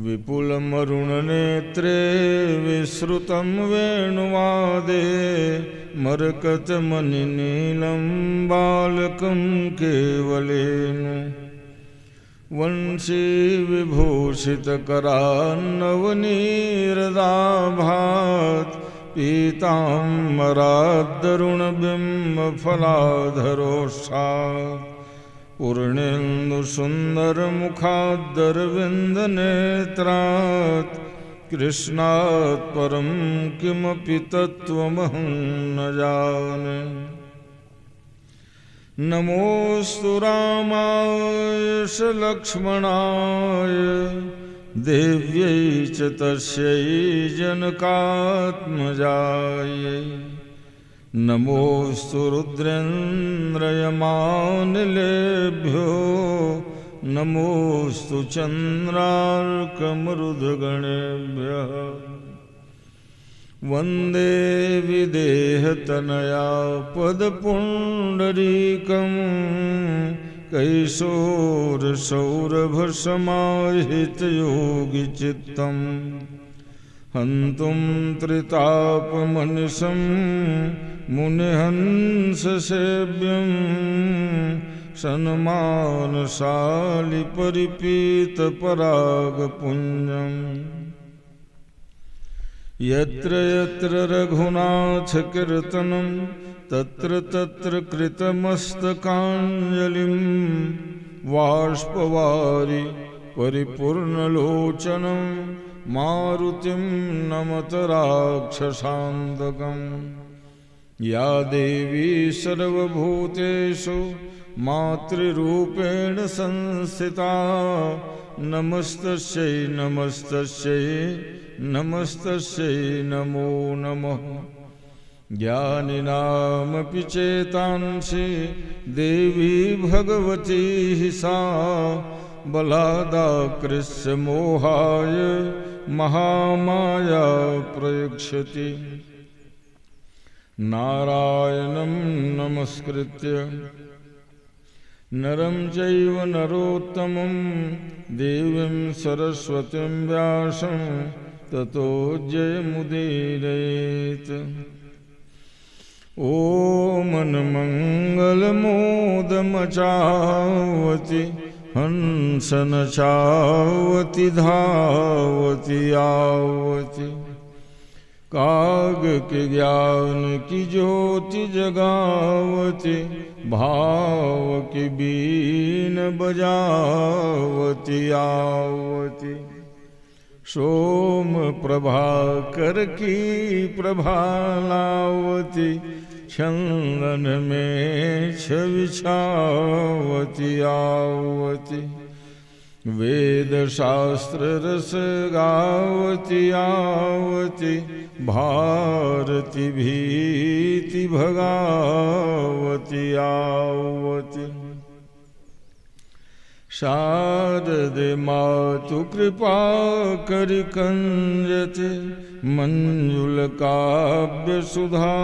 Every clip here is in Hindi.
विपुलमरुणनेत्रे विश्रुतं वेणुवादे मरकतमणिनीलं बालकं केवलेन वंशी विभूषितकरान्नवनीरदाभात् पीताम्बराद्दरुणबिम्बफलाधरोष्ठात् पूर्णेन्दुसुन्दरमुखाद्दरविन्दनेत्रात् कृष्णात् परं किमपि तत्त्वमहं न जाने। नमोऽस्तु रामाय लक्ष्मणाय देव्यै च तस्यै जनकात्मजायै। नमोऽस्तु रुद्रेन्द्रयमानिलेभ्यो नमोऽस्तु चन्द्रार्कमरुद्गणेभ्यः। वन्दे विदेहतनया पदपुण्डरीकं कैशोरसौरभसमाहितयोगिचित्तं हन्तुं त्रितापमनिशं मुनिहंससेव्यं सन्मानशालिपरिपीतपरागपुञ्जम्। यत्र यत्र रघुनाथकीर्तनं तत्र तत्र कृतमस्तकाञ्जलिं बाष्पवारि परिपूर्णलोचनं मारुतिं नमत राक्षसान्तकम्। या देवी सर्वभूतेषु मातृरूपेण संस्थिता नमस्तस्यै नमस्तस्यै नमस्तस्यै नमो नमः। ज्ञानिनामपि चेतांसि देवी भगवती सा बलादाकृष्य मोहाय महामाया प्रयुज्यति। नारायणं नमस्कृत्य नरं चैव नरोत्तमं देवीं सरस्वतीं व्यासं ततो जयमुदीरयेत्। ॐ मनमङ्गलमोदमचावति हंसनचावति धावति आवति। काग के ज्ञान की ज्योति जगावती भाव की बीन बजावती आवती। सोम प्रभाकर की प्रभालावती छंगन में छविछावती आवती। वेद शास्त्र रस गावती आवती भारती भीति भगावती आवती। शारदे मातु कृपा करि कंजते मंजुल काव्य सुधा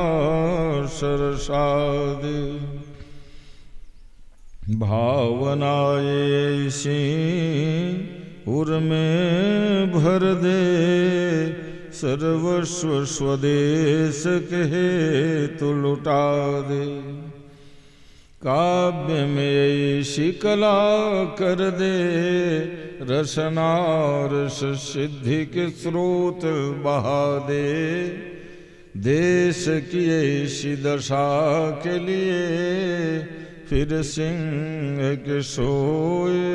सरसादे। भावनाए सी उर्मे भर दे सर्वस्व स्वदेश के हेतु लुटा दे। काव्य में ऐसी कला कर दे रसना रस सिद्धि के स्रोत बहा दे। देश की ऐसी दशा के लिए फिर सिंह के सोए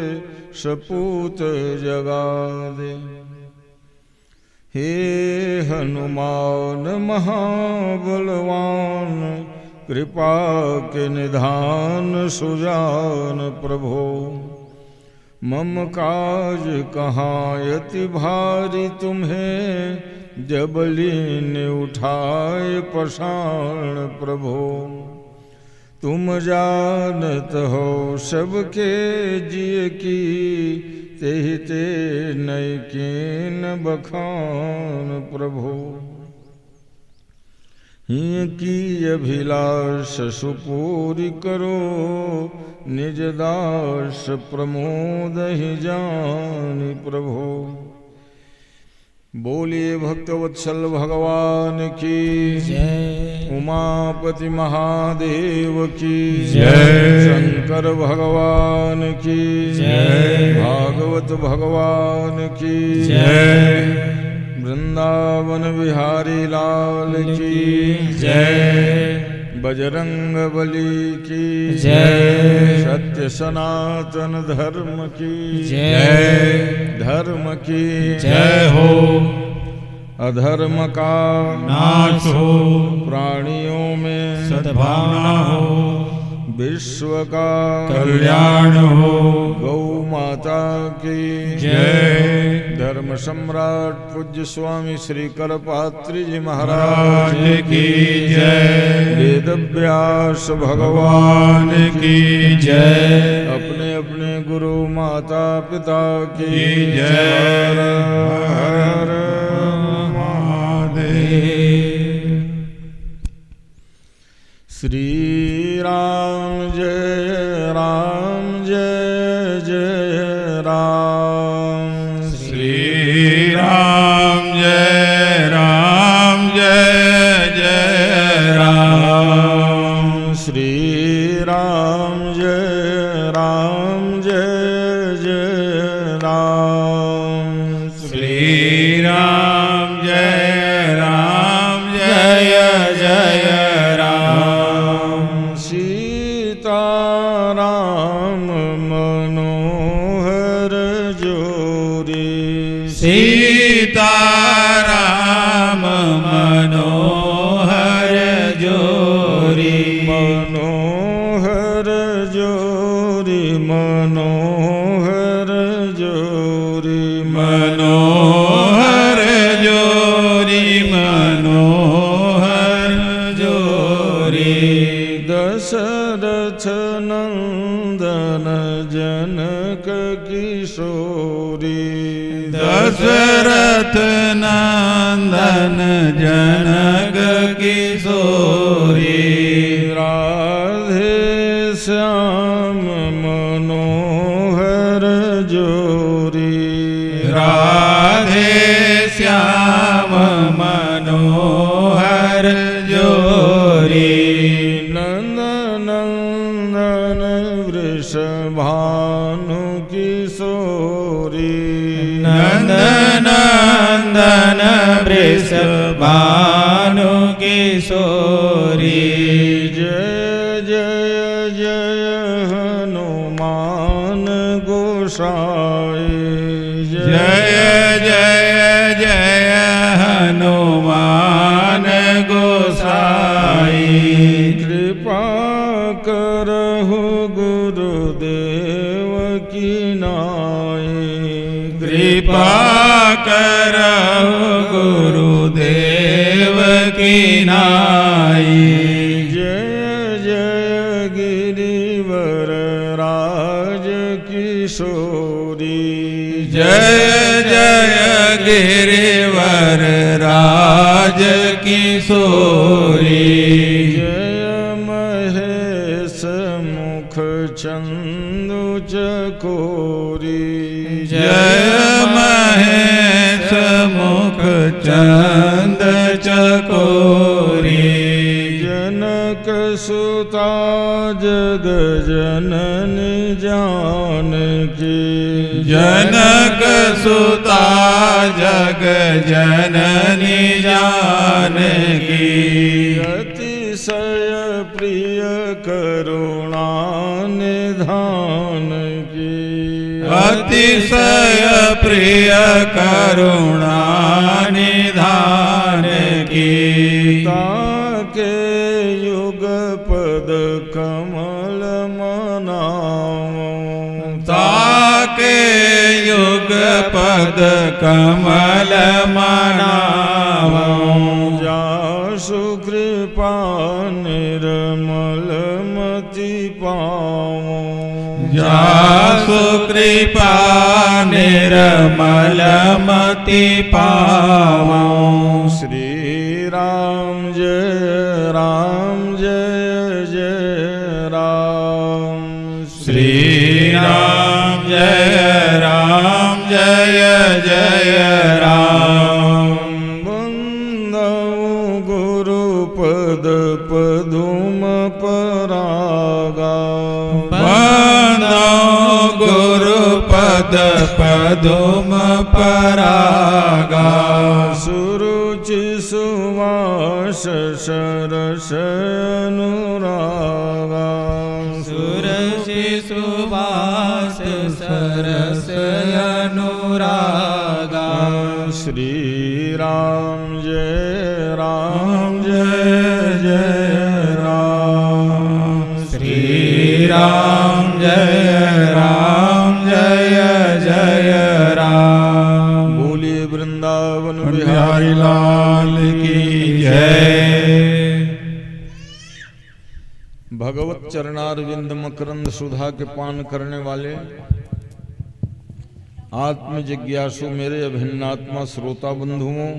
सपूत जगा दे। हे हनुमान महाबलवान कृपा के निधान सुजान प्रभो। मम काज कहाँ यति भारी तुम्हें जब लीन उठाए पाषाण प्रभो। तुम जानत हो सबके जिय की तेहि ते नय कीन बखान प्रभो। हिय की अभिलाष सुपूरी करो निज दास प्रमोद ही जानि प्रभो। बोलिए भक्तवत्सल भगवान की जय। उमापति महादेव की जय। शंकर भगवान की जय। भागवत भगवान की जय। वृंदावन बिहारी लाल की जय। बजरंग बली की जय। सत्य सनातन धर्म की जय। धर्म की जय हो। अधर्म का नाश हो। प्राणियों में सद्भावना हो। विश्व का कल्याण हो। गौ माता की जय। धर्म सम्राट पूज्य स्वामी श्री करपात्री जी महाराज की जय। वेद व्यास भगवान की जय। अपने अपने गुरु माता पिता की जय। हर महादेव। श्री राम जय राम जय जय राम। श्री राम जय राम जय जय राम। श्री राम जय राम जय जय राम। श्री राम जय राम जय जय राम। सीता राम मनोहर जोरी। सीता राम मनोहर जोरी। मनोहर जोरी मनोहर जोरी मनोहर जोरी मनोहर जोरी। दशरथ नंदन जनक किशोरी। दशरथ नंदन जनक किशोरी। राधे श्याम मनोहर जोरी। राधे श्याम मनोहर जोरी। नंदन वृषभानु किशोरी। नंदन वृषभानु किशोरी। जय जय जय हनुमान गोसाई। जय जय जय हनुमान गोसाई। कृपा करहु गुरुदेव की नाई। कृपा करहु गुरुदेव की नाई। जय जय गिरिवर राज किशोरी। जय जय गिरिवर राज किशोरी। जय महेश मुख चंदु चकोरी। जय महेश मुख चंद चकोरी। जनक सुता जग जननी जानकी। जनक सुता जग जननी जानकी। अतिशय प्रिय करुणा निधान की। अतिशय प्रिय करुणा निधान की। ताके युग पद कमल मनाओ। ताके युग पद कमल मनाओ। जासु कृपा निर्मल मति पाओ। जासु कृपा निर्मल मति पाओ। श्री राम जय राम जय जय राम। श्री राम जय जय राम। पद पदुम परागा सुरुचि सुवास सरस अनुरागा सुरसि सुवास सरस अनुरागा श्री राम जय राम जय जय राम श्री राम जय जय राम। बोलिए वृंदावन बिहारी लाल की जय। भगवत चरणारविंद मकरंद सुधा के पान करने वाले आत्म जिज्ञासु मेरे अभिन्नात्मा श्रोता बंधुओं,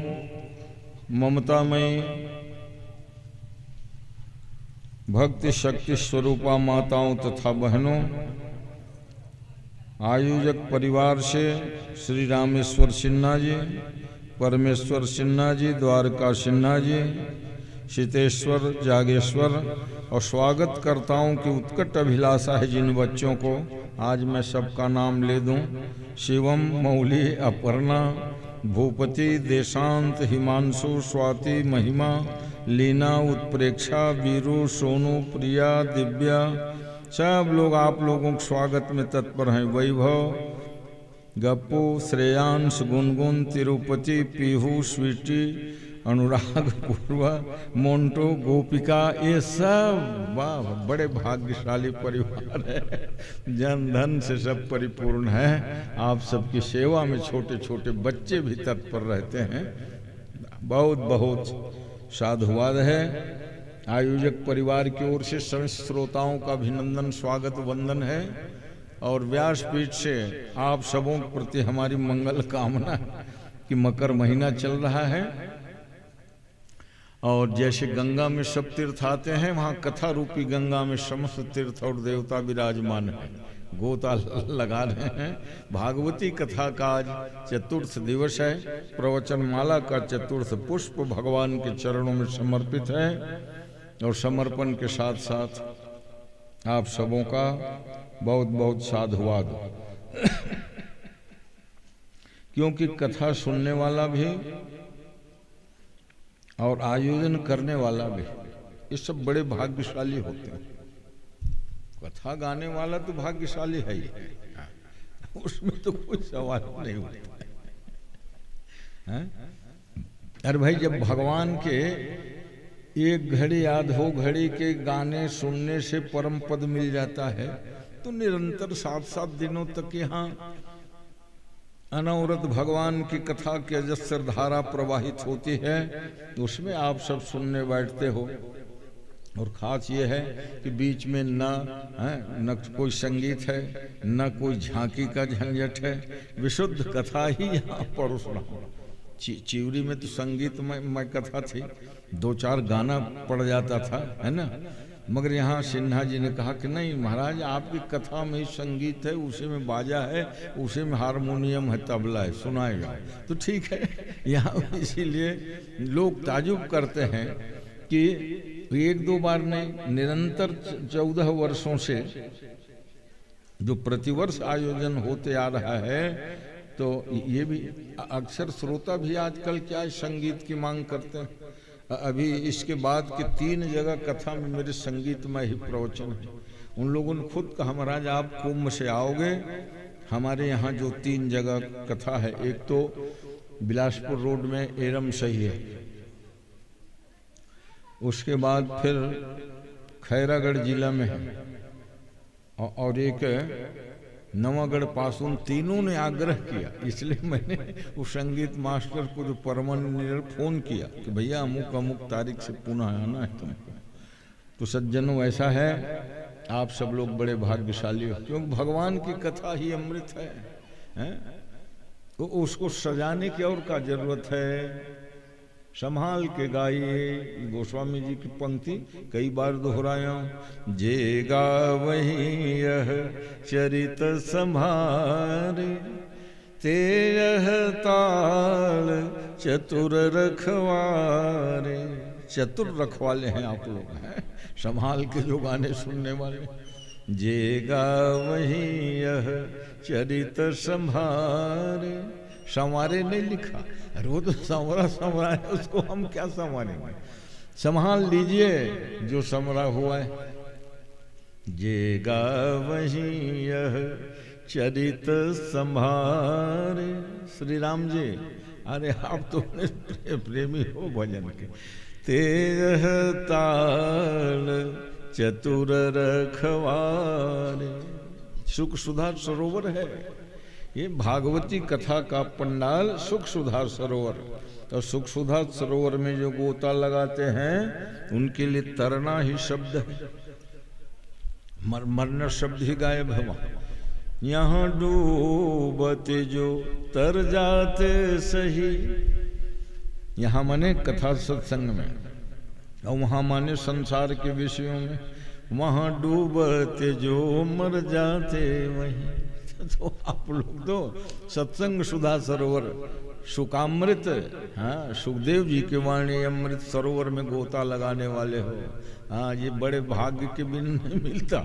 ममतामयी भक्ति शक्ति स्वरूपा माताओं तथा बहनों, आयोजक परिवार से श्री रामेश्वर सिन्हा जी, परमेश्वर सिन्हा जी, द्वारका सिन्हा जी, शीतेश्वर जागेश्वर और स्वागतकर्ताओं की उत्कट अभिलाषा है जिन बच्चों को आज मैं सबका नाम ले दूं। शिवम, मौली, अपर्णा, भूपति, देशांत, हिमांशु, स्वाति, महिमा, लीना, उत्प्रेक्षा, वीरू, सोनू, प्रिया, दिव्या, सब लोग आप लोगों के स्वागत में तत्पर हैं। वैभव, गप्पू, श्रेयांश, गुनगुन, तिरुपति, पीहू, स्वीटी, अनुराग, पूर्वा, मोन्टो, गोपिका, ये सब वाह बड़े भाग्यशाली परिवार है। जन धन से सब परिपूर्ण है। आप सबकी सेवा में छोटे छोटे बच्चे भी तत्पर रहते हैं। बहुत बहुत साधुवाद है। आयोजक परिवार की ओर से समस्त श्रोताओं का अभिनंदन, स्वागत, वंदन है। और व्यासपीठ से आप सबों के प्रति हमारी मंगल कामना कि मकर महीना चल रहा है और जैसे गंगा में सब तीर्थ आते हैं, वहाँ कथा रूपी गंगा में समस्त तीर्थ और देवता विराजमान है, गोता लगा रहे हैं। भागवती कथा का आज चतुर्थ दिवस है। प्रवचन माला का चतुर्थ पुष्प भगवान के चरणों में समर्पित है और समर्पण के साथ साथ आप सबों का बहुत बहुत साधुवाद। क्योंकि कथा सुनने वाला भी और आयोजन करने वाला भी, ये सब बड़े भाग्यशाली होते हैं। कथा गाने वाला तो भाग्यशाली है ही, उसमें तो कोई सवाल नहीं होता है। अरे भाई, जब भगवान के एक घड़ी आधो घड़ी के गाने सुनने से परम पद मिल जाता है, तो निरंतर 7-7 दिनों तक यहाँ अनवरत भगवान की कथा की अजस्र धारा प्रवाहित होती है, तो उसमें आप सब सुनने बैठते हो। और खास ये है कि बीच में न कोई संगीत है, न कोई झांकी का झंझट है, विशुद्ध कथा ही यहाँ परोस रहा हूँ। चिवरी में तो संगीतमय कथा थी, 2-4 गाना पड़ जाता था, है ना। मगर यहाँ सिन्हा जी ने कहा कि नहीं महाराज, आपकी कथा में ही संगीत है, उसी में बाजा है, उसी में हारमोनियम है, तबला है, सुनाएगा। तो ठीक है, यहाँ इसीलिए लोग ताजुब करते हैं कि 1-2 बार नहीं, निरंतर 14 वर्षों से जो प्रतिवर्ष आयोजन होते आ रहा है, तो ये भी अक्सर श्रोता भी आजकल क्या है, संगीत की मांग करते हैं। अभी इसके बाद के 3 जगह कथा में मेरे संगीतमय ही प्रवचन है। उन लोगों ने खुद कहा महाराज आप कुंभ से आओगे, हमारे यहाँ जो 3 जगह कथा है, एक तो बिलासपुर रोड में एरम सही है, उसके बाद फिर खैरागढ़ जिला में है, और एक नवागढ़ पासून। तीनों ने आग्रह किया, इसलिए मैंने उस संगीत मास्टर को जो परमानेंट फोन किया कि भैया अमुक अमुक तारीख से पुनः आना है तुमको। तो सज्जनों ऐसा है, आप सब लोग बड़े भाग्यशाली हो, क्योंकि भगवान की कथा ही अमृत है? तो उसको सजाने की और क्या जरूरत है। संभाल के गाइए, गोस्वामी जी की पंक्ति कई बार दोहराया, जे गावहीं यह चरित संभारे, ते यह ताल चतुर रखवारे। चतुर रखवाले हैं आप लोग, हैं संभाल के जो गाने सुनने वाले। जेगा वही यह चरित संभारे। संवारे नहीं लिखा, अरे वो तो संवरा संवरा है, उसको हम क्या संवारेंगे। संभाल लीजिए जो संवरा हुआ है। जेगा वही यह चरित संभारे। श्री राम जी, अरे आप तो प्रेमी हो भजन के। तेज ताल चतुर रखवारे। सुख सुधा सरोवर है ये, भागवती कथा का पंडाल सुख सुधा सरोवर। तो सुख सुधा सरोवर में जो गोता लगाते हैं उनके लिए तरना ही शब्द है, मरना शब्द ही गायब है वहां। यहाँ डूबते जो तर जाते सही, यहाँ माने कथा सत्संग में, और वहाँ माने संसार के विषयों में। वहाँ डूबते जो मर जाते वहीं। तो आप लोग तो सत्संग सुधा सरोवर सुकामृत, हाँ, सुखदेव जी के वाणी अमृत सरोवर में गोता लगाने वाले हो। हाँ, ये बड़े भाग्य के बिन नहीं मिलता।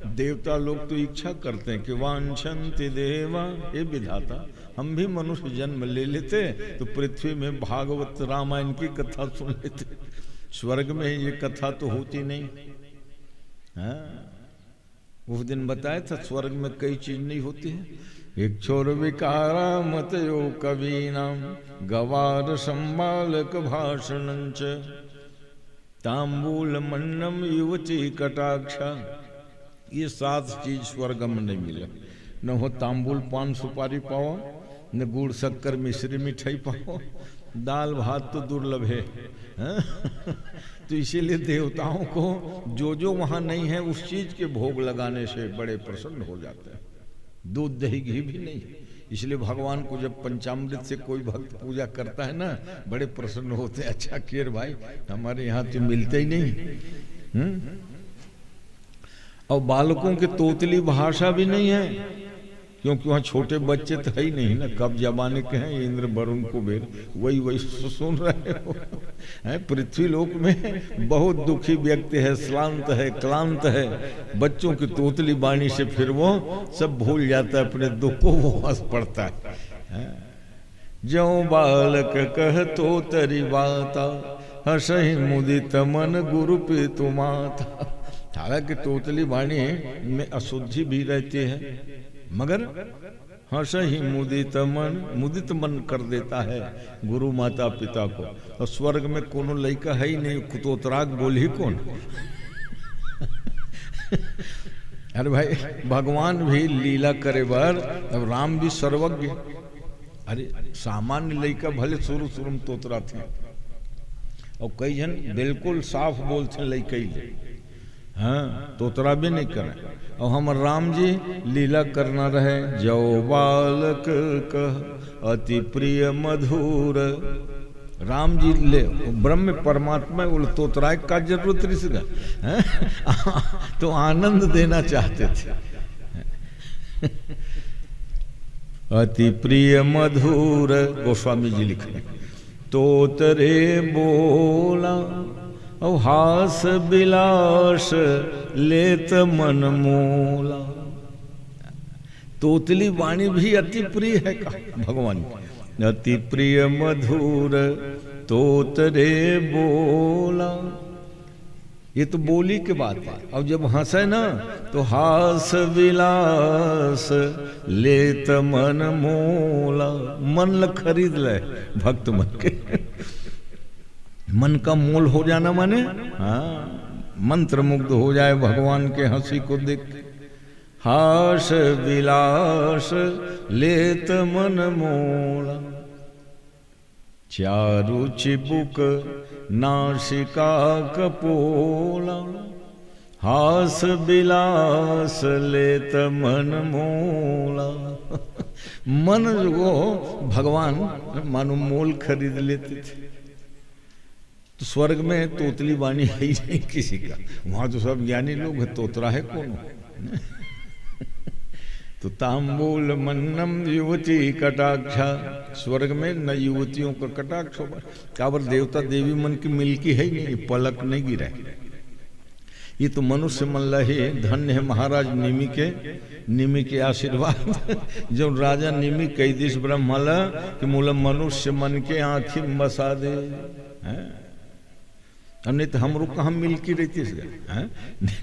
देवता लोग तो इच्छा करते हैं कि वांछन्ति देवा, हे विधाता हम भी मनुष्य जन्म ले लेते तो पृथ्वी में भागवत रामायण की कथा सुन लेते। स्वर्ग में ये कथा तो होती नहीं। हाँ, उस दिन बताया था स्वर्ग में कई चीज नहीं होती है। एक छोर विकारा मत यो कवि नाम, गवार संबालक भाषणंच, तांबूल मन्नम युवती कटाक्षा। ये 7 चीज स्वर्ग में नहीं मिले। न हो तांबूल पान सुपारी पाओ, न गुड़ शक्कर मिश्री मिठाई पाओ, दाल भात तो दुर्लभ है। तो इसीलिए देवताओं को जो वहां नहीं है उस चीज के भोग लगाने से बड़े प्रसन्न हो जाते हैं। दूध दही घी भी नहीं, इसलिए भगवान को जब पंचामृत से कोई भक्त पूजा करता है ना, बड़े प्रसन्न होते हैं। अच्छा केर भाई, हमारे यहाँ तो मिलते ही नहीं। और बालकों के तोतली भाषा भी नहीं है, क्योंकि वहाँ छोटे बच्चे तो है ही नहीं ना। कब जमाने के हैं इंद्र वरुण कुबेर, वही सुन रहे हो। पृथ्वी लोक में बहुत दुखी व्यक्ति है, श्रांत है, क्लांत है। बच्चों की तोतली बाणी से फिर वो सब भूल जाता है, अपने दुख को वो हंस पड़ता है। जो बालक कह तो तरी बाता, हसहि मुदित मन गुरु पितु माता। हालांकि तोतली बाणी में अशुद्धि भी रहती है, मगर हसहि मुदित मुदित मन कर देता है गुरु माता पिता को। और स्वर्ग में कोनो लड़का है ही नहीं, तोतराग बोल ही कौन। अरे भाई, भगवान भी लीला करे बार, अब राम भी सर्वज्ञ। अरे सामान्य लड़का भले शुरू शुरू में तोतरा थे, और कई जन बिल्कुल साफ बोलते लड़का ही, हाँ, तोतरा भी नहीं करे। और हम राम जी लीला करना रहे। जो बालक कह अति प्रिय मधुर। राम just ले ब्रह्म परमात्मा बोले तोतराय का जरूरत इसका, तो आनंद देना चाहते थे। अति प्रिय मधुर गोस्वामी जी लिखे। तोतरे बोला और हास बिलास लेत मन मोला। तोतली वाणी भी अति प्रिय है का भगवान की। अति प्रिय मधुर तोतरे बोला, ये तो बोली के बात है। अब जब हंसे ना तो हास विलास लेत मन मोला। मन ल खरीद ले भक्त मन के। मन का मोल हो जाना माने, हाँ, मंत्र मुग्ध हो जाए भगवान के हंसी को देख। हास विलास लेत मन मोला। चारु चिबुक नासिका कपोला। हास विलास लेत मन मोला। मन जो भगवान मानो मोल खरीद लेते थे। तो स्वर्ग में तोतली वाणी है ही नहीं किसी का, वहां तो सब ज्ञानी लोग है, तोतरा है कौन। तो तांबूल मन्नम युवती कटाक्षा। स्वर्ग में न युवतियों का कटाक्ष होगा। काबर देवता देवी मन की मिलकी है ही नहीं, पलक नहीं गिरा। ये तो मनुष्य मन लहे धन्य है महाराज निमी के आशीर्वाद जो राजा निमी कई दिश ब्रह्मल कि मूल मनुष्य मन के आँखी में बसा दे हैं। नहीं तो हम लोग कहाँ मिलकी रहती है।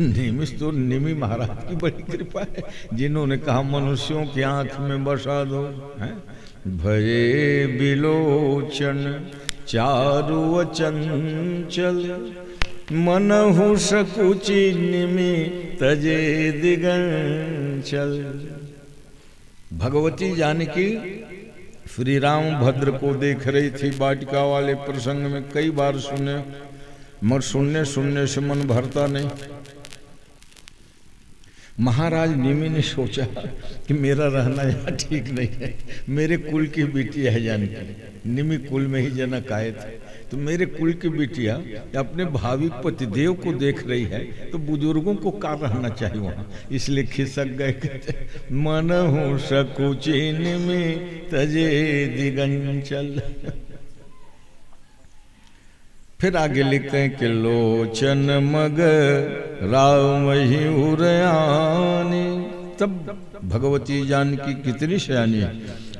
निमिष तो निमी महाराज की बड़ी कृपा है जिन्होंने कहा मनुष्यों की आंख में बसा दो। भये बिलोचन चारु चंचल मनहु सकुचि निमि तजे दिगंचल। भगवती जानकी श्री राम भद्र को देख रही थी वाटिका वाले प्रसंग में कई बार सुने, मगर सुनने से मन भरता नहीं। महाराज निमि ने सोचा कि मेरा रहना यहाँ ठीक नहीं है, मेरे कुल की बिटिया है जानकी, निमि कुल में ही जनक आए थे, तो मेरे कुल की बिटिया अपने भावी पतिदेव को देख रही है तो बुजुर्गों को का रहना चाहिए वहाँ, इसलिए खिसक गए। मन हो सकुचि निमि तजे दिगंचल। फिर आगे लिखते हैं कि लोचन मग राम ही उरयानी। तब भगवती जानकी कितनी सयानी है,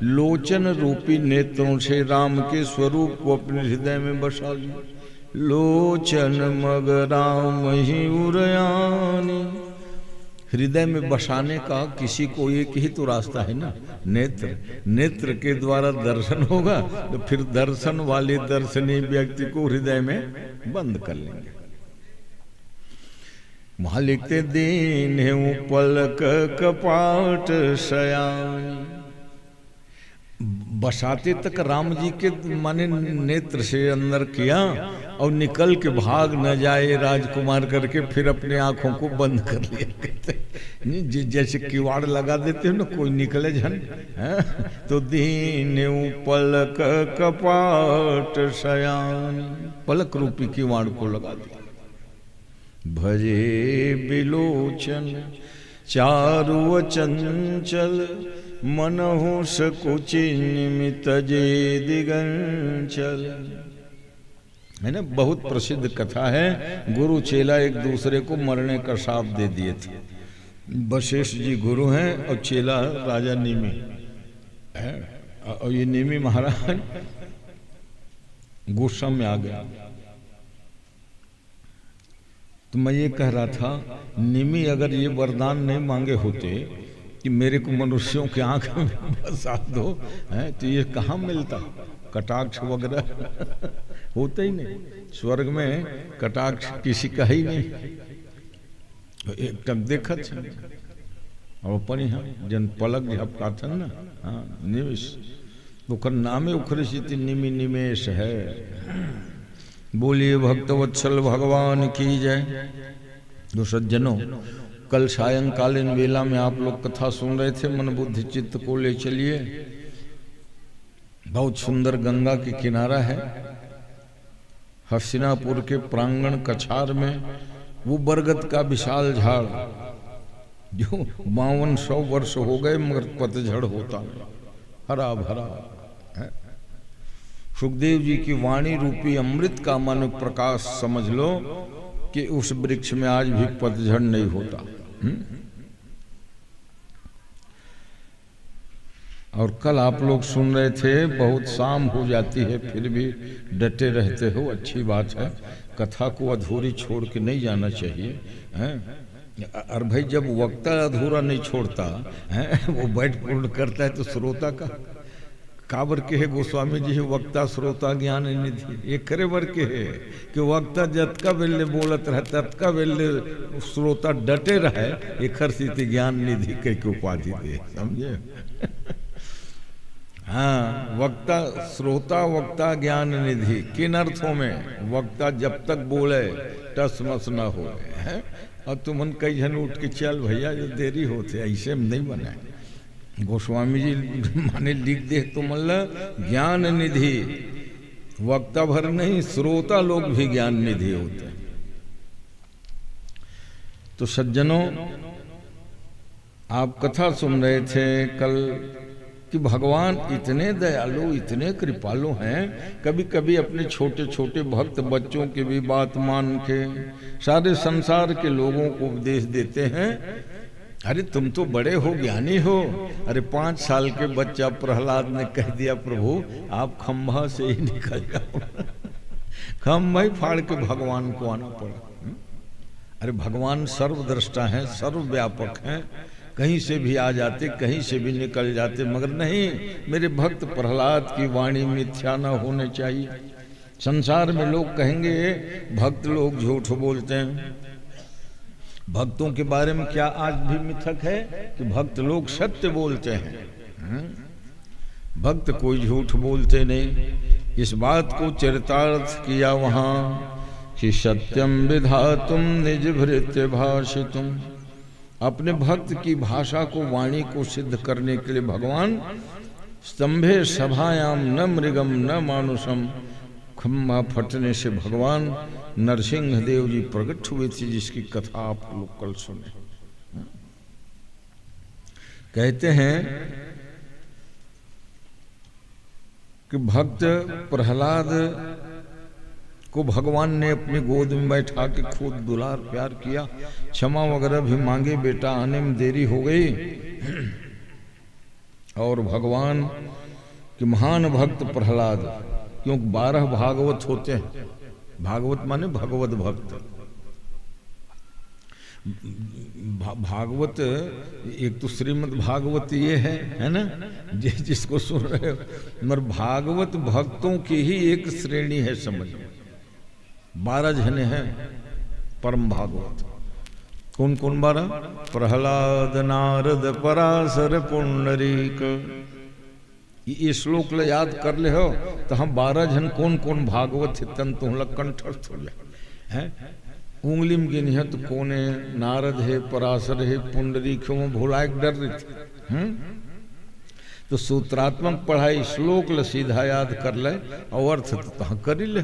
लोचन रूपी नेत्रों से राम के स्वरूप को अपने हृदय में बसा लिया। लोचन मग राम ही उरयानी, हृदय में बसाने का किसी को एक ही तो रास्ता है ना, नेत्र के द्वारा दर्शन होगा, तो फिर दर्शन वाले दर्शनीय व्यक्ति को हृदय में बंद कर लेंगे। वहां लिखते दीन है पलक कपाट शयानी। बसाते तक राम जी के माने नेत्र से अंदर किया और निकल के भाग न जाए राजकुमार करके फिर अपने आंखों को बंद कर लिया करते। जैसे किवाड़ लगा देते हो ना, कोई निकले झन तो दीन पलक कपाट शयानी, पलक रूपी किवाड़ को लगा दिया। भजे बिलोचन चारु चंचल मनहु सकुचि निमि तजे दिगंचल। है ना, बहुत प्रसिद्ध कथा है। गुरु चेला एक दूसरे को मरने का श्राप दे दिए थे। वशिष्ठ जी गुरु हैं और चेला राजा निमि है। और ये निमि महाराज गुस्सा में आ गया। तो मैं ये कह रहा था, निमि अगर ये वरदान नहीं मांगे होते कि मेरे को मनुष्यों की आंख में बसा दो, है तो ये कहाँ मिलता, कटाक्ष वगैरह होता ही नहीं। स्वर्ग में कटाक्ष किसी का ही नहीं। एक तक देखा था और अपन यहाँ जन पलक झपका था ना, हाँ निवेश उखर नामे उखर थी निमि निमेश है। बोलिए भक्तवत्सल भगवान की जय। जो सज्जनों, कल सायंकालीन वेला में आप लोग कथा सुन रहे थे, मन बुद्धि चित्त को ले चलिए। बहुत सुंदर गंगा के किनारा है, हस्तिनापुर के प्रांगण कछार में वो बरगद का विशाल झाड़ जो 5200 वर्ष हो गए मगर पतझड़ होता नहीं, हरा भरा है। सुखदेव जी की वाणी रूपी अमृत का मन प्रकाश समझ लो कि उस वृक्ष में आज भी पतझड़ नहीं होता। और कल आप लोग सुन रहे थे, बहुत शाम हो जाती है फिर भी डटे रहते हो, अच्छी बात है। कथा को अधूरी छोड़ के नहीं जाना चाहिए, हैं। और भाई जब वक्ता अधूरा नहीं छोड़ता है, वो बैठ पूर्ण करता है, तो श्रोता का काबर के है गोस्वामी जी, वक्ता श्रोता ज्ञान निधि। ये करे बर के है कि वक्ता जतका वेले बोलत रहे ततका वेले श्रोता डटे रहे, एक स्थिति ज्ञान निधि के उपाधि दे, समझे। हाँ, वक्ता श्रोता वक्ता ज्ञान निधि किन अर्थों में, वक्ता जब तक बोले टस मस न हो, और तुमन कई जन उठ के चल भैया जो देरी होते, ऐसे में नहीं बनाए। गोस्वामी जी माने लिख दे तो मतलब ज्ञान निधि, वक्ता भर नहीं श्रोता लोग भी ज्ञान निधि होते हैं। तो सज्जनों, आप कथा सुन रहे थे कल कि भगवान इतने दयालु इतने कृपालु हैं, कभी कभी अपने छोटे छोटे भक्त बच्चों की भी बात मान के सारे संसार के लोगों को उपदेश देते हैं। अरे तुम तो बड़े हो, ज्ञानी हो। अरे 5 साल के बच्चा प्रहलाद ने कह दिया प्रभु आप खंभा से ही निकल जाओ। खंभा ही फाड़ के भगवान को आना पड़ा। अरे भगवान सर्वद्रष्टा हैं, सर्वव्यापक हैं, कहीं से भी आ जाते, कहीं से भी निकल जाते, मगर नहीं, मेरे भक्त प्रहलाद की वाणी मिथ्या न होनी चाहिए। संसार में लोग कहेंगे भक्त लोग झूठ बोलते हैं। भक्तों के बारे में क्या आज भी मिथक है कि भक्त लोग सत्य बोलते हैं? भक्त कोई झूठ बोलते नहीं। इस बात को चरितार्थ किया वहां कि सत्यम विधातुम निज भृत्य भाषितुम। अपने भक्त की भाषा को, वाणी को सिद्ध करने के लिए भगवान स्तंभे सभायाम न मृगम न मानुषम, खम्मा फटने से भगवान नरसिंह देव जी प्रकट हुए थे, जिसकी कथा आप लोग कल सुने। कहते हैं कि भक्त प्रहलाद को भगवान ने अपनी गोद में बैठा के खूब दुलार प्यार किया, क्षमा वगैरह भी मांगे, बेटा आने में देरी हो गई। और भगवान के महान भक्त प्रहलाद, क्योंकि 12 भागवत होते हैं। भागवत माने भगवत भक्त। भागवत एक तो श्रीमद् भागवत ये है ना, जिसको सुन रहे हो, मगर भागवत भक्तों की ही एक श्रेणी है, समझ। 12 जने हैं परम भागवत। कौन कौन 12? प्रहलाद, नारद, पराशर, पुंडरीक। ये श्लोक ले याद कर ले हो तो हम 12 जन कौन कौन भागवत है तन तुम लग कंठस्थ हो जाए। उंगली में गिनी है तो कौन है? नारद है, पराशर है, पुंडरीक है। वो भोला एक डर रही थी। तो सूत्रात्मक पढ़ाई, श्लोक ल सीधा याद कर ले और अर्थ तो तहाँ कर ही ले।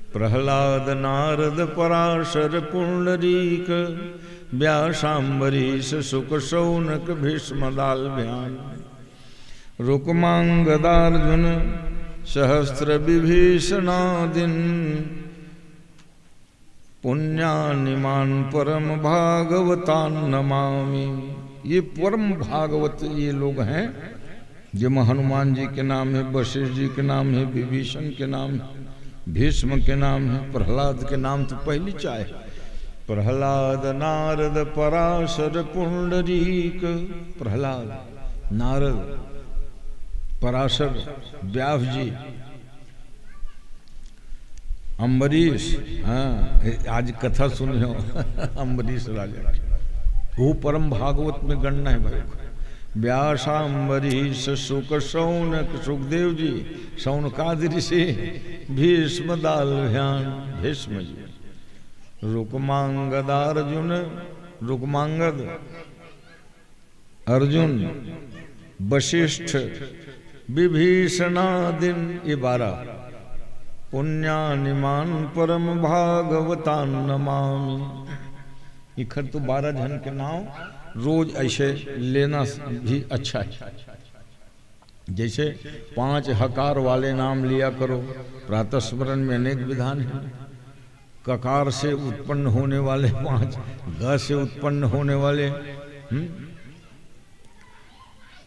प्रहलाद, नारद, पराशर, पुंडरीक, व्यासांबरीश, शुक, शौनक, भीष्म, दाल्भ्यान, रुक्मांगदार्जुन, सहस्त्र विभीषणादिन, पुण्यानिमान परम भागवतान नमामि। ये परम भागवत ये लोग हैं, जो हनुमान जी के नाम है, वशिष्ठ जी के नाम है, विभीषण के नाम है, भीष्म के नाम है, प्रहलाद के नाम तो पहली चाहे। प्रहलाद, नारद, पराशर, पुंडरीक। प्रहलाद, नारद, पराशर, व्यास जी, अम्बरीश। हाँ, आज कथा सुन लो अम्बरीश राजा की, वो परम भागवत में गणना है भाई। व्यासांबरीश, शुक, शौनक, सुखदेव जी, शौनकादि ऋषि, भीष्म, दाल्भ्यान, भीष्म जी, रुक्मांगदार्जुन, रुक्मांगद अर्जुन, वशिष्ठ, विभीषणादिन, ये 12। पुण्यानिमान परम भागवतान नमामि। इखर तो 12 जन के नाम रोज ऐसे लेना भी अच्छा है। जैसे 5 हकार वाले नाम लिया करो। प्रातः स्मरण में अनेक विधान है। ककार से उत्पन्न होने वाले 5, ग से उत्पन्न होने वाले,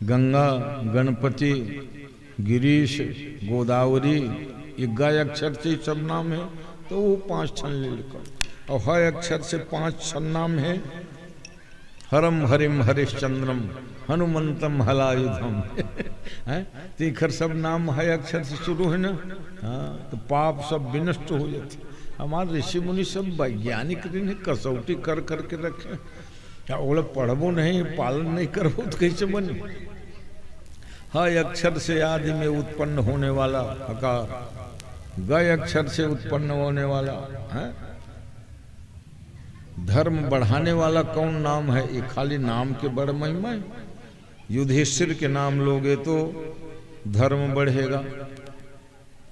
गंगा, गणपति, गिरीश, गोदावरी, ये गाय अक्षर से सब नाम है, तो वो 5 छन ले लेकर। और हय अक्षर से 5 छन नाम है। हरम हरिम हरिश्चंद्रम, हनुमंतम हलायुधम। तीखर सब नाम हय अक्षर से शुरू है ना। हाँ, तो पाप सब विनष्ट हो जाते। हमारे ऋषि मुनि सब वैज्ञानिक ने कसौटी कर करके रखे। क्या ओला पढ़बो नहीं, पालन नहीं करबो तो कैसे बने? हय अक्षर से आदि में उत्पन्न होने वाला हकार, गय अक्षर से उत्पन्न होने वाला है। धर्म बढ़ाने वाला कौन नाम है? ये खाली नाम के बड़ महिमा है। युधिष्ठिर के नाम लोगे तो धर्म बढ़ेगा।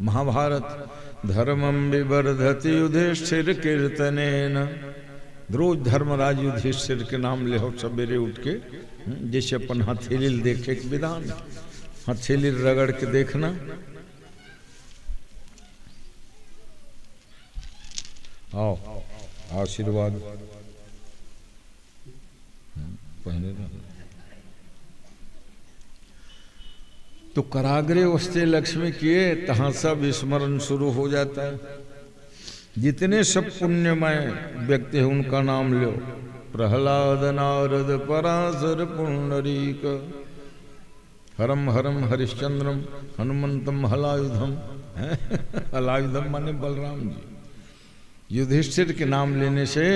महाभारत, धर्मम विवर्धति युधिष्ठिर कीर्तनेन। रोज धर्मराज युधिष्ठिर के नाम ले हो सवेरे उठ के, जैसे अपन हथेली देखे के विधान। हथेली रगड़ के देखना। आओ आशीर्वाद पहने ना। तो कराग्रे वस्ते लक्ष्मी किए, तहां सब स्मरण शुरू हो जाता है। जितने सब पुण्यमय व्यक्ति हैं उनका नाम लो। प्रहलाद, नारद, पराशर, पुंडरीक, हरम हरम हरिश्चंद्रम, हनुमंतम हलायुधम। हलायुधम माने बलराम जी। युधिष्ठिर के नाम लेने से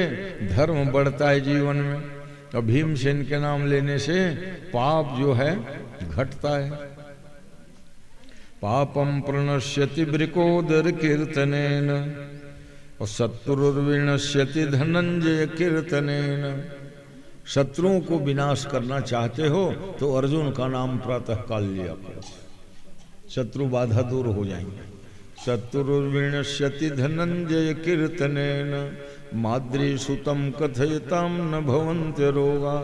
धर्म बढ़ता है जीवन में, और भीमसेन के नाम लेने से पाप जो है घटता है। पापम प्रणश्यति ब्रिकोदर कीर्तनेन, और शत्रुर्विनश्यति धनंजय कीर्तनेन। शत्रुओं को विनाश करना चाहते हो तो अर्जुन का नाम प्रातः काल लिया करो, शत्रु बाधा दूर हो जाएंगे। शत्रुर्विनश्यति धनंजय कीर्तनेन, माद्री सुतम कथयताम न भवन्त्य रोगा।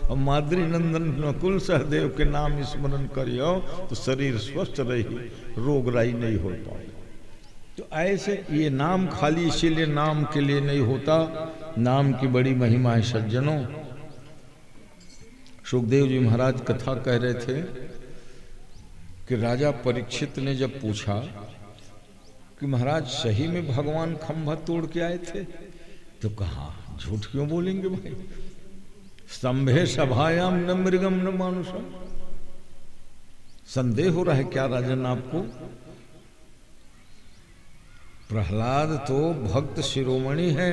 और माद्री नंदन नकुल सहदेव के नाम स्मरण करियो तो शरीर स्वस्थ रही, रोग राई नहीं हो पाए। तो ऐसे ये नाम खाली इसीलिए नाम के लिए नहीं होता, नाम की बड़ी महिमा है सज्जनों। सुखदेव जी महाराज कथा कह रहे थे कि राजा परीक्षित ने जब पूछा कि महाराज सही में भगवान खंभा तोड़ के आए थे, तो कहा झूठ क्यों बोलेंगे भाई। स्तंभे सभायाम न मृगम न मानुषम। संदेह हो रहा है क्या राजन आपको? प्रहलाद तो भक्त शिरोमणि है,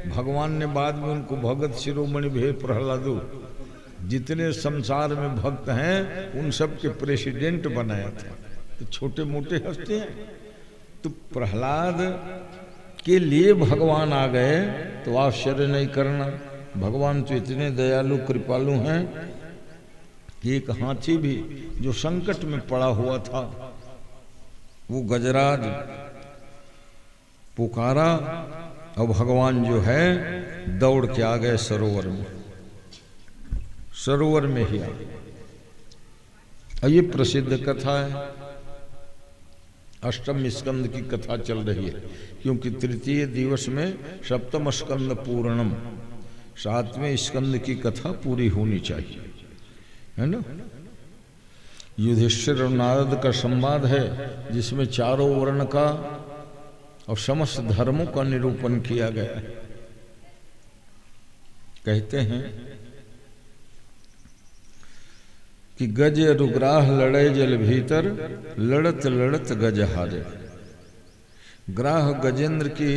भगवान ने बाद में उनको भगत शिरोमणि भेज प्रहलादो। जितने संसार में भक्त हैं उन सब के प्रेसिडेंट बनाया था, तो छोटे मोटे हस्ते हैं। तो प्रहलाद के लिए भगवान आ गए तो आश्चर्य नहीं करना। भगवान तो इतने दयालु कृपालु हैं कि एक हाथी भी जो संकट में पड़ा हुआ था, वो गजराज पुकारा और भगवान जो है दौड़ के आ गए सरोवर में, सरोवर में ही आ गए। और ये प्रसिद्ध कथा है, अष्टम स्कंद की कथा चल रही है, क्योंकि तृतीय दिवस में सप्तम स्कंद पूर्णम, सातवें स्कंद की कथा पूरी होनी चाहिए, है ना। युधिष्ठिर और नारद का संवाद है जिसमें चारों वर्ण का और समस्त धर्मों का निरूपण किया गया है। कहते हैं कि गज रुग्राह लड़े जल भीतर, लड़त लड़त गज हारे। ग्राह गजेंद्र की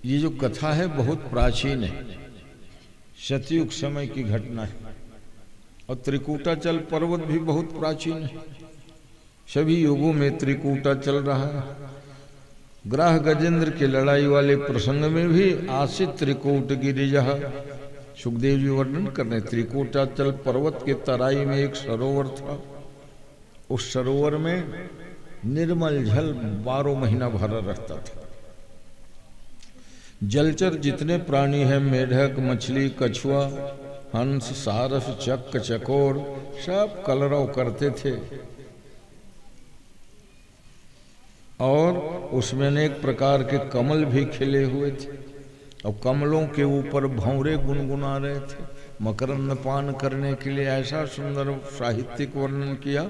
ये जो कथा है बहुत प्राचीन है, सतयुग समय की घटना है। और त्रिकूटाचल पर्वत भी बहुत प्राचीन है, सभी युगों में त्रिकूटाचल रहा है। ग्राह गजेंद्र की लड़ाई वाले प्रसंग में भी आसित त्रिकूट गिरिजा, सुखदेव जी वर्णन कर रहे। त्रिकूटाचल पर्वत के तराई में एक सरोवर था, उस सरोवर में निर्मल जल 12 महीना भरा रहता था। जलचर जितने प्राणी हैं, मेढक, मछली, कछुआ, हंस, सारस, चक, चकोर, सब कलरव करते थे। और उसमें अनेक प्रकार के कमल भी खिले हुए थे, और कमलों के ऊपर भंवरे गुनगुना रहे थे। मकरंद पान करने के लिए ऐसा सुंदर साहित्यिक वर्णन किया।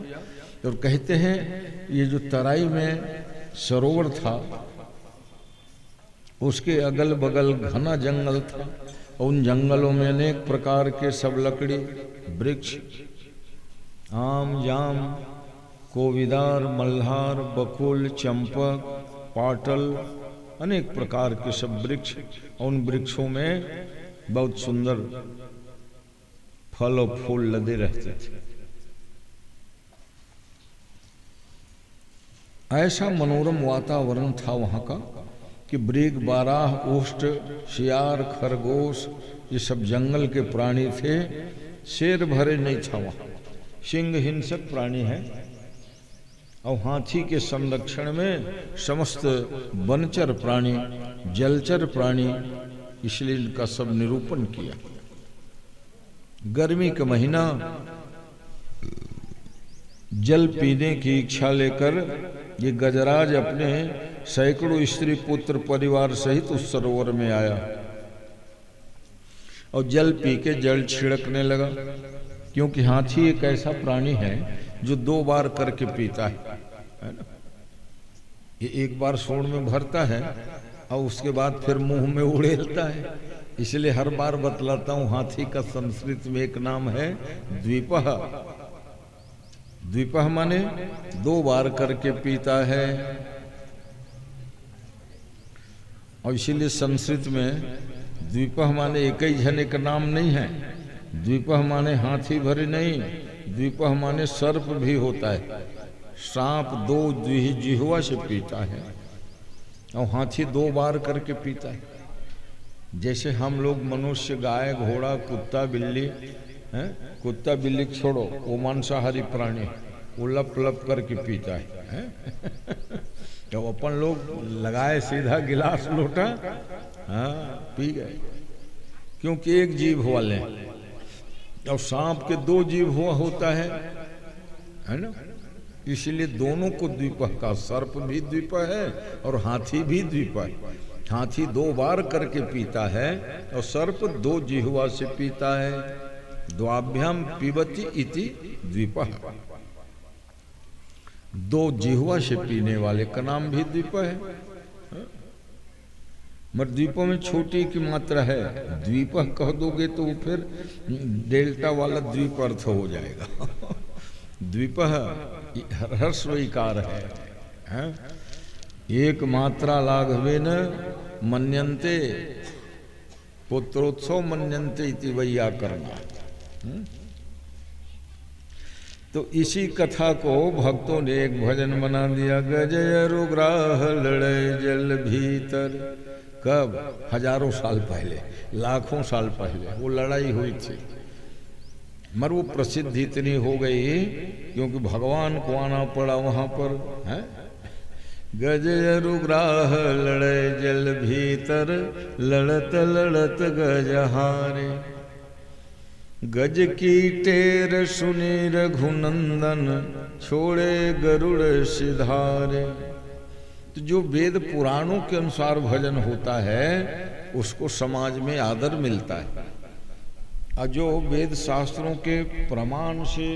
और कहते हैं ये जो तराई में सरोवर था उसके अगल बगल घना जंगल था, और उन जंगलों में अनेक प्रकार के सब लकड़ी वृक्ष, आम, जाम, कोविदार, मल्हार, बकुल, चंपक, पाटल, अनेक प्रकार के सब वृक्ष। और उन वृक्षों में बहुत सुंदर फल और फूल लदे रहते थे। ऐसा मनोरम वातावरण था वहां का कि मृग, बाराह, ओष्ठ, शियार, खरगोश, ये सब जंगल के प्राणी थे। शेर भरे नहीं था वहां, सिंह हिंसक प्राणी है। और हाथी के संरक्षण में समस्त वनचर प्राणी, जलचर प्राणी, इसलिए इनका सब निरूपण किया। गर्मी का महीना, जल पीने की इच्छा लेकर ये गजराज अपने सैकड़ों स्त्री पुत्र परिवार सहित उस सरोवर में आया और जल पी के जल छिड़कने लगा, क्योंकि हाथी एक ऐसा प्राणी है जो 2 बार करके पीता है ना। ये एक बार सूंड में भरता है और उसके बाद फिर मुंह में उड़ेलता है। इसलिए हर बार बतलाता हूं, हाथी का संस्कृत में एक नाम है द्विपह। द्विपह माने 2 बार करके पीता है। और इसीलिए संस्कृत में द्विपह माने एक ही जने का नाम नहीं है। द्विपह माने हाथी भरे नहीं, द्विपह माने सर्प भी होता है। सांप 2 जिह्वा से पीता है और हाथी 2 बार करके पीता है। जैसे हम लोग मनुष्य गाय घोड़ा कुत्ता बिल्ली हैं, कुत्ता बिल्ली छोड़ो, वो मांसाहारी प्राणी, वो लप लप करके पीता है। जब अपन लोग लगाए सीधा गिलास लोटा, हाँ पी गए, क्योंकि एक जीभ वाले। और सांप के 2 जीभ हुआ होता है ना। इसलिए दोनों को द्विपह का, सर्प भी द्विपह है और हाथी भी द्विपह है। हाथी 2 बार करके पीता है और सर्प 2 जिह्वा से पीता है। द्वाभ्याम पिबति इति द्विपह। 2 जिह्वा से पीने वाले का नाम भी द्विपह है। मगर द्वीपों में छोटी की मात्रा है, द्वीपह कह दोगे तो फिर डेल्टा वाला द्वीप अर्थ हो जाएगा। द्वीपह ह्रस्वईकार है। एक मात्रा लाघवेन मन्यन्ते पुत्रोत्सव मन्यन्ते इति वैयाकरणः। तो इसी कथा को भक्तों ने एक भजन बना दिया। गजय रुग्राह लड़े जल भीतर। कब? हजारों साल पहले, लाखों साल पहले वो लड़ाई हुई थी। मगर वो प्रसिद्ध इतनी हो गई क्योंकि भगवान को आना पड़ा वहां पर है। गजय रुग्राह लड़े जल भीतर, लड़त लड़त गजहारे। गज की टेर सुनी रघुनंदन, छोड़े गरुड़ सिधारे। तो जो वेद पुराणों के अनुसार भजन होता है उसको समाज में आदर मिलता है, और जो वेद शास्त्रों के प्रमाण से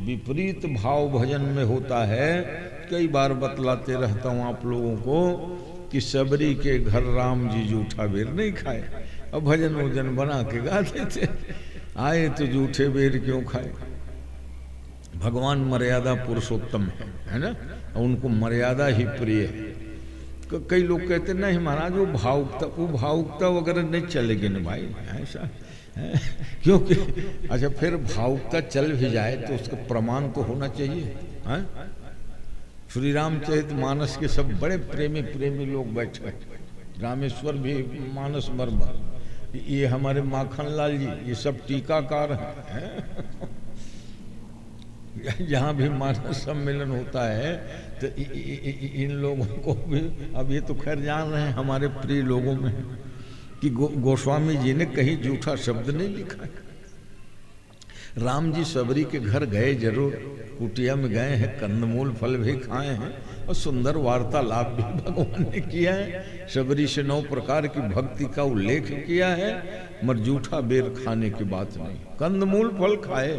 विपरीत भाव भजन में होता है, कई बार बतलाते रहता हूँ आप लोगों को कि सबरी के घर राम जी जूठा बेर नहीं खाए। अब भजन वजन बना के गाते थे, आए तो जूठे बेर क्यों खाए। भगवान मर्यादा पुरुषोत्तम है ना, उनको मर्यादा ही प्रिय है। कई लोग कहते नहीं महाराज वो भावुकता वगैरह नहीं चलेगी ना भाई, ऐसा है। क्योंकि अच्छा फिर भावुकता चल भी जाए तो उसका प्रमाण तो होना चाहिए। है? श्री रामचरित मानस के सब बड़े प्रेमी लोग बैठ गए। रामेश्वर भी मानस मर्म, ये हमारे माखन लाल जी, ये सब टीकाकार हैं। जहाँ भी मानस सम्मेलन होता है तो इन लोगों को भी, अब ये तो खैर जान रहे हैं हमारे प्रिय लोगों में कि गोस्वामी जी ने कहीं झूठा शब्द नहीं लिखा है। राम जी सबरी के घर गए जरूर, कुटिया में गए हैं, कंदमूल फल भी खाए हैं और सुंदर वार्तालाप भी भगवान ने किया है। सबरी से 9 प्रकार की भक्ति का उल्लेख किया है, मगर जूठा बेर खाने की बात नहीं। कंदमूल फल खाए,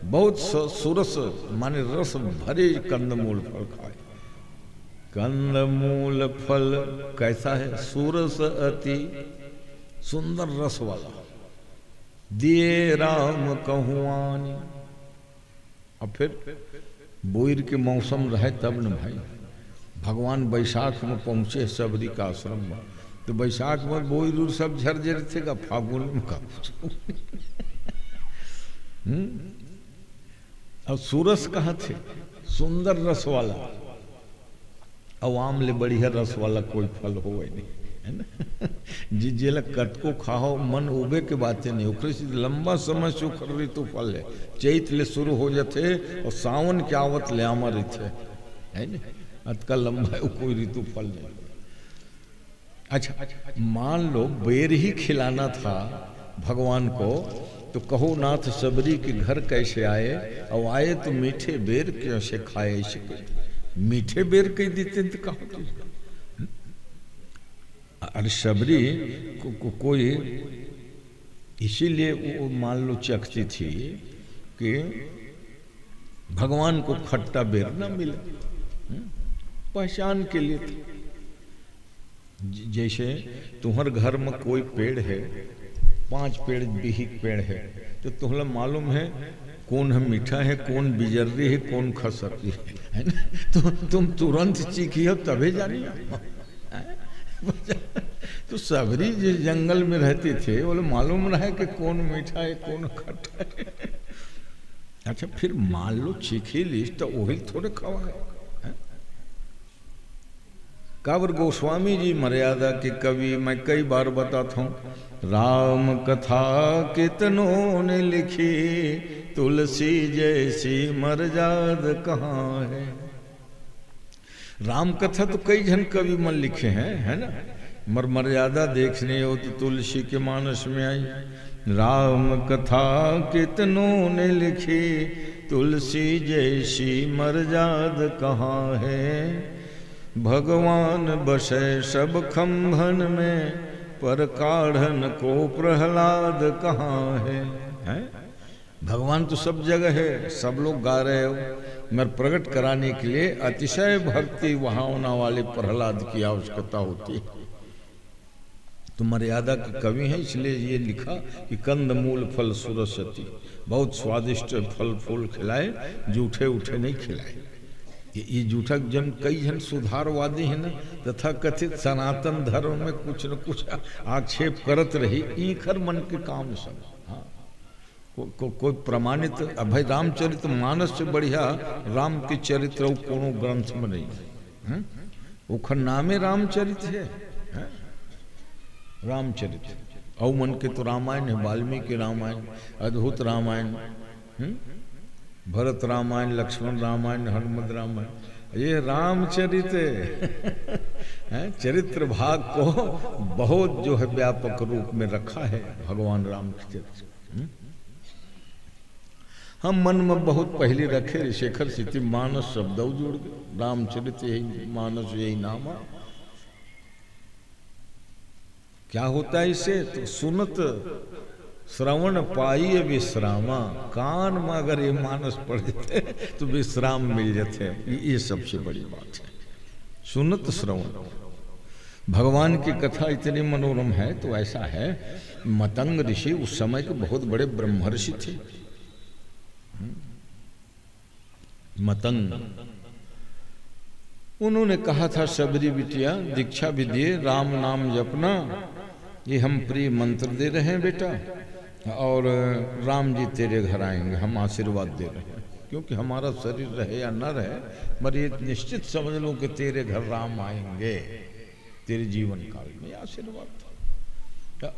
बहुत सुरस माने रस भरे कंदमूल फल खाए। कंदमूल फल कैसा है? सुरस अति सुंदर रस वाला। दिए राम कहुआनी। अब फिर बोईर के मौसम रहे तब न भाई, भगवान बैसाख में पहुंचे सबरी का आश्रम में, तो बैसाख में बोईर सब झरझर थे का, फागुन में का। और सूरस कहाँ थे? सुंदर रस वाला। अवाम ले बढ़िया रस वाला कोई फल हो नहीं, है ना। जिला कटको खाओ मन उबे के बातें नहीं, ओकरे से लंबा समय सुखर ऋतु फल है। चैत ले शुरू हो जाते और सावन के आवत ले आमा ऋतु है ना, अतका लंबा है कोई ऋतु फल नहीं। अच्छा मान लो बेर ही खिलाना था भगवान को, तो कहो नाथ सबरी के घर कैसे आए, और आए तो मीठे बेर क्यों से खाए। मीठे बेर कह देते तो कहो अरे सबरी को कोई इसीलिए वो मान लो चखती थी कि भगवान को खट्टा बेर ना मिले, पहचान के लिए। जैसे तुम्हारे घर में कोई पेड़ है, 5 पेड़ बिहिक पेड़ है, तो तुम्हें मालूम है कौन है मीठा है, कौन बिजर्री है, कौन खसरी है ना? तो तुम तुरंत चीखियो तभी जानिए। तो सबरी जिस जंगल में रहते थे बोले मालूम रहा है कि कौन मीठा है कौन खट्टा है। अच्छा फिर मान लो चीखी लीस तो वही थोड़े खवा है। काबर गोस्वामी जी मर्यादा के कवि, मैं कई बार बताता हूँ, राम कथा कितनों ने लिखी, तुलसी जैसी मर्याद कहाँ है। राम कथा तो कई जन कवि मन लिखे हैं, है ना, मर मर्यादा देखने हो तो तुलसी के मानस में आई। राम कथा कितनों ने लिखी, तुलसी जैसी मर्याद कहाँ है। भगवान बसे सब खंभन में, पर काढ़न को प्रहलाद कहाँ है? भगवान तो सब जगह है, सब लोग गा रहे हो, मगर प्रकट कराने के लिए अतिशय भक्ति वहां वाले प्रहलाद की आवश्यकता होती है। तो मर्यादा के कवि हैं, इसलिए ये लिखा कि कंद मूल फल सुरसती, बहुत स्वादिष्ट फल फूल खिलाए, जूठे उठे नहीं खिलाए। ये जूठा जन कई जन सुधारवादी है ना, तथा कथित सनातन धर्म में कुछ न कुछ आक्षेप करत रही, ईखर मन के काम सब। हाँ कोई प्रमाणित भाई रामचरित मानस से बढ़िया राम के चरित्र कोनो ग्रंथ में नहीं है। ओखर नामे रामचरित है, रामचरित। औ मन के तो रामायण है, वाल्मीकि रामायण, अद्भुत रामायण, भरत रामायण, लक्ष्मण रामायण, हनुमत रामायण, ये रामचरित है। चरित्र भाग को बहुत जो है व्यापक रूप में रखा है भगवान राम के चरित्र। हम मन में बहुत पहले रखे, शेखर सिद्धि मानस शब्द जुड़ गए, रामचरित यही मानस यही नाम। क्या होता है इससे? तो सुनत श्रवण पाई विश्रामा, कान में अगर ये मानस पढ़ जाते तो विश्राम मिल जाते, ये सबसे बड़ी बात है। सुनत श्रवण, भगवान की कथा इतनी मनोरम है। तो ऐसा है, मतंग ऋषि उस समय के बहुत बड़े ब्रह्मर्षि थे। मतंग, उन्होंने कहा था सबरी बिटिया दीक्षा भी दिए, राम नाम जपना, ये हम प्रिय मंत्र दे रहे हैं बेटा, और राम जी तेरे घर आएंगे, हम आशीर्वाद दे रहे हैं, क्योंकि हमारा शरीर रहे या न रहे, पर ये निश्चित समझ लो कि तेरे घर राम आएंगे तेरे जीवन काल में, आशीर्वाद था।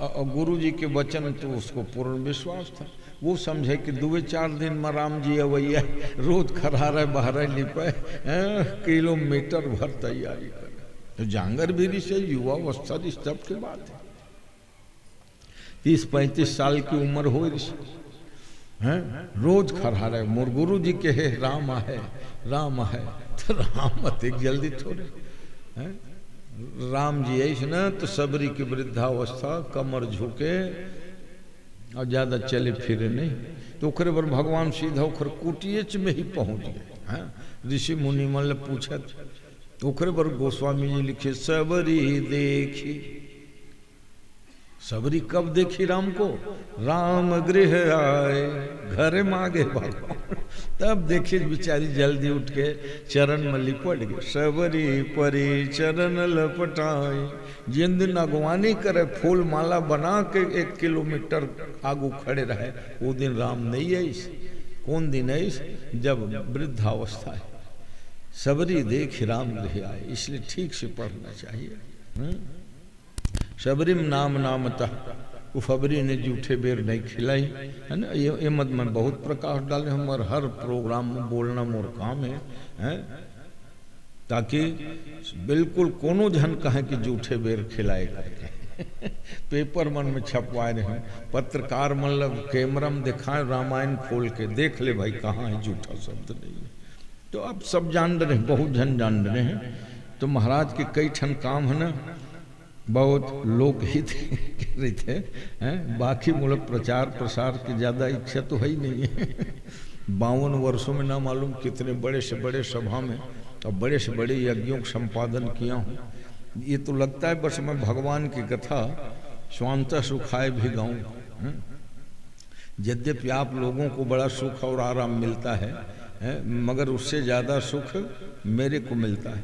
और गुरु जी के वचन तो उसको पूर्ण विश्वास था। वो समझे कि 2-4 दिन में राम जी अवैया, रोज खरारे बहरे लिपे, किलोमीटर भर तैयारी कर। तो जांगर बीरी से युवावस्था तब की बात है, 30-35 साल की उम्र हो ऋषि, रोज खरारे। मोर गुरु जी के है राम है, राम है, तो राम मत जल्दी थोड़े है। राम जी ऐसे ना तो सबरी की वृद्धावस्था, कमर झुके और ज्यादा चले फिरे नहीं, तो ओकरे पर भगवान सीधा ओकर कुटियच में ही पहुंच गए। ऋषि मुनि मन पूछत, ओकरे पर गोस्वामी जी लिखे, सबरी देखी। सबरी कब देखी राम को? राम गृह आए घर मांगे भगवान, तब देखी बिचारी जल्दी उठ के चरण में लिपट गए। सबरी परी चरण लपटाए, जिन दिन अगवानी करे फूल माला बना के 1 किलोमीटर आगू खड़े रहे, वो दिन राम नहीं है। कौन दिन है? जब वृद्धावस्था है। सबरी देख राम गृह आए, इसलिए ठीक से पढ़ना चाहिए। सबरीम नाम नामतः, उफबरी ने जूठे बेर नहीं खिलाई, है ना। ये मत में बहुत प्रकाश डाले, हमारे हर प्रोग्राम में बोलना मोर काम है, ताकि बिल्कुल कोनो जन कहे कि जूठे बेर खिलाए करके। पेपर मन में छपवाए रहे हैं, पत्रकार मतलब कैमरा में दिखाए, रामायण खोल के देख ले भाई कहाँ है, झूठा शब्द नहीं है। तो अब सब जान रहे हैं, बहुत जन जान रहे हैं। तो महाराज के कई ठन काम है ना, बहुत लोकहित कह रहे थे हैं, बाकी मूलक प्रचार प्रसार की ज़्यादा इच्छा तो है ही नहीं है। 52 वर्षों में ना मालूम कितने बड़े से बड़े सभा में और बड़े से बड़े यज्ञों का संपादन किया हूँ। ये तो लगता है बस मैं भगवान की कथा स्वांतः सुखाए भी गाऊँ। यद्यपि आप लोगों को बड़ा सुख और आराम मिलता है, मगर उससे ज़्यादा सुख मेरे को मिलता है।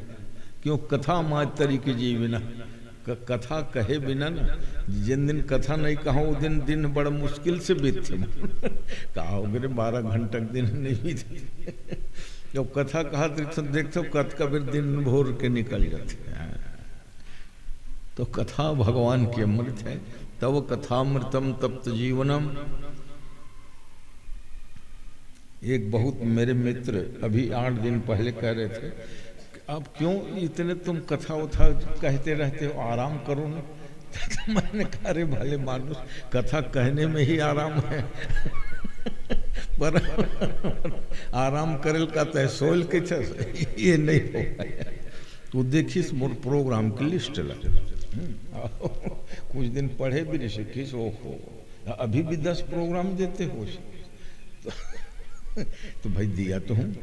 क्यों? कथा मातरी की जी बिना, कथा कहे बिना ना, जिन दिन कथा नहीं कहा वो दिन बड़ा मुश्किल से बीतते। कहा होगे 12 घंटा दिन नहीं बीते। जब कथा कहा तो देखते कथ कबीर दिन भोर के निकल जाते हैं। तो कथा भगवान की अमृत है। तव कथामृतम तप्त जीवनम। एक बहुत मेरे मित्र अभी 8 दिन पहले कह रहे थे, अब क्यों इतने तुम कथा उथा कहते रहते हो, आराम करो ना। तो मैंने कहा रे भले मानुस, कथा कहने में ही आराम है। पर आराम करेल का तय सोल के ये नहीं होगा। तो देखिस मोर प्रोग्राम की लिस्ट लगे, कुछ दिन पढ़े भी नहीं सीखिस। ओहो, अभी भी 10 प्रोग्राम देते हो। तो भाई दिया तो हूँ,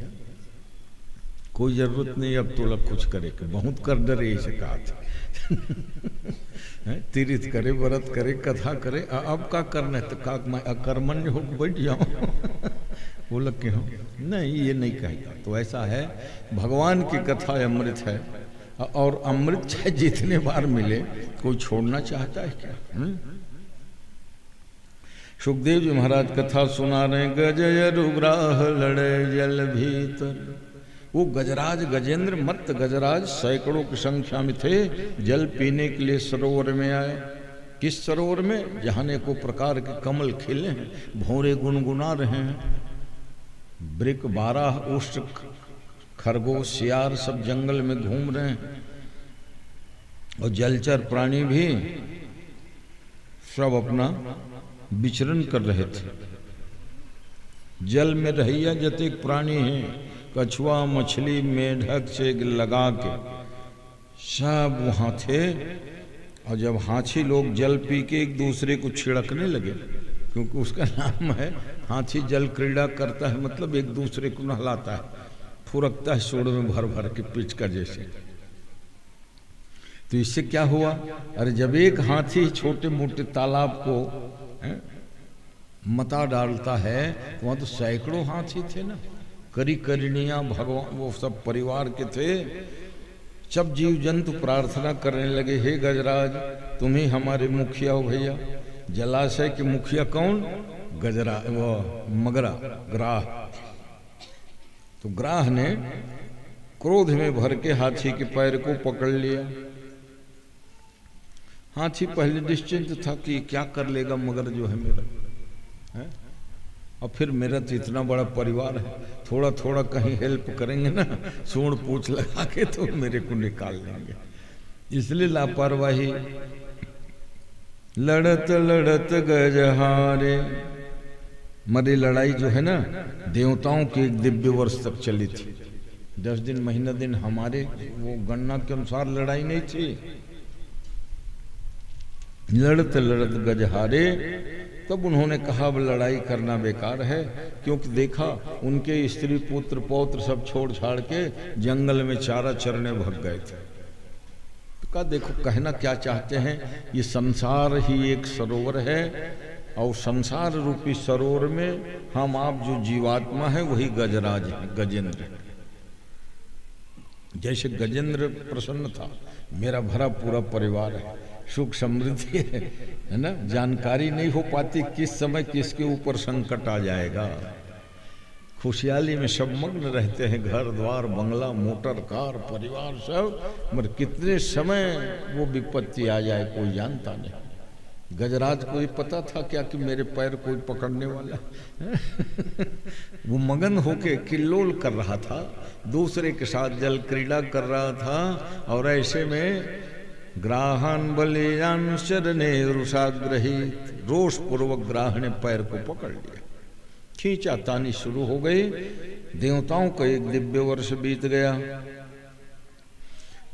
कोई जरूरत नहीं अब तो लग कुछ करे के, बहुत कर डरे इसे कहा था। तीर्थ करे, व्रत करे, कथा करे, अब का करना है? तो का मैं अकर्मण्य हो बैठ जाऊं? वो लग के हो नहीं, ये नहीं कहेगा। तो ऐसा है, भगवान की कथा अमृत है, और अमृत चाहे जितने बार मिले कोई छोड़ना चाहता है क्या? सुखदेव जी महाराज कथा सुना रहे, गजय रुग्राह लड़े जल भीतर। वो गजराज गजेंद्र मत गजराज सैकड़ों की संख्या में थे, जल पीने के लिए सरोवर में आए। किस सरोवर में? जहाँ अनेकों प्रकार के कमल खिले हैं, भौरे गुनगुना रहे हैं, ब्रिक, बारह, उष्ट, खरगोश, सियार सब जंगल में घूम रहे हैं, और जलचर प्राणी भी सब अपना विचरण कर रहे थे। जल में रहिया जतेक प्राणी हैं, कछुआ, मछली, मेढक से लगा के सब वहाँ थे। और जब हाथी लोग जल पी के एक दूसरे को छिड़कने लगे, क्योंकि उसका नाम है हाथी जल क्रीड़ा करता है, मतलब एक दूसरे को नहलाता है, फुरकता है सोड़ में भर भर के पिचका जैसे। तो इससे क्या हुआ? अरे जब एक हाथी छोटे मोटे तालाब को मता डालता है, तो वहाँ तो सैकड़ों हाथी थे ना, करिणिया भगवान वो सब परिवार के थे। सब जीव जंतु प्रार्थना करने लगे, हे गजराज तुम ही हमारे मुखिया हो भैया। जलाशय के मुखिया कौन? गजरा, वो मगरा, ग्राह। तो ग्राह ने क्रोध में भर के हाथी के पैर को पकड़ लिया। हाथी पहले निश्चिंत था कि क्या कर लेगा मगर जो है मेरा है, और फिर मेरा तो इतना बड़ा परिवार है, थोड़ा थोड़ा कहीं हेल्प करेंगे ना, सूंड पूछ लगा के तो मेरे को निकाल लेंगे। इसलिए लापरवाही। लड़त लड़त गजहारे। मरी लड़ाई जो है ना, देवताओं की एक दिव्य वर्ष तक चली थी। 10 दिन महीना दिन हमारे वो गणना के अनुसार लड़ाई नहीं थी। लड़त लड़त गजहारे। तब उन्होंने कहा अब लड़ाई करना बेकार है, क्योंकि देखा उनके स्त्री पुत्र पौत्र सब छोड़ छाड़ के जंगल में चारा चरने भाग गए थे। तो कहा देखो कहना क्या चाहते हैं, ये संसार ही एक सरोवर है, और संसार रूपी सरोवर में हम आप जो जीवात्मा है वही गजराज है, गजेंद्र। जैसे गजेंद्र प्रसन्न था, मेरा भरा पूरा परिवार है, सुख समृद्धि है ना, जानकारी नहीं हो पाती किस समय किसके ऊपर संकट आ जाएगा। खुशहाली में सब मग्न रहते हैं, घर द्वार बंगला मोटर कार परिवार सब, मगर कितने समय वो विपत्ति आ जाए कोई जानता नहीं। गजराज को ये पता था क्या कि मेरे पैर कोई पकड़ने वाला वो मगन होके किल्लोल कर रहा था, दूसरे के साथ जल क्रीड़ा कर रहा था, और ऐसे में ग्राहन बलियान शरणे रुषाग्रहित, रोष पूर्वक ग्राह ने पैर को पकड़ लिया। खींचा तानी शुरू हो गई। देवताओं का एक दिव्य वर्ष बीत गया,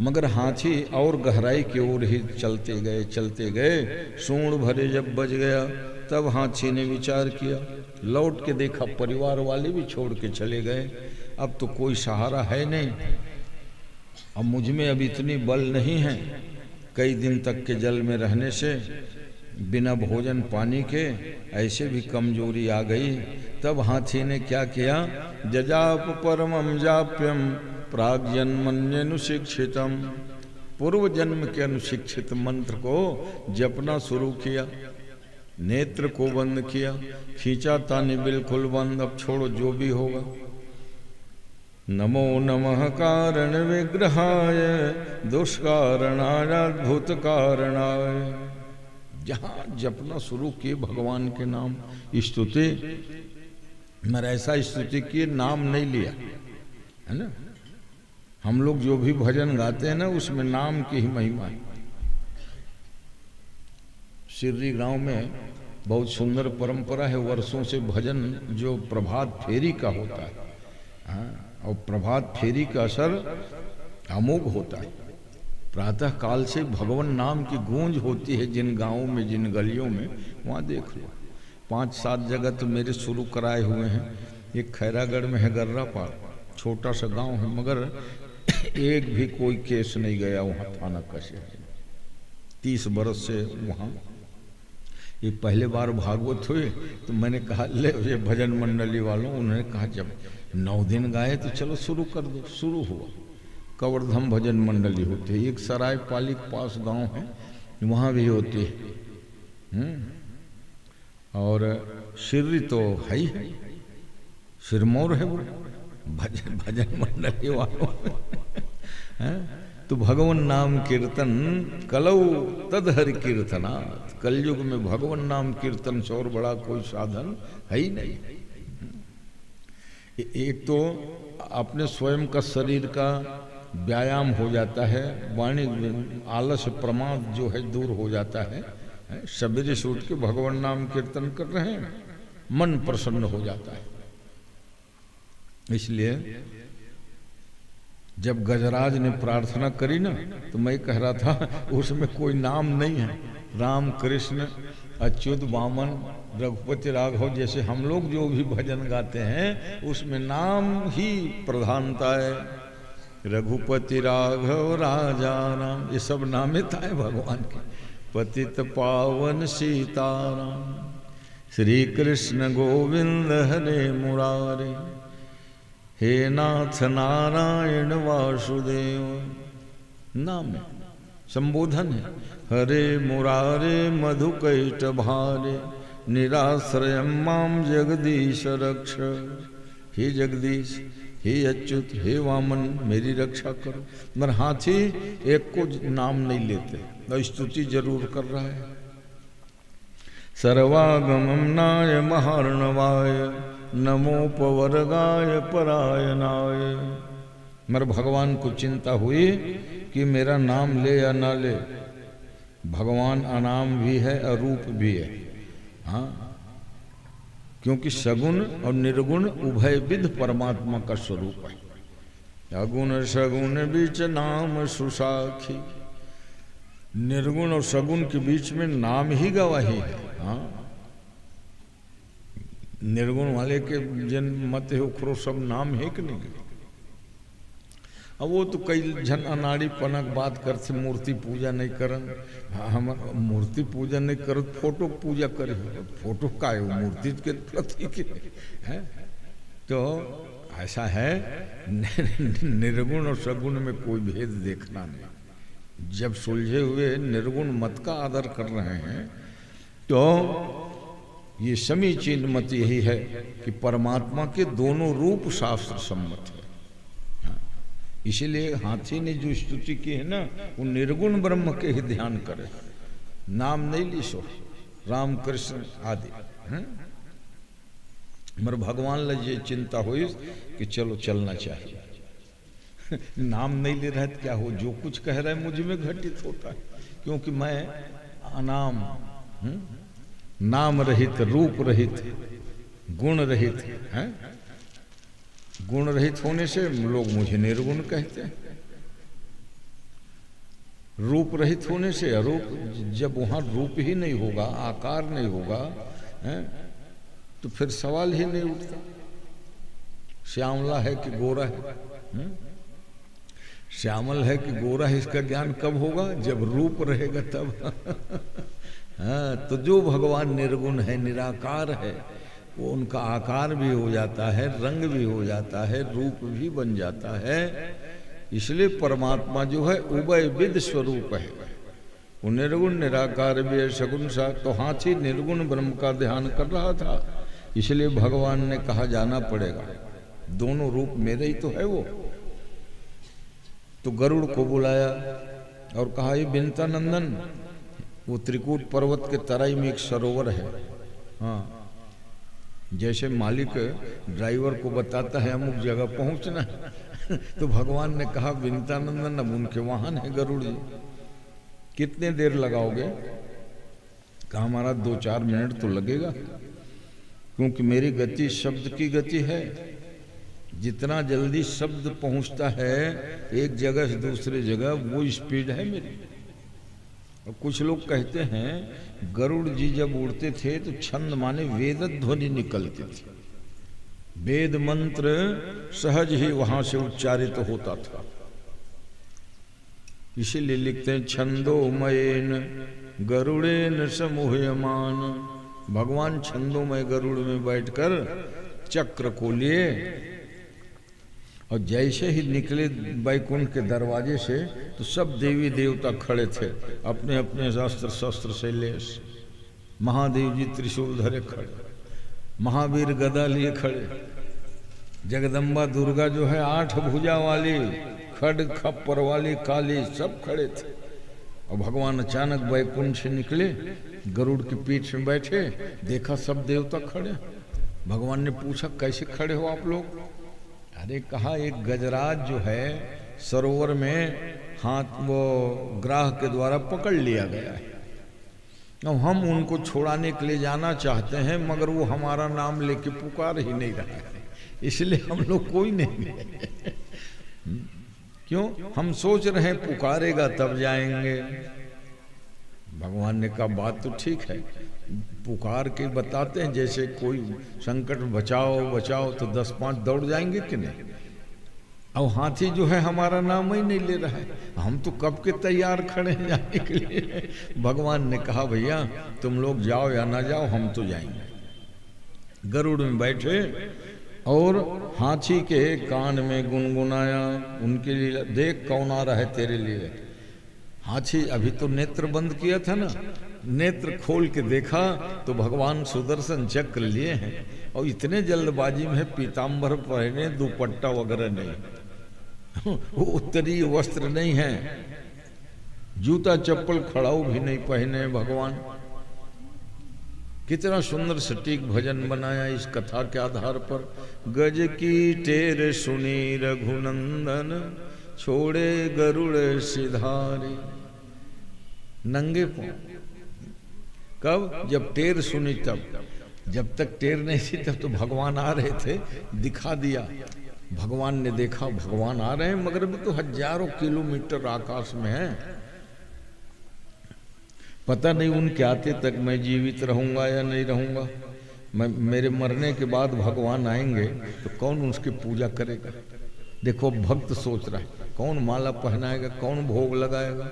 मगर हाथी और गहराई की ओर ही चलते गए। सूंड भरे जब बज गया, तब हाथी ने विचार किया। लौट के देखा, परिवार वाले भी छोड़ के चले गए। अब तो कोई सहारा है नहीं, अब मुझ में अब इतनी बल नहीं है। कई दिन तक के जल में रहने से, बिना भोजन पानी के ऐसे भी कमजोरी आ गई। तब हाथी ने क्या किया? जजाप परमं जाप्यम प्राग्जन्मन्यनुशिक्षितम, पूर्व जन्म के अनुशिक्षित मंत्र को जपना शुरू किया। नेत्र को बंद किया, खींचा तानी बिल्कुल बंद। अब छोड़ो जो भी होगा। नमो नमः कारण विग्रहाय दुष्कारणाय अद्भुत कारणाय। जहाँ जपना शुरू किए भगवान के नाम स्तुति, मेरा ऐसा स्तुति किए नाम नहीं लिया है ना। हम लोग जो भी भजन गाते हैं ना, उसमें नाम की ही महिमा है। सिर्री गांव में बहुत सुंदर परंपरा है, वर्षों से भजन जो प्रभात फेरी का होता है। हाँ, और प्रभात फेरी का असर अमोघ होता है। प्रातः काल से भगवान नाम की गूंज होती है जिन गांवों में, जिन गलियों में, वहाँ देख लो। 5-7 जगह तो मेरे शुरू कराए हुए हैं। एक खैरागढ़ में है गर्रापार, छोटा सा गांव है, मगर एक भी कोई केस नहीं गया वहाँ थाना कसे। 30 बरस से वहाँ। ये पहले बार भागवत हुए तो मैंने कहा ले ये भजन मंडली वालों, उन्होंने कहा जब 9 दिन गाए तो चलो शुरू कर दो। शुरू हुआ। कवर्धम भजन मंडली होती है। एक सराय पाली के पास गांव है, वहाँ भी होती है। और सिर्री तो है ही है, सिरमौर है वो भजन मंडली वालों। तो भगवान नाम कीर्तन कलौ तद हरि कीर्तनात्। कलयुग में भगवान नाम कीर्तन से और बड़ा कोई साधन है ही नहीं। एक तो अपने स्वयं का शरीर का व्यायाम हो जाता है, वाणी आलस प्रमाद जो है दूर हो जाता है। सवेरे से उठ के भगवान नाम कीर्तन कर रहे हैं, मन प्रसन्न हो जाता है। इसलिए जब गजराज ने प्रार्थना करी ना, तो मैं कह रहा था उसमें कोई नाम नहीं है। राम कृष्ण अच्युत वामन रघुपति राघव जैसे हम लोग जो भी भजन गाते हैं, उसमें नाम ही प्रधानता है। रघुपति राघव राजा राम, ये सब नामित है भगवान के। पतित पावन सीताराम, श्री कृष्ण गोविंद हरे मुरारे, हे नाथ नारायण वासुदेव। नाम है, संबोधन है। हरे मुरारे मधुकैट भारे, निराश्रय माम जगदीश रक्ष। हे जगदीश, हे अच्युत, हे वामन, मेरी रक्षा करो। मगर हाथी एक को नाम नहीं लेते, स्तुति जरूर कर रहा है। सर्वागमं नाय महार्णवाय, नमोपवर्गाय परायणाय। मगर भगवान को चिंता हुई कि मेरा नाम ले या ना ले, भगवान अनाम भी है अरूप भी है। हाँ, क्योंकि सगुण और निर्गुण उभय विध परमात्मा का स्वरूप है। अगुण सगुण बीच नाम सुसाखी, निर्गुण और सगुण के बीच में नाम ही गवाही है। हाँ, निर्गुण वाले के जन मत है उखरो सब नाम है कि नहीं। अब वो तो कई जन अनाड़ी पनक बात करते, मूर्ति पूजा नहीं करन। हम मूर्ति पूजा नहीं कर, फोटो पूजा करे। फोटो का है, मूर्ति के प्रतीक है। तो ऐसा है, निर्गुण और सगुण में कोई भेद देखना नहीं। जब सुलझे हुए निर्गुण मत का आदर कर रहे हैं, तो ये समीचीन मत यही है कि परमात्मा के दोनों रूप शास्त्र सम्मत है। इसीलिए हाथी ने जो स्तुति की है ना, वो निर्गुण ब्रह्म के ही ध्यान करे, नाम नहीं ली सो राम कृष्ण आदि। मगर भगवान लगे चिंता हुई कि चलो चलना चाहिए। नाम नहीं ले रहा है तो क्या हो, जो कुछ कह रहा है मुझ में घटित होता है, क्योंकि मैं अनाम, नाम रहित, रूप रहित, गुण रहित है। गुण रहित होने से लोग मुझे निर्गुण कहते हैं, रूप रहित होने से अरूप। जब वहां रूप ही नहीं होगा, आकार नहीं होगा है, तो फिर सवाल ही नहीं उठता श्यामला है कि गोरा है। श्यामल है कि गोरा है, इसका ज्ञान कब होगा, जब रूप रहेगा तब। हाँ, तो जो भगवान निर्गुण है, निराकार है, वो उनका आकार भी हो जाता है, रंग भी हो जाता है, रूप भी बन जाता है। इसलिए परमात्मा जो है उभय विद स्वरूप है, वो निर्गुण निराकार भी है, सगुण सा। तो हाथी निर्गुण ब्रह्म का ध्यान कर रहा था, इसलिए भगवान ने कहा जाना पड़ेगा, दोनों रूप मेरे ही तो है वो। तो गरुड़ को बुलाया और कहा, ये बिनता नंदन, वो त्रिकूट पर्वत के तराई में एक सरोवर है। हाँ, जैसे मालिक ड्राइवर को बताता है अमुक जगह पहुंचना, तो भगवान ने कहा विंतानंदन, अब उनके वाहन है गरुड़ जी, कितने देर लगाओगे? कहा हमारा 2-4 मिनट तो लगेगा, क्योंकि मेरी गति शब्द की गति है। जितना जल्दी शब्द पहुंचता है एक जगह से दूसरी जगह, वो स्पीड है मेरी। और कुछ लोग कहते हैं गरुड़ जी जब उड़ते थे तो छंद माने वेद ध्वनि निकलती थी, वेद मंत्र सहज ही वहां से उच्चारित होता था। इसीलिए लिखते हैं छंदोमयेन गरुड़ेन समूहयमान। भगवान छंदोमय गरुड़ में बैठकर चक्र को लिए और जैसे ही निकले बैकुंठ के दरवाजे से तो सब देवी देवता खड़े थे अपने अपने अस्त्र शस्त्र से लेस। महादेव जी त्रिशूल धरे खड़े, महावीर गदा लिए खड़े, जगदम्बा दुर्गा जो है 8 भुजा वाली, खड्ग खप्पर वाली काली, सब खड़े थे। और भगवान अचानक बैकुंठ से निकले, गरुड़ की पीठ में बैठे, देखा सब देवता खड़े। भगवान ने पूछा कैसे खड़े हो आप लोग? अरे कहा एक गजराज जो है सरोवर में हाथ वो ग्राह के द्वारा पकड़ लिया गया है, अब हम उनको छुड़ाने के लिए जाना चाहते हैं, मगर वो हमारा नाम लेके पुकार ही नहीं रहा है, इसलिए हम लोग कोई नहीं गए। क्यों? हम सोच रहे हैं पुकारेगा तब जाएंगे। भगवान ने कहा बात तो ठीक है, पुकार के बताते हैं, जैसे कोई संकट बचाओ बचाओ तो 10-5 दौड़ जाएंगे कि नहीं। अब हाथी जो है हमारा नाम ही नहीं ले रहा है, हम तो कब के तैयार खड़े हैं जाने के लिए। भगवान ने कहा भैया तुम लोग जाओ या ना जाओ, हम तो जाएंगे। गरुड़ में बैठे और हाथी के कान में गुनगुनाया, उनके लिए देख कौन आ रहा है तेरे लिए। हाथी अभी तो नेत्र बंद किया था ना, नेत्र खोल के देखा तो भगवान सुदर्शन चक्र लिए हैं, और इतने जल्दबाजी में पीताम्बर पहने, दुपट्टा वगैरह नहीं, वो उत्तरीय वस्त्र नहीं है, जूता चप्पल खड़ाऊ भी नहीं पहने भगवान। कितना सुंदर सटीक भजन बनाया इस कथा के आधार पर। गज की टेर सुनी रघुनंदन, छोड़े गरुड़ सिधारे। नंगे पांव, कब? जब टेर सुनी तब, जब तक टेर नहीं थी तब तो भगवान आ रहे थे, दिखा दिया। भगवान ने देखा भगवान आ रहे हैं, मगर भी तो हजारों किलोमीटर आकाश में है, पता नहीं उनके आते तक मैं जीवित रहूंगा या नहीं रहूंगा। मेरे मरने के बाद भगवान आएंगे तो कौन उसकी पूजा करेगा? देखो भक्त सोच रहा है, कौन माला पहनाएगा, कौन भोग लगाएगा।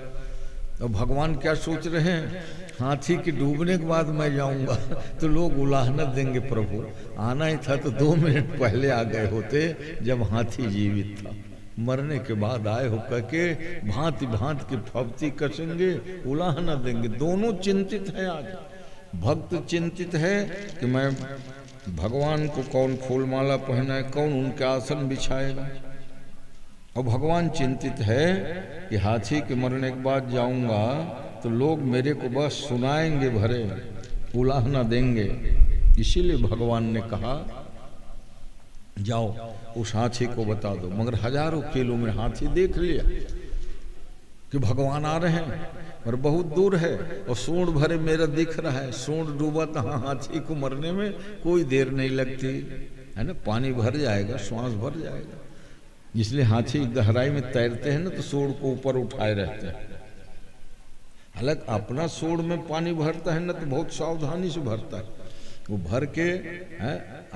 और भगवान क्या सोच रहे हैं, हाथी के डूबने के बाद मैं जाऊंगा तो लोग उलाहना देंगे, प्रभु आना ही था तो 2 मिनट पहले आ गए होते जब हाथी जीवित था, मरने के बाद आए हो करके भांति भांति की फब्ती कसेंगे, उलाहना देंगे। दोनों चिंतित है आज। भक्त चिंतित है कि मैं भगवान को कौन फूलमाला पहनाए, कौन उनके आसन बिछाएगा, और भगवान चिंतित है कि हाथी के मरने के बाद जाऊंगा तो लोग मेरे को बस सुनाएंगे, भरे उलाहना देंगे। इसीलिए भगवान ने कहा जाओ उस हाथी को बता दो। मगर हजारों किलो में हाथी देख लिया कि भगवान आ रहे हैं, पर बहुत दूर है और सूंड भरे मेरा दिख रहा है। सूंड डूबा तो हाथी को मरने में कोई देर नहीं लगती है ना, पानी भर जाएगा, श्वास भर जाएगा। इसलिए हाथी गहराई में तैरते हैं ना तो सूंड को ऊपर उठाए रहते हैं। हालांकि अपना सूंड में पानी भरता है ना तो बहुत सावधानी से भरता है, वो भर के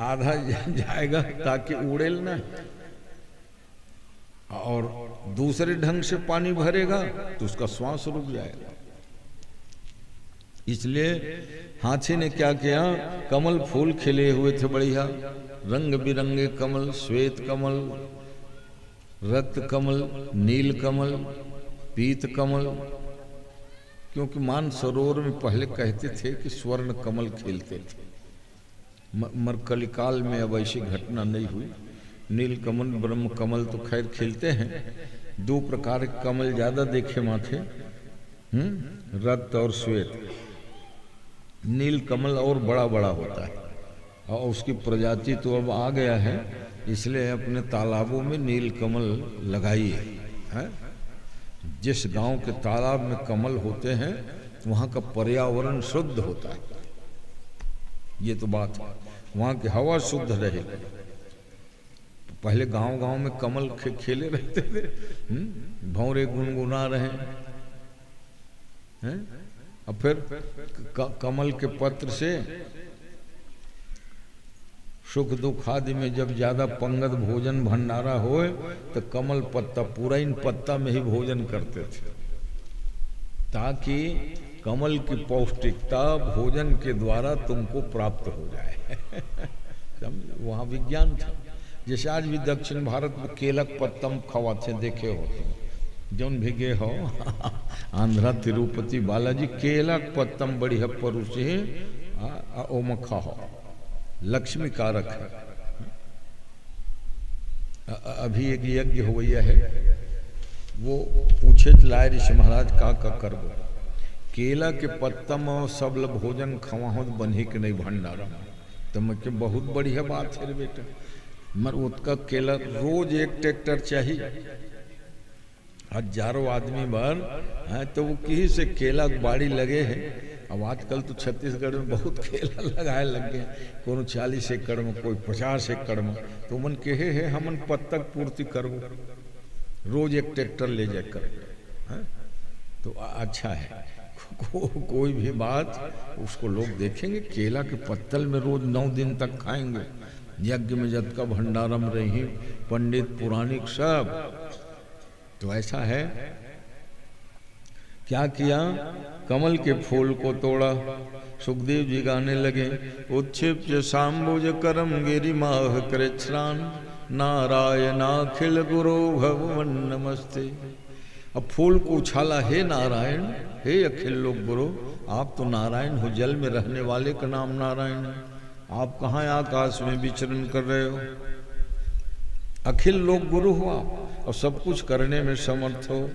आधा जाएगा ताकि उड़ेल ना, और दूसरे ढंग से पानी भरेगा तो उसका श्वास रुक जाएगा। इसलिए हाथी ने क्या किया, कमल फूल खिले हुए थे बढ़िया, रंग बिरंगे कमल, श्वेत कमल, रक्त कमल, नील कमल, पीत कमल, क्योंकि मानसरोवर में पहले कहते थे कि स्वर्ण कमल खिलते थे, मगर कलिकाल में अब ऐसी घटना नहीं हुई। नील कमल, ब्रह्म कमल तो खैर खिलते हैं, दो प्रकार के कमल ज्यादा देखे माथे, रक्त और श्वेत। नील कमल और बड़ा बड़ा होता है और उसकी प्रजाति तो अब आ गया है, इसलिए अपने तालाबों में नील कमल लगाइए। जिस गांव के तालाब में कमल होते हैं वहाँ का पर्यावरण शुद्ध होता है, ये तो बात है, वहाँ की हवा शुद्ध रहेगी। पहले गांव गांव में कमल खेले रहते थे, भौरे गुनगुना रहे हैं, और फिर कमल के पत्र से सुख दुख आदि में जब ज्यादा पंगत भोजन भंडारा होए तो कमल पत्ता, पूरा इन पत्ता में ही भोजन करते थे, ताकि कमल की पौष्टिकता भोजन के द्वारा तुमको प्राप्त हो जाए। वहाँ विज्ञान था। जैसे आज भी दक्षिण भारत में केलक पत्तम खवाते देखे हो तुम, जौन भी गे हो आंध्रा तिरुपति बालाजी, केलक पत्तम बढ़िया परुषे ओमखा हो, लक्ष्मी कारक है। अभी एक यज्ञ हो गया है, वो पूछे लाए ऋषि महाराज का करबो, केला के पत्तम और सबल भोजन खवाहो बन्ही के नहीं भंडारा। तो मैं के बहुत बढ़िया बात है रे बेटा, मर उसका केला रोज एक ट्रैक्टर चाहिए, हजारों आदमी भर है तो वो किसी से केला बाड़ी लगे हैं। अब आजकल तो छत्तीसगढ़ में बहुत केला लगाए लग गए, कोनो 40 एकड़ में, कोई 50 एकड़ में, तो मन कहे है हमन पत्तक पूर्ति करो, रोज एक ट्रैक्टर ले जाकर, तो अच्छा है। कोई भी बात उसको लोग देखेंगे, केला के पत्तल में रोज 9 दिन तक खाएंगे, यज्ञ में जत का भंडारम रही, पंडित पुराणिक सब, तो ऐसा है। क्या किया, कमल के फूल को तोड़ा, सुखदेव जी गाने लगे, उच्छिप्य शाम्बुज करम गिरिमाह कृच्छ्रान, नारायणाखिल गुरु भगवन नमस्ते। अब फूल को उछाला, हे नारायण, हे अखिल लोक गुरु, आप तो नारायण हो, जल में रहने वाले का नाम नारायण है, आप कहाँ आकाश में विचरण कर रहे हो, अखिल लोक गुरु हो आप, और सब कुछ करने में समर्थ हो,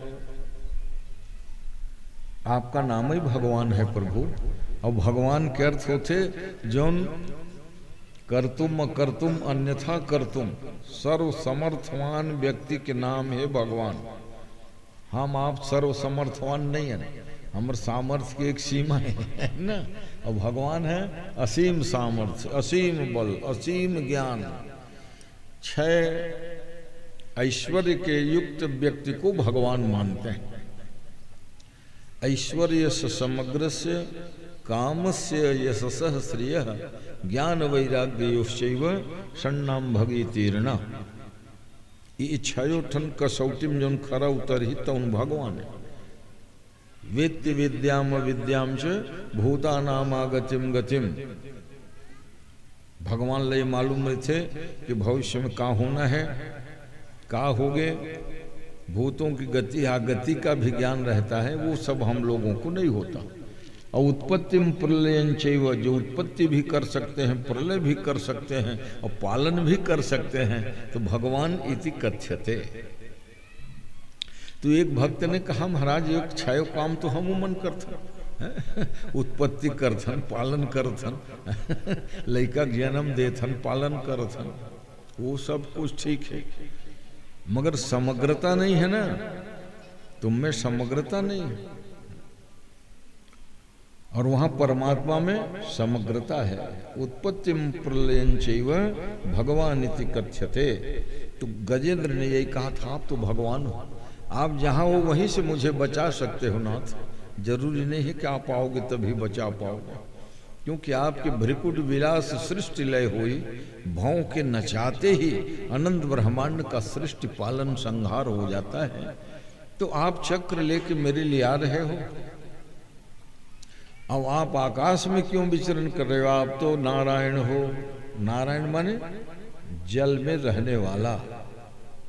आपका नाम ही भगवान है प्रभु। और भगवान के अर्थ होते जौन कर्तुम अकर्तुम अन्यथा कर्तुम, सर्व समर्थवान व्यक्ति के नाम है भगवान। हम आप सर्व समर्थवान नहीं है, हमारे सामर्थ्य की एक सीमा है ना, और भगवान है असीम सामर्थ्य, असीम बल, असीम ज्ञान। 6 ऐश्वर्य के युक्त व्यक्ति को भगवान मानते हैं। ऐश्वर्य समग्र से काम से यशसः श्रिय ज्ञान वैराग्योश्चैव षण्णाम भगी तीर्णा। ये 6 ठन कसौटी में जो खरा उतरही तौन भगवान है। वेत्ति विद्याम विद्याम च भूतानाम आगतिम गतिम। भगवान ले मालूम रहे थे कि भविष्य में क्या होना है, क्या होगे, भूतों की गति आगति का भी ज्ञान रहता है, वो सब हम लोगों को नहीं होता। और उत्पत्ति में प्रलयंचैव, जो उत्पत्ति भी कर सकते हैं, प्रलय भी कर सकते हैं और पालन भी कर सकते हैं, तो भगवान इति कथ्यते। तो एक भक्त ने कहा, महाराज एक 6 काम तो हम मन करथन, उत्पत्ति करथन, पालन करथन, लड़का जन्म देथन, पालन करथन, वो सब कुछ ठीक है, मगर समग्रता नहीं है ना, तुम में समग्रता नहीं है। और वहां परमात्मा में समग्रता है। उत्पत्ति प्रलयन चैव भगवान इति कथ्यते। तो गजेंद्र ने यही कहा था, आप तो भगवान हो, आप जहां हो वहीं से मुझे बचा सकते हो नाथ। जरूरी नहीं है कि आप आओगे तभी बचा पाओगे, क्योंकि आपके भ्रिकुट विलास सृष्टि लय हुई, भौं के नचाते ही अनंत ब्रह्मांड का सृष्टि पालन संहार हो जाता है। तो आप चक्र लेके मेरे लिए आ रहे हो। अब आप आकाश में क्यों विचरण कर रहे हो? आप तो नारायण हो। नारायण माने जल में रहने वाला,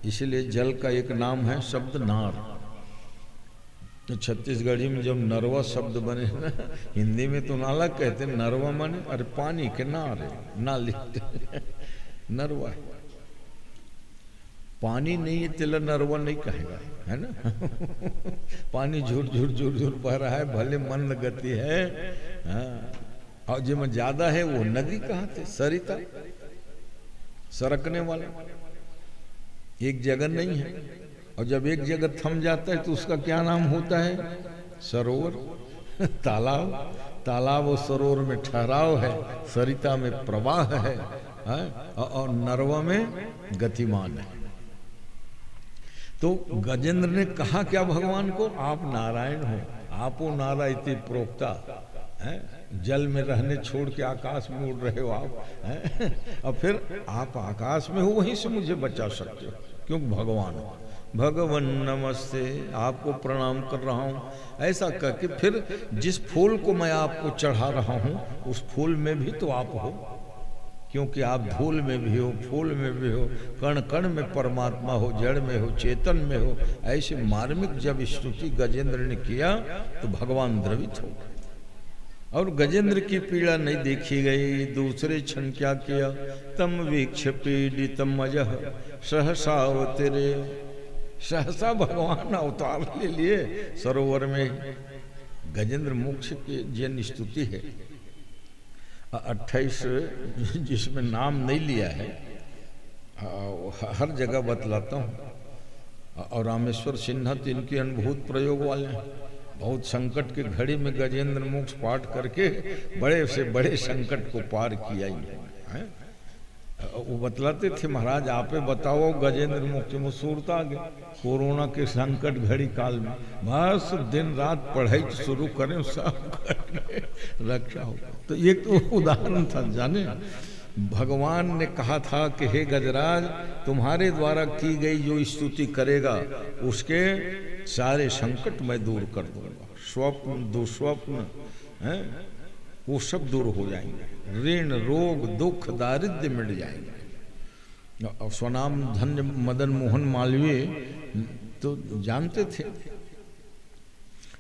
इसलिए जल का एक नाम है शब्द नार। तो छत्तीसगढ़ी में जब नरवा शब्द बने ना, हिंदी में तो नाला कहते हैं, नरवा माने अरे पानी के नार है, नाली नरवा है। पानी नहीं है तिला नरवा नहीं कहेगा, है ना। पानी झुर झुर झुर झुर बह रहा है, भले मंद गति है, हाँ। और जो में ज्यादा है वो नदी कहते, सरिता, सरकने वाला, एक जगह नहीं है। और जब एक जगह थम जाता है तो उसका क्या नाम होता है? सरोवर, तालाब। तालाब और सरोवर में ठहराव है, सरिता में प्रवाह है, और नरवा में गतिमान है। तो गजेंद्र ने कहा क्या भगवान को? आप नारायण हो, आपो नारा इति प्रोक्ता है। जल में रहने छोड़ के आकाश में उड़ रहे हो आप, है? और फिर आप आकाश में हो, वहीं से मुझे बचा सकते हो, क्योंकि भगवान हो। भगवान नमस्ते, आपको प्रणाम कर रहा हूँ। ऐसा करके फिर जिस फूल को मैं आपको चढ़ा रहा हूँ उस फूल में भी तो आप हो, क्योंकि आप धूल में भी हो, फूल में भी हो, कण कण में परमात्मा हो, जड़ में हो, चेतन में हो। ऐसे मार्मिक जब स्तुति गजेंद्र ने किया तो भगवान द्रवित हो। और गजेंद्र की पीड़ा नहीं देखी गई। दूसरे क्षण क्या किया? तम वीक्ष पीड़ितम अजः सहसा अवतरे। सहसा भगवान अवतार ले लिए सरोवर में। गजेंद्र मोक्ष की जन स्तुति है। 28 जिसमें नाम नहीं लिया है, हर जगह बतलाता हूँ। और रामेश्वर सिन्हा तो इनके अनुभूत प्रयोग वाले हैं। बहुत संकट की घड़ी में गजेंद्र मोक्ष पाठ करके बड़े से बड़े संकट को पार किया इन्होंने। वो बतलाते थे, महाराज आपे बताओ गजेंद्र मोक्ष में सूरत आ गया कोरोना के संकट घड़ी काल में, बस दिन रात पढ़ाई शुरू करें, सब रक्षा हो। तो ये तो उदाहरण था, जाने भगवान ने कहा था कि हे गजराज, तुम्हारे द्वारा की गई जो स्तुति करेगा उसके सारे संकट मैं दूर कर दूंगा। स्वप्न दुस्वप्न हैं वो सब दूर हो जाएंगे, ऋण रोग दुख दारिद्र्य मिट जाएंगे। और स्वनाम धन्य मदन मोहन मालवीय तो जानते थे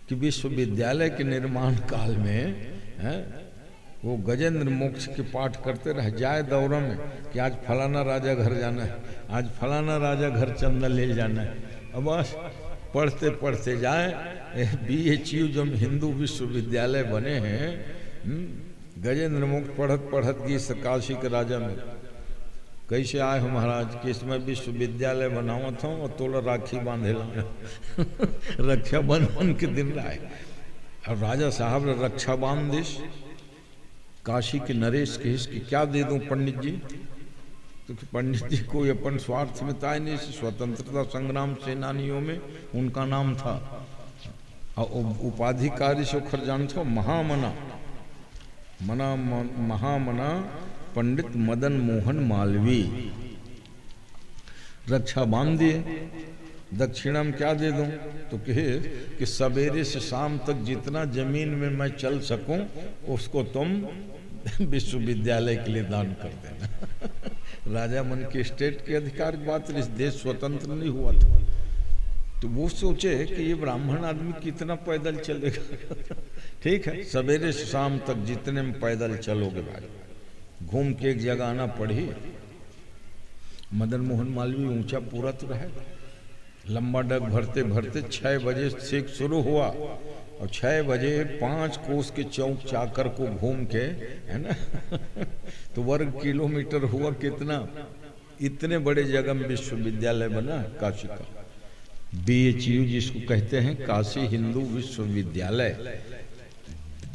कि विश्वविद्यालय के निर्माण काल में वो गजेंद्र मोक्ष के पाठ करते रह जाए दौरा में कि आज फलाना राजा घर जाना है, आज फलाना राजा घर चंदा ले जाना है। अब बस पढ़ते पढ़ते जाए। BHU जो हिंदू विश्वविद्यालय बने हैं, गजेंद्र मोक्ष पढ़त पढ़त गई काशी के राजा में। कैसे आए हो महाराज? कि इसमें विश्वविद्यालय बनावत हूँ और तोला राखी बांधे रक्षा बंधन के दिन आए। और राजा साहब ने रक्षा बांध दिस काशी के नरेश के हिस्से क्या दे दूं पंडित जी? तो पंडित जी कोई अपन स्वार्थ में ताय नहीं, स्वतंत्रता संग्राम सेनानियों में उनका नाम था। और उपाधिकारी से खर जानते हो, महामना महामना पंडित मदन मोहन मालवीय। रक्षा बांध दिए। दक्षिणा में क्या दे दूं? तो कहे कि सवेरे से शाम तक जितना जमीन में मैं चल सकूं उसको तुम विश्वविद्यालय के लिए दान कर देना। राजा मन के स्टेट के अधिकार की बात, इस देश स्वतंत्र नहीं हुआ था। तो वो सोचे कि ये ब्राह्मण आदमी कितना पैदल चलेगा। ठीक है, सवेरे से शाम तक जितने में पैदल चलोगे भाई, घूम के एक जगह आना पड़ी। मदन मोहन मालवीय ऊंचा पूरा तो रहे, लंबा डग भरते भरते 6 बजे से शुरू हुआ और 6 बजे 5 कोस के चौक चाकर को घूम के, है ना, तो वर्ग किलोमीटर हुआ कितना? इतने बड़े जगह में विश्वविद्यालय बना काशी का, BHU जिसको कहते हैं, काशी हिंदू विश्वविद्यालय।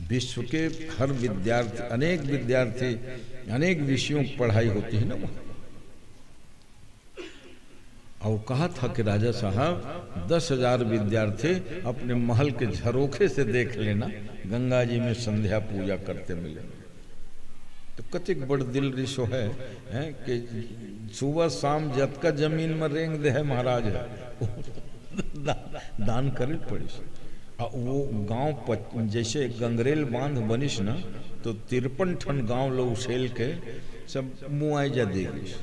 विश्व के हर विद्यार्थी, अनेक विद्यार्थी, अनेक विषयों की पढ़ाई होती है ना वहाँ। और कहा था कि राजा साहब 10,000 विद्यार्थी अपने महल के झरोखे से देख लेना, गंगा जी में संध्या पूजा करते मिलेंगे। तो कतिक बड़ दिल रिशो है कि सुबह शाम जत का जमीन में रेंग दे है महाराज है दान करे पड़ी। वो गांव जैसे गंगरेल बांध बनिस ना, तो 53 ठन गांव लोग उछेल के सब मुआवजा दे गई।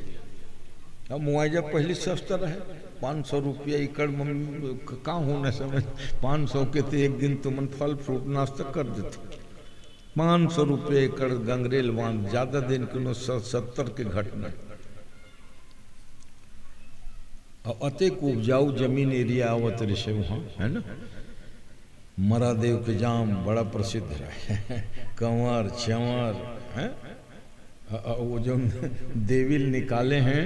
अब मुआवजा पहले सस्ता रहे, 500 रुपया एकड़ में कहाँ होना समझ, 500 के तो एक दिन तुमन फल फ्रूट नाश्ता कर देते। 500 रुपये एकड़ गंगरेल बांध, ज्यादा दिन के 70 के घटना। और अतेक उपजाऊ जमीन एरिया आवत रहे वहाँ, है ना। मरादेव के जाम बड़ा प्रसिद्ध है, कंवर चंवर है। वो जो देविल निकाले हैं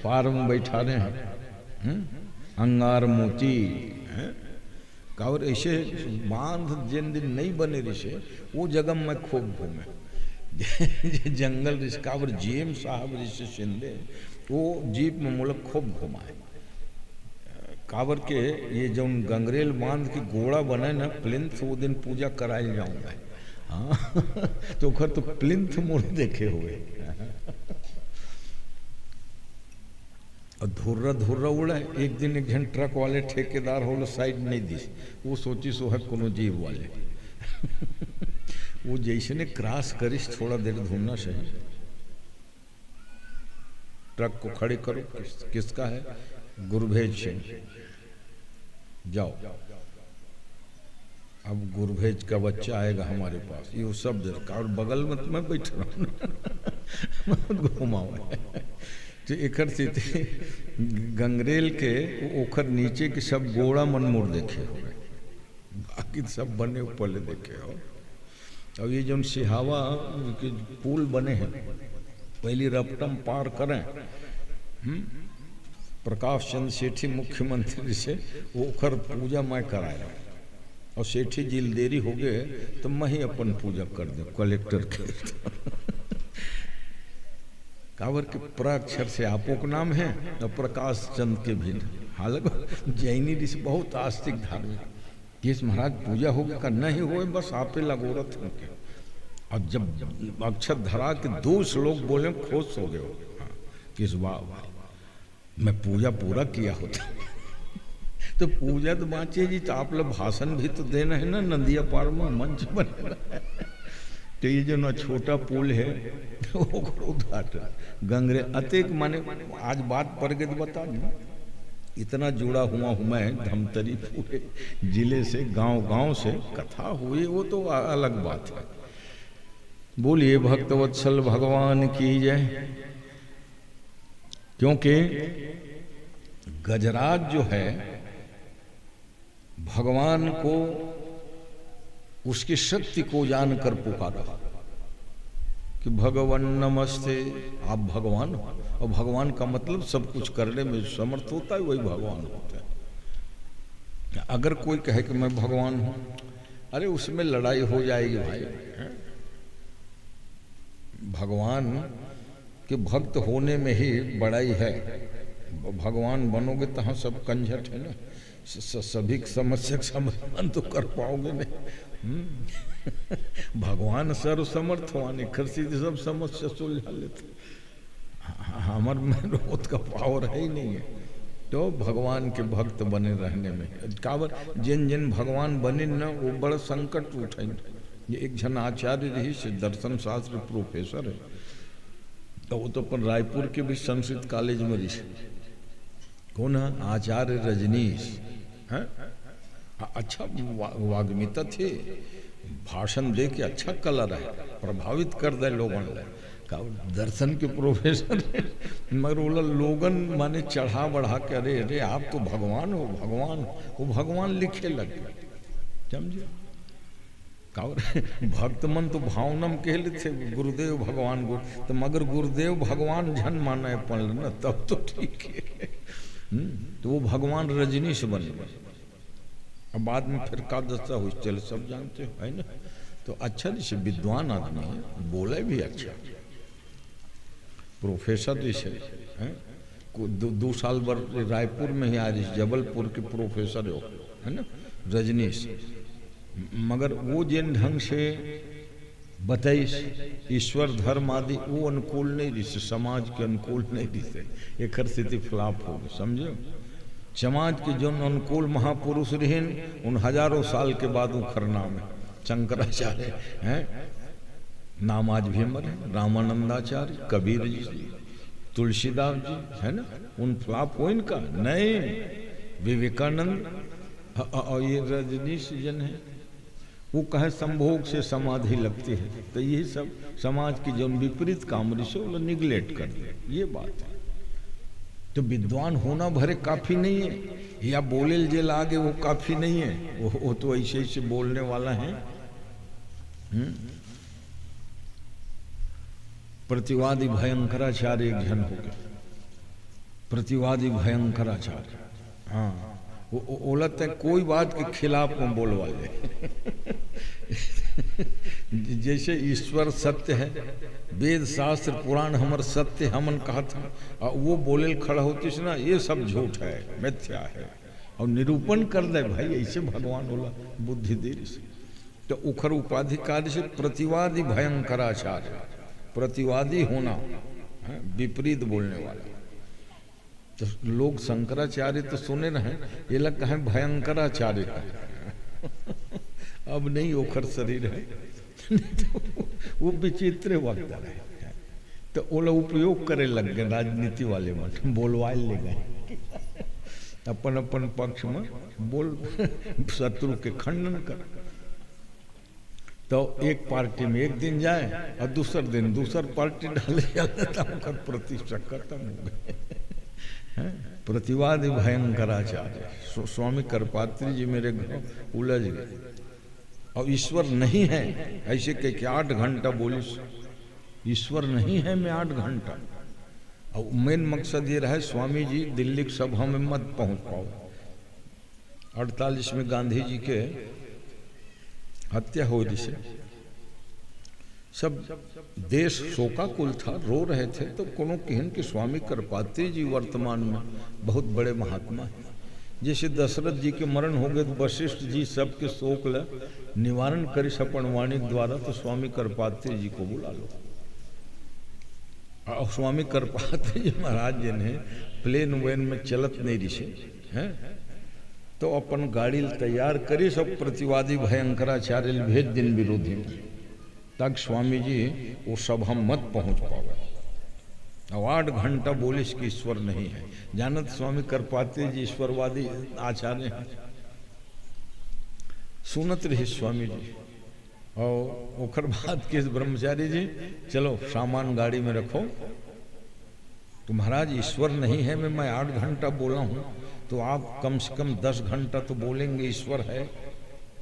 पार में बैठा रहे हैं, अंगार मोती है। कावर ऐसे बांध जिन दिन नहीं बने रिसे वो जगह में खूब घूमे जंगल रिस कावर जेम साहब रिसे शिंदे वो जीप में मुल्क खूब घुमाए। कावर के ये जो गंगरेल बांध की गोड़ा बने ना प्लिंथ, वो दिन पूजा कराए जाऊंगा। हाँ तो खर तो प्लिंथ मोड़ देखे हुए और धुर्रा धुर्रा उड़ा। एक दिन एक जन ट्रक वाले ठेकेदार हो साइड नहीं दी, वो सोची सो है कोनो जीव वाले वो जैसे ने क्रॉस करिस थोड़ा देर घूमना सही, ट्रक को खड़े करो। किसका है? गुरभेज सिंह। जाओ, अब गुरभेज का बच्चा आएगा हमारे पास, ये सब दरकार और बगल में तो मैं बैठ रहा हूँ घुमाओ। तो एकर से गंगरेल के ओखर नीचे के सब गोड़ा मनमोड़ देखे हो, बाकी सब बने ऊपर ले देखे हो। अब ये जो सिहावा के पुल बने हैं, पहली रपटम पार करें, प्रकाश चंद्र सेठी मुख्यमंत्री से ओखर पूजा मैं कराया और सेठी जिल देरी हो गए तो मैं ही अपन पूजा कर दे कलेक्टर के कावर के प्राक्षर से आपो का नाम है और प्रकाश चंद के भी। हालांकि जैनी ऋषि बहुत आस्तिक धार्मिक, किस महाराज पूजा होगी का नहीं हो, बस आपे लगोरत उनके। और जब अक्षत धरा के 2 श्लोक बोले खुश हो गए हो। हाँ, किस वाह मैं पूजा पूरा किया होता तो पूजा तो बाँचे जी, तो आप लोग भाषण भी तो देना है ना, नदिया पार में मंच बनेगा। तो ये जो ना छोटा पुल है वो उद्घाटन गंगरे अतेक माने आज बात पड़ गई तो बता दूं, इतना जुड़ा हुआ हूँ मैं धमतरी पूरे जिले से, गांव से कथा हुई, वो तो अलग बात है। बोलिए भक्तवत्सल भगवान की जय। क्योंकि गजराज जो है भगवान को उसकी शक्ति को जानकर पुकारा कि भगवान नमस्ते, आप भगवान हो। और भगवान का मतलब सब कुछ करने में समर्थ होता है, वही भगवान होता है। अगर कोई कहे कि मैं भगवान हूं, अरे उसमें लड़ाई हो जाएगी भाई। भगवान के भक्त होने में ही बड़ाई है। भगवान बनोगे तो हाँ सब कंझट है ना, सभी समस्या समाधान तो कर पाओगे नहीं। भगवान सर्व समर्थ होने खर्ची सब समस्या सुलझा लेते, हमारे में रोत का पावर है ही नहीं है। तो भगवान के भक्त बने रहने में काबर जिन जिन भगवान बने न वो बड़ा संकट उठे। ये एक जन आचार्य रही से दर्शन शास्त्र प्रोफेसर है, तो वो तो अपन रायपुर के भी संस्कृत कॉलेज में रही। कौन है? आचार्य रजनीश है। अच्छा वाग्मिता थे, भाषण दे के अच्छा कलर है, प्रभावित कर दे लोगों ने। दर्शन के प्रोफेसर मगर वो लोगन माने चढ़ा बढ़ा के अरे अरे आप तो भगवान हो, भगवान वो भगवान लिखे लगे, समझे। भक्त मन तो भावनम कहले थे गुरुदेव भगवान गुरु, तो मगर गुरुदेव भगवान झन माने पड़ ना, तब तो ठीक है। तो वो भगवान रजनीश बन गए। अब बाद में फिर का दशा हुई चल सब जानते हो, है ना। तो अच्छा जैसे विद्वान आदमी है, बोले भी अच्छा, प्रोफेसर जैसे है। 2 साल भर रायपुर में ही आज जबलपुर के प्रोफेसर हो, है ना, रजनीश। मगर वो जिन ढंग से बताइस ईश्वर धर्म आदि वो अनुकूल नहीं रही, समाज के अनुकूल नहीं रही, एक स्थिति फ्लॉप हो गई, समझो। समाज के जो अनुकूल महापुरुष रहे उन हजारों साल के बाद उखरना में शंकराचार्य हैं, नाम आज भी अमर है, रामानंदाचार्य, कबीर जी, तुलसीदास जी, है ना, उन फ्लॉप हो इनका नहीं। विवेकानंद और ये रजनीश जन है, वो कहे संभोग से समाधि लगती है, तो यही सब समाज की जो विपरीत काम रिशो वो निगलेक्ट कर दे, ये बात है। तो विद्वान होना भरे काफी नहीं है, या बोले जे लागे वो काफी नहीं है, वो तो ऐसे ऐसे बोलने वाला है। प्रतिवादी भयंकराचार्य एक जन हो गया, प्रतिवादी भयंकराचार्य। हाँ, वो ओलत है कोई बात के खिलाफ में बोलवा ले। जैसे ईश्वर सत्य है, वेद शास्त्र पुराण हमर सत्य हमन कहा था, और वो बोले खड़ा होती ना ये सब झूठ है, मिथ्या है, और निरूपण कर दे भाई ऐसे भगवान बोला बुद्धि देरी से। तो उखर उपाधिकारी से प्रतिवादी भयंकराचार्य, प्रतिवादी होना, विपरीत बोलने वाला। तो लोग शंकराचार्य तो सुने रहे, ये लगता है भयंकराचार्य का। अब नहीं ओखर शरीर है, तो वो विचित्र वक्त है। तो वो लोग उपयोग करे लग गए, राजनीति वाले मत बोलवाए ले गए, अपन अपन पक्ष में बोल, शत्रु के खंडन कर। तो एक पार्टी में एक दिन जाए और दूसर दिन दूसर पार्टी डाले, प्रतिष्ठा खत्म हो गए। प्रतिवादी भयंकराचार्य स्वामी करपात्री जी मेरे घर उलझ गए, और ईश्वर नहीं है ऐसे कह के 8 घंटा बोलिस, ईश्वर नहीं है मैं 8 घंटा। और मेन मकसद ये रहा स्वामी जी दिल्ली की सभा में मत पहुंच पाओ। 48 में गांधी जी के हत्या हो, जिसे सब देश शोकाकुल था, रो रहे थे। तो कोनो कहन के स्वामी करपात्री जी वर्तमान में बहुत बड़े महात्मा हैं। जैसे दशरथ जी के मरण हो गए तो वशिष्ठ जी सबके शोक ल निवारण करी सपन वाणी द्वारा, तो स्वामी करपात्री जी को बुला लो। और स्वामी करपात्री जी महाराज जी ने प्लेन वेन में चलत नहीं रिसे हैं, तो अपन गाड़ी तैयार करी, सब प्रतिवादी भयंकराचार्य भेज दिन विरोधी में, तक स्वामी जी वो सभा मत पहुंच पावे। अब 8 घंटा बोलिस कि ईश्वर नहीं है। जानत स्वामी करपात्री जी ईश्वरवादी आचार्य हैं, सुनत रही स्वामी जी। और ओखर बाद के ब्रह्मचारी जी चलो सामान गाड़ी में रखो। तो महाराज ईश्वर नहीं है मैं 8 घंटा बोला हूँ, तो आप कम से कम 10 घंटा तो बोलेंगे ईश्वर है।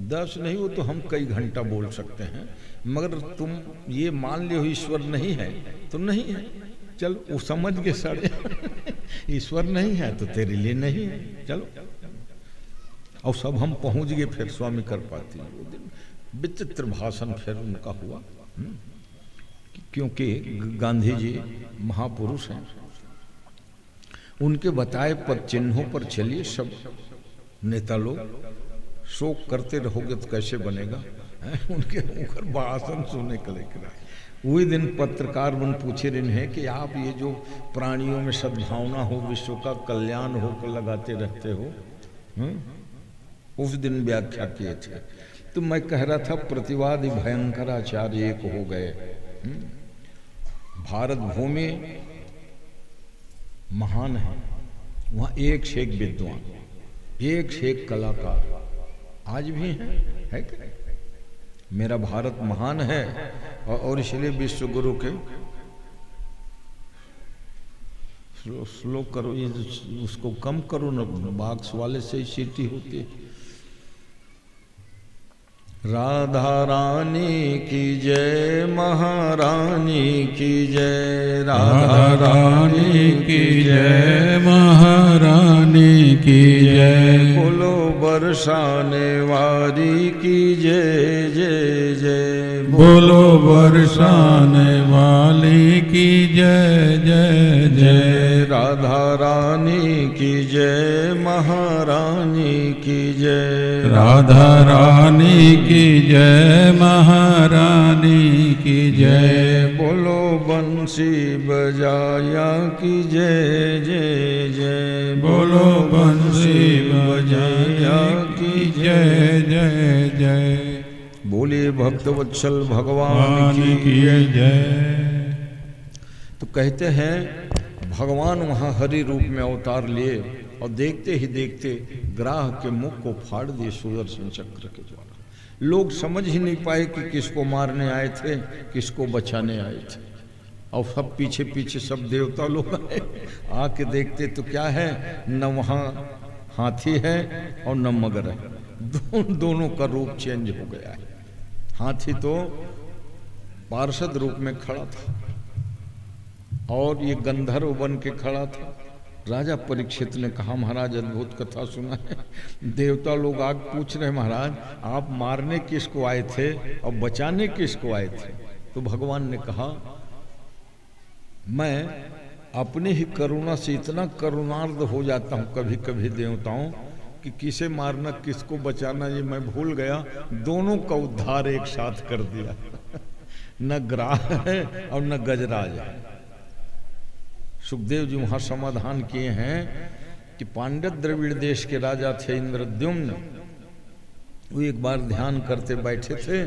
10 नहीं हो तो हम कई घंटा बोल सकते हैं, मगर तुम ये मान लियो ईश्वर नहीं है तो नहीं है, चल वो समझ के सारे ईश्वर नहीं है तो तेरे लिए नहीं है, चलो। और सब हम पहुंच गए। फिर स्वामी करपाती वो दिन विचित्र भाषण फिर उनका हुआ, क्योंकि गांधी जी महापुरुष हैं, उनके बताए पद चिन्हों पर चलिए। सब नेता लोग शोक करते रहोगे तो कैसे बनेगा, उनके ऊपर भाषण सुनने के लिए। वही दिन पत्रकार मन पूछे रहे हैं कि आप ये जो प्राणियों में सद्भावना हो, विश्व का कल्याण हो कर लगाते रहते हो, उस दिन व्याख्या किए थे। तो मैं कह रहा था प्रतिवादी भयंकराचार्य एक हो गए। भारत भूमि महान है, वहाँ एक से एक विद्वान, एक से एक कलाकार आज भी है क्या? मेरा भारत महान है और इसलिए विश्व गुरु के स्लो करो, ये उसको कम करो ना, बाक्स वाले से ही सीटी होती है। राधा रानी की जय, महारानी की जय। राधा रानी की जय, महारानी की जय। बोलो बरसाने वाली की जय जय जय। बोलो बरसाने वाली की जय जय जय। राधा रानी की जय, महारानी की जय। राधा रानी की जय, महारानी की जय। बोलो बंसी बजाया की जय जय जय। बोलो बंसी बजाया की जय जय जय। बोलिए भक्तवत्सल भगवान की जय। तो कहते हैं भगवान वहाँ हरि रूप में अवतार लिए और देखते ही देखते ग्राह के मुख को फाड़ दिए सुदर्शन चक्र के द्वारा। लोग समझ ही नहीं पाए कि किसको मारने आए थे, किसको बचाने आए थे। और सब पीछे पीछे सब देवता लोग आए, आके देखते तो क्या है, न वहाँ हाथी है और न मगर है। दोनों का रूप चेंज हो गया है। हाथी तो पार्षद रूप में खड़ा था और ये गंधर्व बन के खड़ा था। राजा परीक्षित ने कहा महाराज अद्भुत कथा सुना है। देवता लोग आग पूछ रहे महाराज आप मारने किसको आए थे और बचाने किसको आए थे। तो भगवान ने कहा मैं अपने ही करुणा से इतना करुणार्ध हो जाता हूँ कभी कभी देवताओं कि किसे मारना किसको बचाना ये मैं भूल गया, दोनों का उद्धार एक साथ कर दिया। न ग्राह है और न गजराज है। सुखदेव जी वहां समाधान किए हैं कि पांड्य द्रविड़ देश के राजा थे इंद्रद्युम्न। वो एक बार ध्यान करते बैठे थे,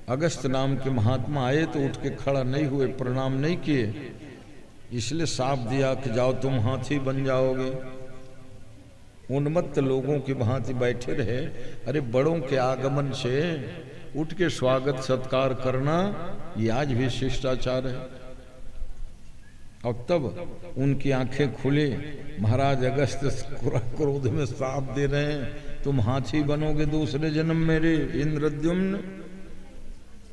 अगस्त नाम के महात्मा आए तो उठ के खड़ा नहीं हुए, प्रणाम नहीं किए, इसलिए साफ दिया कि जाओ तुम हाथी बन जाओगे। उन्मत्त लोगों की भांति बैठे रहे। अरे बड़ों के आगमन से उठ के स्वागत सत्कार करना ये आज भी शिष्टाचार है। और तब उनकी आंखें खुली, महाराज अगस्त क्रोध में साफ दे रहे हैं तुम हाथी बनोगे दूसरे जन्म मेरे इंद्रद्युम्न।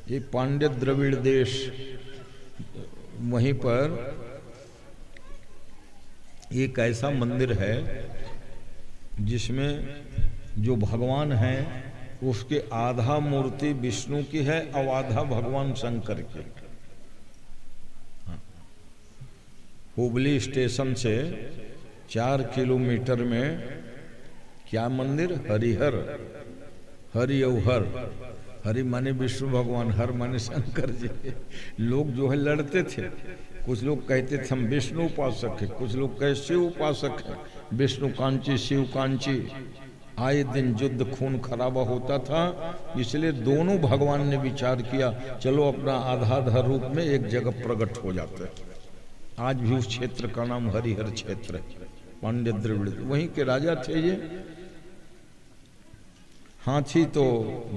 ये पांड्य द्रविड़ देश, वहीं पर एक ऐसा मंदिर है जिसमें जो भगवान है उसके आधा मूर्ति विष्णु की है और आधा भगवान शंकर की। हुबली स्टेशन से 4 किलोमीटर में क्या मंदिर, हरिहर, हरि और हर, हरि माने विष्णु भगवान, हर माने शंकर जी। लोग जो है लड़ते थे, कुछ लोग कहते थे हम विष्णु उपासक है, कुछ लोग कहे शिव उपासक है, विष्णु कांची शिव कांची। आए दिन युद्ध खून खराबा होता था, इसलिए दोनों भगवान ने विचार किया चलो अपना आधा आधा रूप में एक जगह प्रकट हो जाते हैं। आज भी उस क्षेत्र का नाम हरिहर क्षेत्र है, पांड्य द्रविड़, वहीं के राजा थे ये। हाथी तो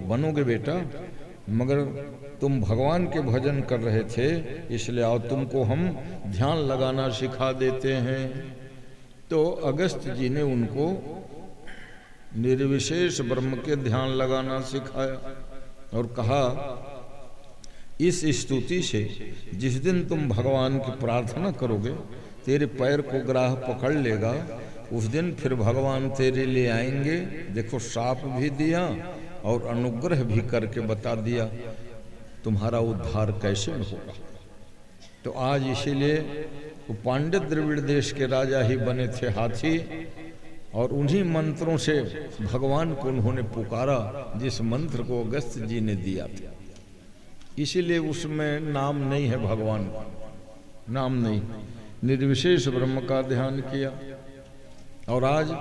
बनोगे बेटा, मगर तुम भगवान के भजन कर रहे थे इसलिए आओ तुमको हम ध्यान लगाना सिखा देते हैं। तो अगस्त जी ने उनको निर्विशेष ब्रह्म के ध्यान लगाना सिखाया और कहा इस स्तुति से जिस दिन तुम भगवान की प्रार्थना करोगे तेरे पैर को ग्राह पकड़ लेगा, उस दिन फिर भगवान तेरे लिए आएंगे। देखो श्राप भी दिया और अनुग्रह भी करके बता दिया तुम्हारा उद्धार कैसे होगा। तो आज इसीलिए वो पांड्य द्रविड़ देश के राजा ही बने थे हाथी, और उन्हीं मंत्रों से भगवान को उन्होंने पुकारा जिस मंत्र को अगस्त जी ने दिया था। इसीलिए उसमें नाम नहीं है भगवान का, नाम नहीं, निर्विशेष ब्रह्म का ध्यान किया। और आज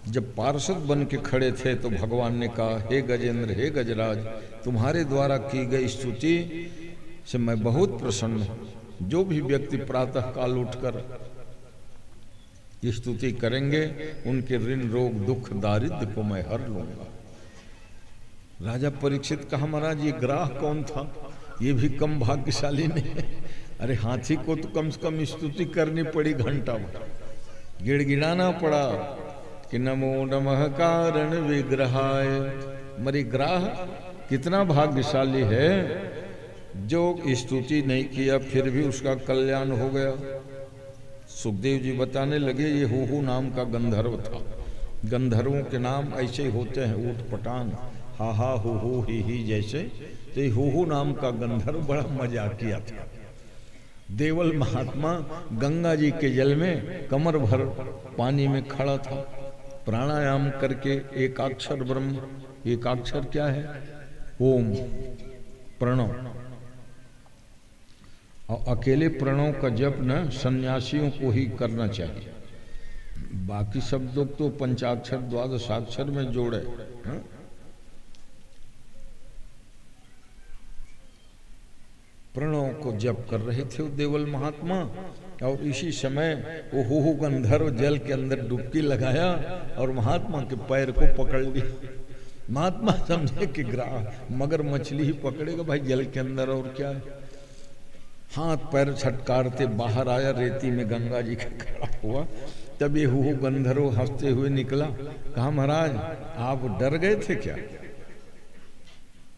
जब पार्षद बन के खड़े थे तो भगवान ने कहा हे गजेंद्र, हे गजराज, तुम्हारे द्वारा की गई स्तुति से मैं बहुत प्रसन्न हूँ। जो भी व्यक्ति प्रातः काल उठकर स्तुति करेंगे उनके ऋण रोग दुख दारिद्र को मैं हर लूंगा। राजा परीक्षित कहा महाराज ये ग्राह कौन था, ये भी कम भाग्यशाली नहीं है। अरे हाथी को तो कम से कम स्तुति करनी पड़ी, घंटा भर गिड़गिड़ाना पड़ा कि नमो नमः कारण विग्रहाय मरी ग्राह कितना भाग्यशाली है जो स्तुति नहीं किया फिर भी उसका कल्याण हो गया। सुखदेव जी बताने लगे ये हुहु नाम का गंधर्व था। गंधर्वों के नाम ऐसे ही होते हैं, ऊट पटांग, हा हा हु ही जैसे। तो ये हुहु नाम का गंधर्व बड़ा मजाक किया था। देवल महात्मा गंगा जी के जल में कमर भर पानी में खड़ा था, प्राणायाम करके एकाक्षर ब्रह्म, एकाक्षर क्या है? ओम, प्रणव। और अकेले प्रणव का जप न सन्यासियों को ही करना चाहिए, बाकी सब लोग तो पंचाक्षर द्वादशाक्षर में जोड़े। प्रणव को जप कर रहे थे देवल महात्मा, और इसी समय वो हुहु गंधर्व जल के अंदर डुबकी लगाया और महात्मा के पैर को पकड़ लिया। महात्मा समझे कि ग्राह मगर मछली ही पकड़ेगा भाई जल के अंदर, और क्या है। हाथ पैर छटकारते बाहर आया, रेती में गंगा जी का खड़ा हुआ। तब ये हुहु गंधर्व हंसते हुए निकला, कहा महाराज आप डर गए थे क्या?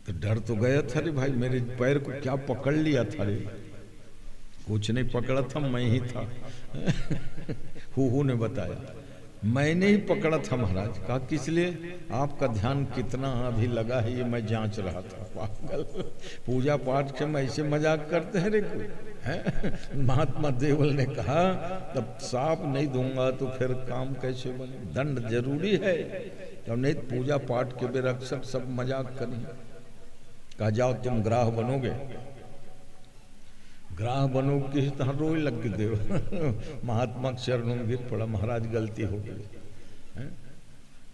तो डर तो गया था रे भाई, मेरे पैर को क्या पकड़ लिया था रे? कुछ नहीं पकड़ा था, मैं ही था। हुहु ने बताया मैंने ही पकड़ा था महाराज। कहा किस लिए? आपका ध्यान कितना अभी लगा है ये मैं जांच रहा था। पागल, पूजा पाठ के में ऐसे मजाक करते हैं रे कोई है? महात्मा देवल ने कहा तब सांप नहीं दूंगा तो फिर काम कैसे बने? दंड जरूरी है, तब नहीं पूजा पाठ के बेरक्षक सब मजाक करें। कहा जाओ तुम ग्राह बनोगे, ग्राह बनो किस तरह रोए लग गए देव। महात्मा के चरणों में गिर पड़ा, महाराज गलती हो गई,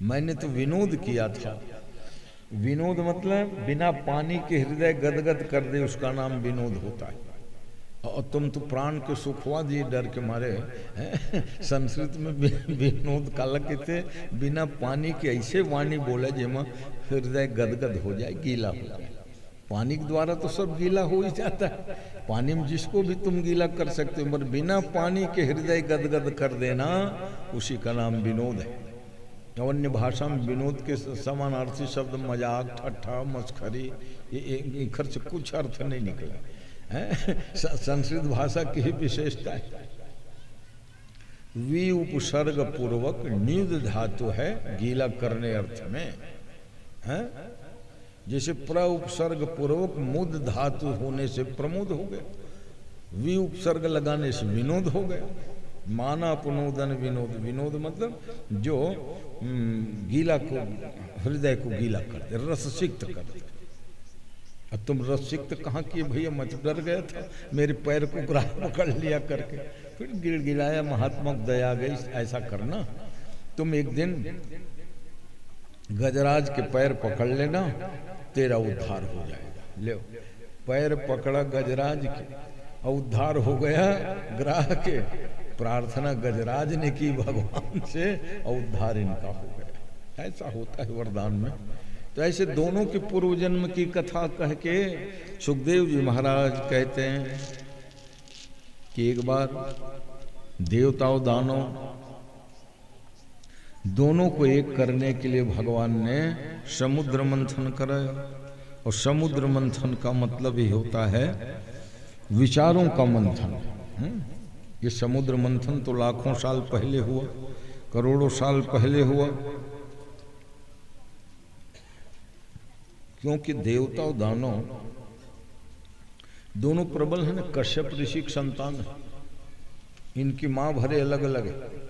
मैंने तो विनोद किया था। विनोद मतलब बिना पानी के हृदय गदगद कर दे उसका नाम विनोद होता है। और तुम तो प्राण के सुखवा दिए डर के मारे। संस्कृत में विनोद काला कहते बिना पानी के ऐसे वाणी बोले जेमा हृदय गदगद हो जाए, गीला हो जाए। पानी के द्वारा तो सब गीला हो ही जाता है, पानी में जिसको भी तुम गीला कर सकते हो, मगर बिना पानी के हृदय गदगद कर देना उसी का नाम विनोद है। अन्य भाषा में विनोद के समानार्थी शब्द मजाक, ठट्ठा, मस्खरी, ये खर्च कुछ अर्थ नहीं निकला है। संस्कृत भाषा की ही विशेषता है। वी उपसर्ग पूर्वक न्यूद धातु है गीला करने अर्थ में है। जैसे प्र उपसर्ग पूर्वक मुद धातु होने से प्रमोद हो गया, वि उपसर्ग लगाने से विनोद हो गया। माना पुनोदन विनोद, विनोद मतलब जो गीला को हृदय को गीला करते, रससिक्त करते। अब तुम रससिक्त कहाँ किए भैया? मैं तो डर गया था, मेरे पैर को ग्राह पकड़ लिया करके, फिर गिड़गिड़ाया। महात्मा को दया गई, ऐसा करना तुम एक दिन गजराज के पैर पकड़ लेना, तेरा उद्धार हो जाएगा। ले पैर पकड़ा गजराज के और उद्धार हो गया ग्राह के। प्रार्थना गजराज ने की भगवान से और उद्धार इनका हो गया। ऐसा होता है वरदान में। तो ऐसे दोनों के पूर्व जन्म की कथा कह के सुखदेव जी महाराज कहते हैं कि एक बार देवताओं दानव दोनों को एक करने के लिए भगवान ने समुद्र मंथन कराया। और समुद्र मंथन का मतलब ही होता है विचारों का मंथन। ये समुद्र मंथन तो लाखों साल पहले हुआ, करोड़ों साल पहले हुआ, क्योंकि देवता और दानव दोनों प्रबल हैं ना। कश्यप ऋषि की संतान है, इनकी माँ भरे अलग अलग है।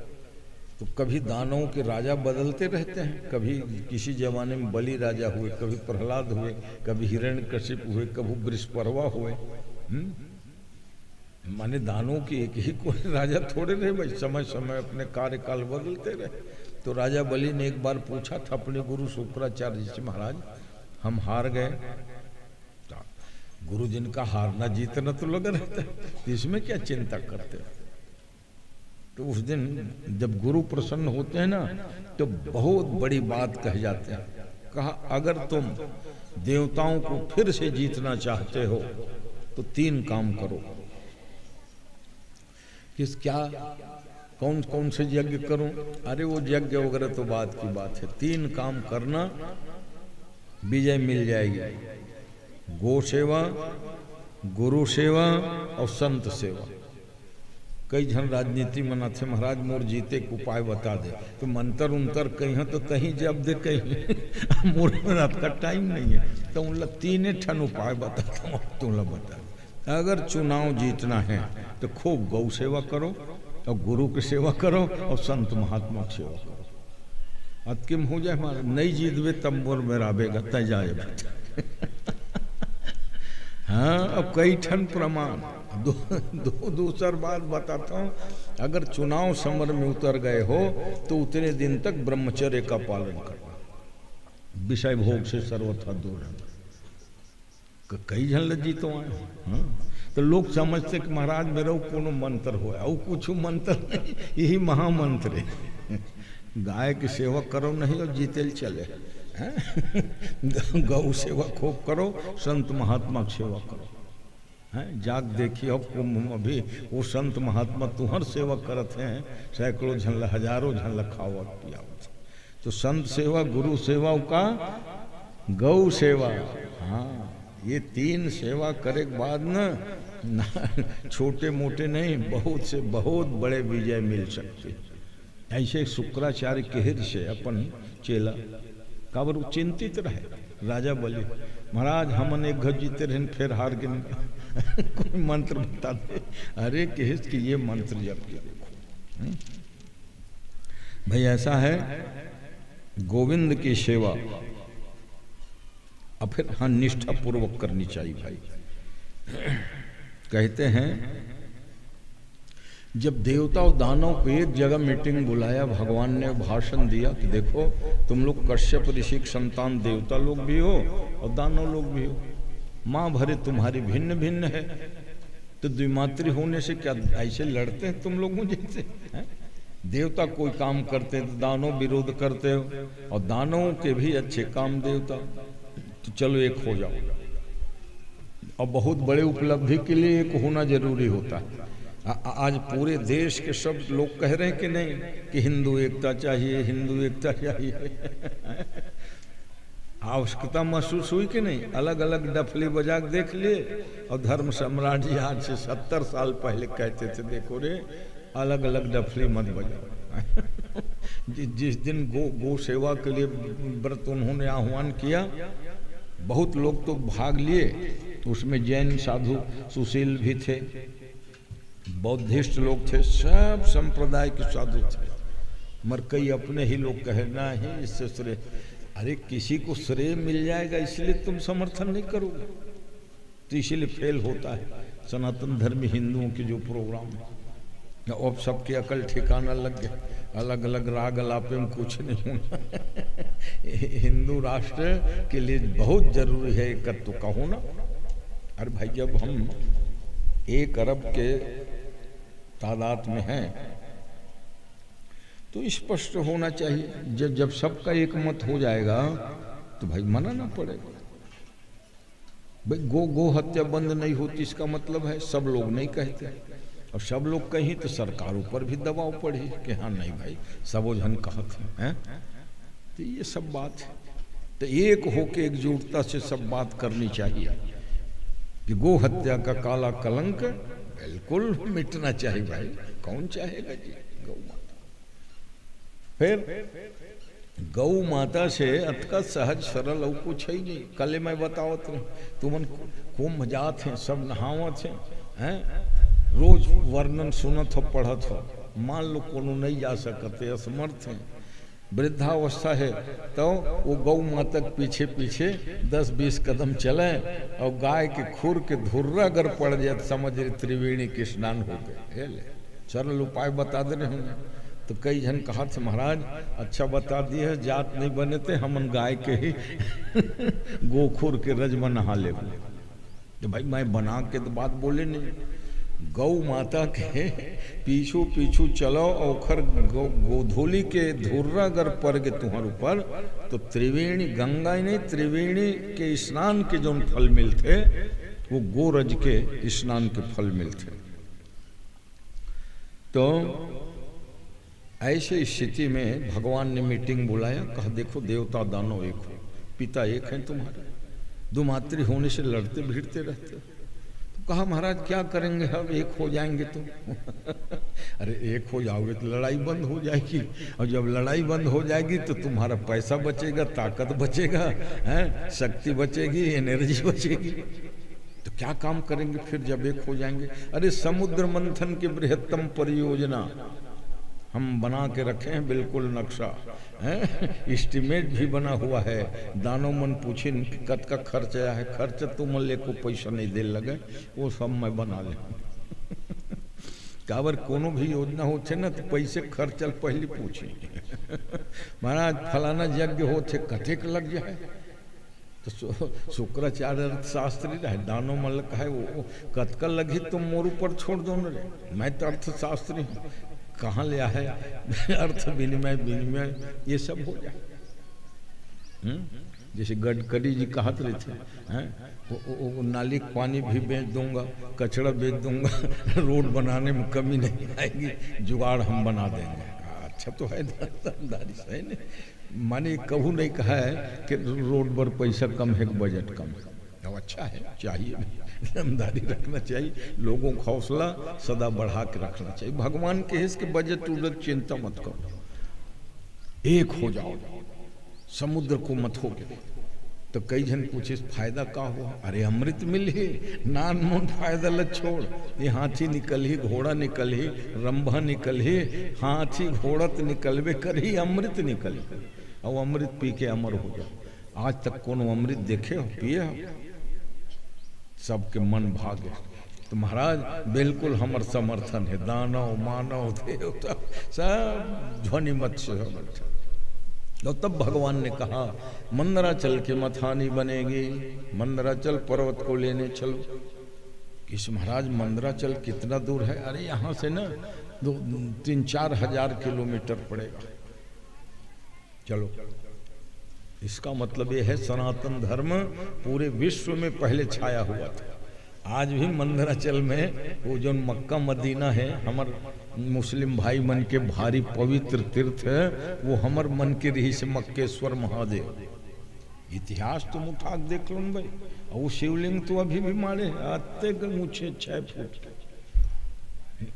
तो कभी दानवों के राजा बदलते रहते हैं, कभी किसी जमाने में बलि राजा हुए, कभी प्रहलाद हुए, कभी हिरण्यकशिप हुए, कभी वृषपर्वा हुए। माने दानवों की एक ही कोई राजा थोड़े रहे भाई, समय समय अपने कार्यकाल बदलते रहे। तो राजा बलि ने एक बार पूछा था अपने गुरु शुक्राचार्य जी से, महाराज हम हार गए। गुरु जिनका हारना जीतना तो लगा रहता है, इसमें क्या चिंता करते हो? तो उस दिन जब गुरु प्रसन्न होते हैं ना तो बहुत बड़ी बात कह जाते हैं। कहा अगर तुम देवताओं को फिर से जीतना चाहते हो तो 3 काम करो। किस क्या कौन कौन से यज्ञ करूं? अरे वो यज्ञ वगैरह तो बात की बात है, 3 काम करना विजय मिल जाएगी। गो सेवा, गुरु सेवा और संत सेवा। कई जन राजनीति में थे, महाराज मोर जीते के उपाय बता दे, तो मंत्र उन्तर कहीं तो कहीं जब दे कहीं मोर रात का टाइम नहीं है, तो उन तीन ठन उपाय बताता हूँ, तुम बता। अगर चुनाव जीतना है तो खूब गौ सेवा करो और गुरु की सेवा करो और संत महात्मा की सेवा करो। अतकिम हो जाए हमारा, नहीं जीतवे तब मोर में राबेगा तय जाए। हाँ, अब कई ठन प्रमाण। दूसर बात बताता हूँ, अगर चुनाव समर में उतर गए हो तो उतने दिन तक ब्रह्मचर्य का पालन करना, विषय भोग से सर्वथा दूर रहना। कई जन लज्जी तो आए। हाँ, तो लोग समझते कि महाराज मेरा कोनो मंत्र हो, कुछ मंत्र नहीं, यही महामंत्र है। गाय की सेवा करो नहीं और जीतेल चले, गौ सेवा खूब करो, संत महात्मा की सेवा करो। हैं, जाग देखिए अब कुंभ में भी वो संत महात्मा तुम्हार सेवा करत हैं, सैकड़ों झन हजारों झन खावत पियावत। तो संत सेवा, गुरु सेवा का गौ सेवा, हाँ, ये तीन सेवा करे के बाद ना छोटे मोटे नहीं, बहुत से बहुत बड़े विजय मिल सकते। ऐसे शुक्राचार्य केहर से अपन चेला काबर चिंतित रहे। राजा बोले महाराज हमन एक घर जीते रहे फिर हार गए, कोई मंत्र बता दे। अरे केहस कि ये मंत्र जप के देखो। भाई ऐसा है, गोविंद की सेवा अब फिर हाँ निष्ठा पूर्वक करनी चाहिए भाई। कहते हैं जब देवता और दानव को एक जगह मीटिंग बुलाया, भगवान ने भाषण दिया कि देखो तुम लोग कश्यप ऋषि के संतान देवता लोग भी हो और दानव लोग भी हो, माँ भरे तुम्हारी भिन्न भिन्न है, तो द्विमात्री होने से क्या ऐसे लड़ते हैं तुम लोगों जैसे? देवता कोई काम करते हैं तो दानव विरोध करते हो, और दानवों के भी अच्छे काम देवता, तो चलो एक हो जाओ। और बहुत बड़े उपलब्धि के लिए एक होना जरूरी होता है। आज पूरे देश के सब लोग कह रहे हैं कि नहीं कि हिंदू एकता चाहिए, हिंदू एकता चाहिए। आवश्यकता महसूस हुई कि नहीं? अलग अलग डफली बजा के देख लिए। और धर्म सम्राट जी आज से 70 साल पहले कहते थे देखो रे अलग अलग डफली मत बजाओ। जिस दिन गो सेवा के लिए व्रत उन्होंने आह्वान किया, बहुत लोग तो भाग लिए, उसमें जैन साधु सुशील भी थे, बौद्धिस्ट लोग थे, सब संप्रदाय के साधु थे, मगर कई अपने ही लोग कहे ना ही इससे श्रेय। अरे किसी को श्रेय मिल जाएगा इसलिए तुम समर्थन नहीं करोगे, तो इसीलिए फेल होता है सनातन धर्मी हिंदुओं के जो प्रोग्राम है। अब सबके अकल ठिकाना लग गया, अलग अलग राग अलापे में कुछ नहीं होना। हिंदू राष्ट्र के लिए बहुत जरूरी है एकत्व का होना। अरे भाई जब हम 1 अरब के तादाद में हैं तो स्पष्ट होना चाहिए। जब सबका एक मत हो जाएगा तो भाई मनाना पड़ेगा। भाई गो हत्या बंद नहीं होती, इसका मतलब है सब लोग नहीं कहते, और सब लोग कहीं तो सरकारों पर भी दबाव पड़े कि हाँ नहीं भाई सबो जन कहते हैं। तो ये सब बात है, तो एक होके एकजुटता से सब बात करनी चाहिए कि गो हत्या का काला कलंक बिल्कुल मिटना चाहिए भाई। कौन चाहेगा जी गौ माता? फिर गौ माता से अतका सहज सरल और कुछ है ही नहीं। कल मैं बतावत रहे तुमन कुंभ जात हैं, सब नहावत हैं, रोज वर्णन सुनत हो पढ़त हो। मान लो कोनो नहीं जा सकते, असमर्थ हैं, वृद्धावस्था है, तो वो गौ माता के पीछे पीछे 10-20 कदम चले और गाय के खुर के धुर्रा अगर पड़ जाए तो समझ रहे त्रिवेणी के स्नान हो गए। सरल उपाय बता दे रहे होंगे। तो कई जन कहा थे महाराज अच्छा बता दिए, जात नहीं बने थे हमन गाय के ही गोखुर के रज में नहा ले। तो भाई मैं बना के तो बात बोले नहीं, गौ माता के पीछू पीछू चलो और गोधूली के धुर्रा अगर पड़ गए तुम्हारे ऊपर तो त्रिवेणी, गंगा ही नहीं त्रिवेणी के स्नान के जो फल मिलते वो गोरज के स्नान के फल मिलते। तो ऐसे स्थिति में भगवान ने मीटिंग बुलाया, कहा देखो देवता दानव एक हो, पिता एक हैं तुम्हारे, दुमात्री होने से लड़ते भिड़ते रहते हो। तो कहा महाराज क्या करेंगे, अब एक हो जाएंगे तो अरे एक हो जाओगे तो लड़ाई बंद हो जाएगी, और जब लड़ाई बंद हो जाएगी तो तुम्हारा पैसा बचेगा, ताकत बचेगा, हैं, शक्ति बचेगी, एनर्जी बचेगी। तो क्या काम करेंगे फिर जब एक हो जाएंगे? अरे समुद्र मंथन की बृहत्तम परियोजना हम बना के रखे हैं, बिल्कुल नक्शा है, एस्टिमेट भी बना हुआ है। दानो मन पूछे कत का खर्च आया है, खर्च तुम ले को पैसा नहीं दे लगे, वो सब मैं बना ले काबर कोनो भी योजना होते ना तो पैसे खर्चल पहले पूछे महाराज फलाना यज्ञ होते कथेक लग जाए, तो शुक्राचार्य अर्थशास्त्री रहे, दानो मल है वो कतका लगी तुम मोर ऊपर छोड़ दो न रे, मैं तो अर्थशास्त्री हूँ, कहाँ लिया है अर्थ विनिमय विनिमय ये सब हो जाए। जैसे गडकरी जी कहते रहे थे, हैं वो नाली का पानी भी बेच दूंगा, कचरा बेच दूंगा, रोड बनाने में कमी नहीं आएगी, जुगाड़ हम बना देंगे। अच्छा तो है दारी सही नहीं, माने कभू नहीं कहा है कि रोड पर पैसा कम है, बजट कम है। अब अच्छा है, चाहिए ईमानदारी रखना चाहिए, लोगों का हौसला सदा बढ़ा के रखना चाहिए। भगवान के हिस्से के बजट उड़त चिंता मत करो, एक हो जाओ, समुद्र को मत हो गए। तो कई जन पूछे फायदा का हुआ? अरे अमृत मिल ही, नान मोन फायदा ल छोड़, ये हाथी निकल ही, घोड़ा निकल ही, रंभा निकल ही, हाथी घोड़त निकलवे कर ही, अमृत निकल ही, और अमृत पी के अमर हो जाओ। आज तक कौन अमृत देखे हो, पिए हो? सबके मन भागे। तो महाराज बिल्कुल हमर समर्थन है, दानव मानव देवता सब ध्वनि मत से समर्थन। तो तब भगवान ने कहा मंदराचल के मथानी बनेगी, मंदराचल पर्वत को लेने चलो। किस महाराज मंदराचल कितना दूर है? अरे यहाँ से ना 3-4 हजार किलोमीटर पड़ेगा, चलो। इसका मतलब ये है सनातन धर्म पूरे विश्व में पहले छाया हुआ था। आज भी मंदराचल में वो जो मक्का मदीना है, हमार मुस्लिम भाई मन के भारी पवित्र तीर्थ है, वो हमर मन के रही से मक्केश्वर महादेव। इतिहास तुम उठा देख लो भाई, और वो शिवलिंग तो अभी भी मारे आते ऊंचे 6 फुट,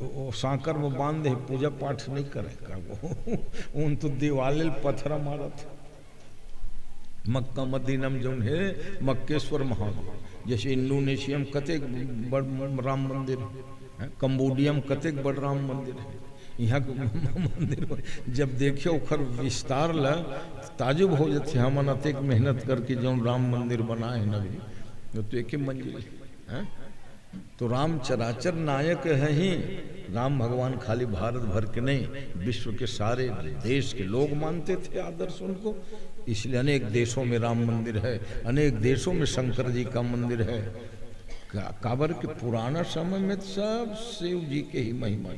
वो सांकर में बांध दे, पूजा पाठ नहीं करेगा वो उन तो दिवाले पत्थर मारा था। मक्का मदीना में जो है मक्केश्वर महादेव, जैसे इंडोनेशिया में कतेक बड़ राम मंदिर है, कंबोडिया में कतेक बड़ राम मंदिर है, यहाँ मंदिर जब देखियो ओखर विस्तार ला ताजुब हो जाते। हम अतेक मेहनत करके जो राम मंदिर बनाए हैं नवी, तो एक ही मंजिल है। तो राम चराचर नायक है ही, राम भगवान खाली भारत भर के नहीं, विश्व के सारे देश के लोग मानते थे आदर्श उनको, इसलिए अनेक देशों में राम मंदिर है, अनेक देशों में शंकर जी का मंदिर है। काबर के पुराना समय में सब शिव जी के ही महिमा,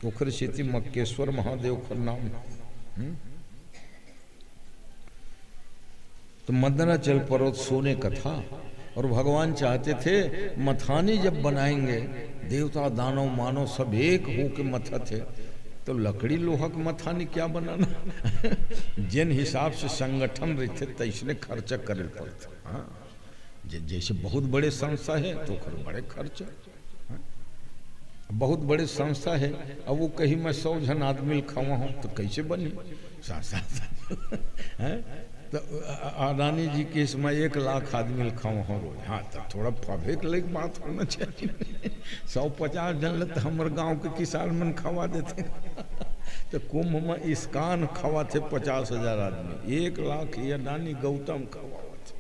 पोखर स्थिति मक्केश्वर महादेव का नाम। तो मंदराचल पर्वत सोने का था, और भगवान चाहते थे मथानी जब बनाएंगे, देवता दानव मानव सब एक हो के मथा थे, तो लकड़ी लोहा का मथानी क्या बनाना जिन हिसाब से संगठन रहते तो इसने खर्चा करे पड़ता। हाँ, जैसे बहुत बड़े संस्था है तो बड़े खर्चा, बहुत बड़े संस्था है, अब वो कहीं मैं 100 जन आदमी खावा हूँ तो कैसे बनी है? तो अडानी जी के इसमें 1 लाख आदमी खावा हूँ रोज। हाँ, तो थोड़ा फवेक लाइक बात होना चाहिए। 150 जन लग हमारे गांव के किसान मन खवा देते तो कुंभ में इसकान खवा थे 50,000 आदमी, 1 लाख ये अडानी गौतम खवा थे।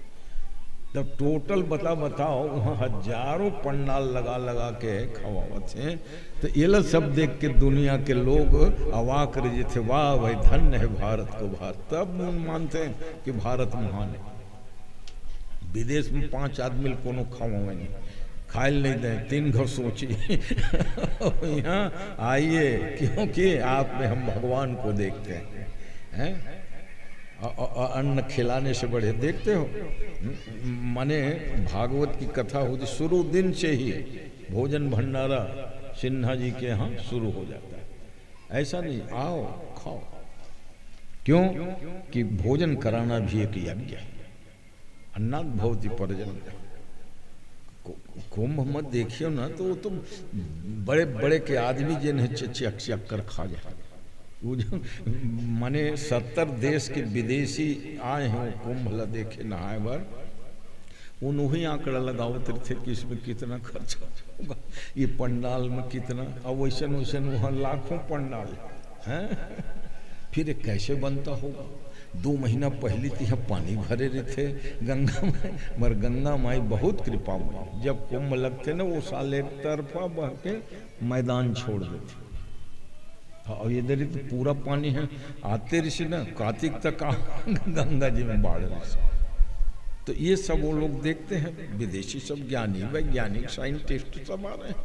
तब टोटल बताओ वहाँ हजारों पंडाल लगा लगा के खवावत हैं। तो ये सब देख के दुनिया के लोग अवाक रहे थे, वाह भाई धन्य है भारत को भारत। तब मानते हैं कि भारत महान है। विदेश में 5 आदमी कोनो खावा नहीं, खाइल नहीं दें, 3 घर सोची यहाँ आइए, क्योंकि आप में हम भगवान को देखते हैं। अन्न खिलाने से बढ़े देखते हो, माने भागवत की कथा होती शुरू दिन से ही भोजन भंडारा सिन्हा जी के यहाँ शुरू हो जाता है। ऐसा नहीं, आओ खाओ। क्यों कि भोजन कराना भी एक यज्ञ है। अन्नाद भवति परजन। कुंभ मत देखियो ना तो वो तो बड़े बड़े के आदमी जिन्हें चक चक कर खा जाए। वो जो माने 70 देश के विदेशी आए हैं वो कुंभ ला देखे नहाए बार, उन्होंने आंकड़ा लगावते थे कि इसमें कितना खर्च होगा, ये पंडाल में कितना। अब वैसन वैसन वहाँ लाखों पंडाल हैं। फिर ये कैसे बनता होगा। 2 महीना पहले तो यहाँ पानी भरे रहे थे गंगा माई, मगर गंगा माई बहुत कृपा हुई। जब कुंभ लगते ना वो साल एक तरफा बह के मैदान छोड़ देते, और इधर ही तो पूरा पानी है। आते ऋषि ना कार्तिक तक गंगा जी में बाढ़ रही। तो ये सब वो लोग देखते हैं, विदेशी सब ज्ञानी वैज्ञानिक साइंटिस्ट सब आ रहे हैं।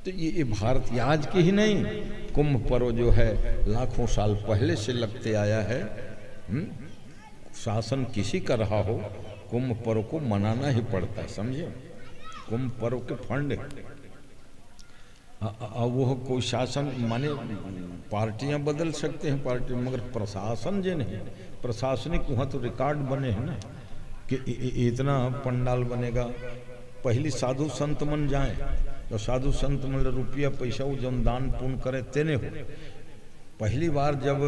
तो ये भारत आज के ही नहीं, कुंभ पर्व जो है लाखों साल पहले से लगते आया है। शासन किसी का रहा हो, कुंभ पर्व को मनाना ही पड़ता है, समझे। कुंभ पर्व के फंड वो कोई शासन माने पार्टियां बदल सकते हैं पार्टी, मगर प्रशासन जो नहीं, प्रशासनिक वहाँ तो रिकॉर्ड बने हैं ना कि इतना पंडाल बनेगा। पहली साधु संत मन जाए तो साधु संत मन रुपया पैसा वो जन दान पुण्य करे तेने हो। पहली बार जब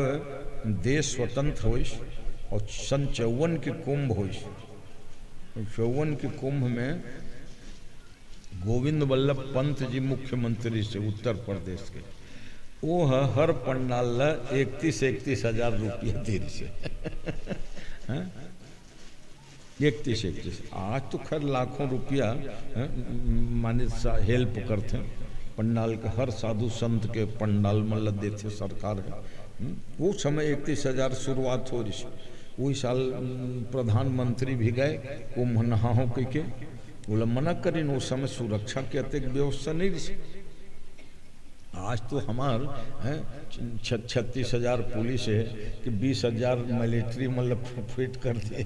देश स्वतंत्र हो और सन 54 के कुंभ हो, 54 के कुंभ में गोविंद वल्लभ पंत जी मुख्यमंत्री से उत्तर प्रदेश के, वो हर पंडाल ला 31 हजार रुपया दे से 31। आज तो खैर लाखों रुपया माने हेल्प करते हैं पंडाल के, हर साधु संत के पंडाल मतलब देते सरकार है। वो समय 31 हजार शुरुआत हो रही। वही साल प्रधानमंत्री भी गए कुंभ नहाओ के बोला मना करें, उस समय सुरक्षा के अतिक व्यवस्था नहीं रही। आज तो हमार 36 हजार पुलिस है कि 20 हजार मिलिट्री मतलब फिट कर दिए।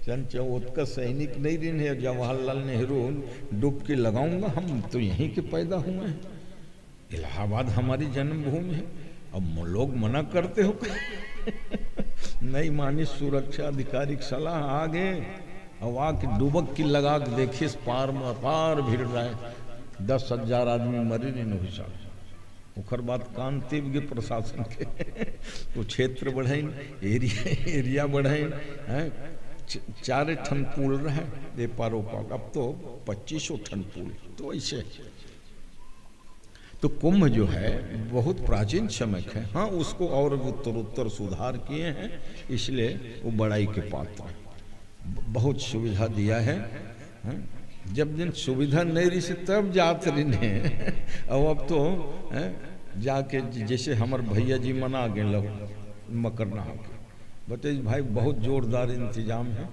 सन 54 का सैनिक नहीं रहे है। जवाहरलाल नेहरू डुबकी लगाऊंगा, हम तो यहीं के पैदा हुए हैं, इलाहाबाद हमारी जन्मभूमि है। अब लोग मना करते हो नहीं मानी, सुरक्षा अधिकारी की सलाह आ गए, अब आके डुबक की लगा के देखिए पार में पार भिड़ रहा है, 10 हजार आदमी मरे नहीं हुई। उखर बात कान तीव्र प्रशासन के तो क्षेत्र बढ़ाई, एरिया बढ़ाई हैं। 4 ठन पुल रहे दे पारो पाक, अब तो 2500 ठन पुल। तो ऐसे तो कुंभ जो है बहुत प्राचीन समय है। हाँ, उसको और उत्तरोत्तर सुधार किए हैं, इसलिए वो बड़ाई के पात्र है। बहुत सुविधा दिया है। जब दिन सुविधा नहीं रही से तब जात रही अब तो जाके जैसे हमारे भैया जी मना गए लग मकर नहा के, बताइए भाई बहुत जोरदार इंतजाम है।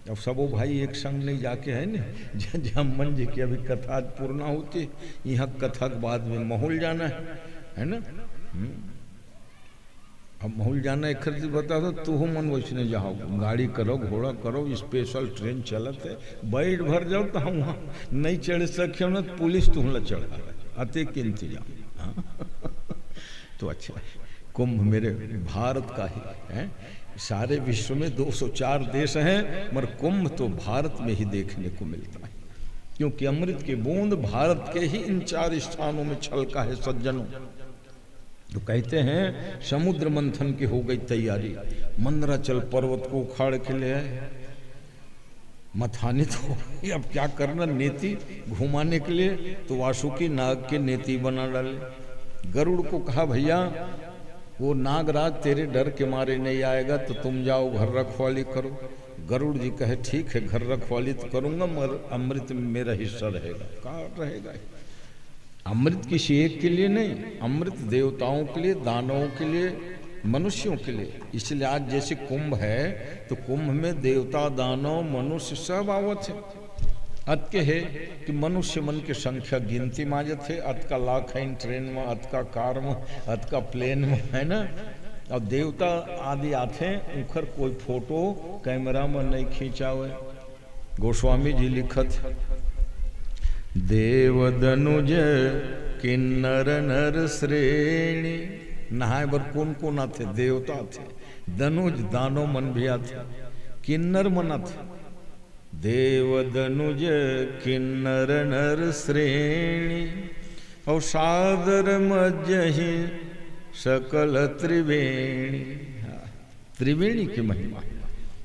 अब सबो भाई एक संग नहीं जाके है न, जहाँ मन जी की अभी कथा पूर्णा होती, यहाँ कथा के बाद में महल जाना है ना। अब महल जाना एक खर्च बता दो, तू हो मन वैसने जाओ, गाड़ी करो घोड़ा करो, स्पेशल ट्रेन चलत है, बैठ भर जाओ। तो हम वहाँ नहीं चढ़ सके ना, पुलिस तुम्हें चढ़ा अति के इंतजाम। तो अच्छा, कुंभ मेरे भारत का ही है। सारे विश्व में 204 देश हैं, मगर कुंभ तो भारत में ही देखने को मिलता है, क्योंकि अमृत की बूंद भारत के ही इन 4 स्थानों में छलका है सज्जनों। तो कहते हैं समुद्र मंथन की हो गई तैयारी, मंदराचल पर्वत को उखाड़ के ले आए, मथानित हो गई। अब क्या करना, नीति घुमाने के लिए तो वासुकी नाग के नीति बना डाले। गरुड़ को कहा भैया वो नागराज तेरे डर के मारे नहीं आएगा, तो तुम जाओ घर रखवाली करो। गरुड़ जी कहे ठीक है घर रखवाली तो करूंगा, मगर अमृत में मेरा हिस्सा रहेगा। कहाँ रहेगा? अमृत किसी एक के लिए नहीं, अमृत देवताओं के लिए, दानवों के लिए, मनुष्यों के लिए। इसलिए आज जैसे कुंभ है तो कुंभ में देवता दानव मनुष्य सब आवत है। अत के है कि मनुष्य मन की संख्या गिनती माजत है, अत का लाख है ट्रेन में, अत का कार में, अत का प्लेन में, है ना। और देवता आदि आते हैं, उखर कोई फोटो कैमरा में नहीं खींचा हुए। गोस्वामी जी लिखत देव दनुज किन्नर नर श्रेणी। नहाए बर कौन कौन आते? देवता थे। दनुज दानो मन भी आते, किन्नर मनत देव दनुज किन्नर नर श्रेणी, और सादर मज्जहि सकल त्रिवेणी। त्रिवेणी की महिमा,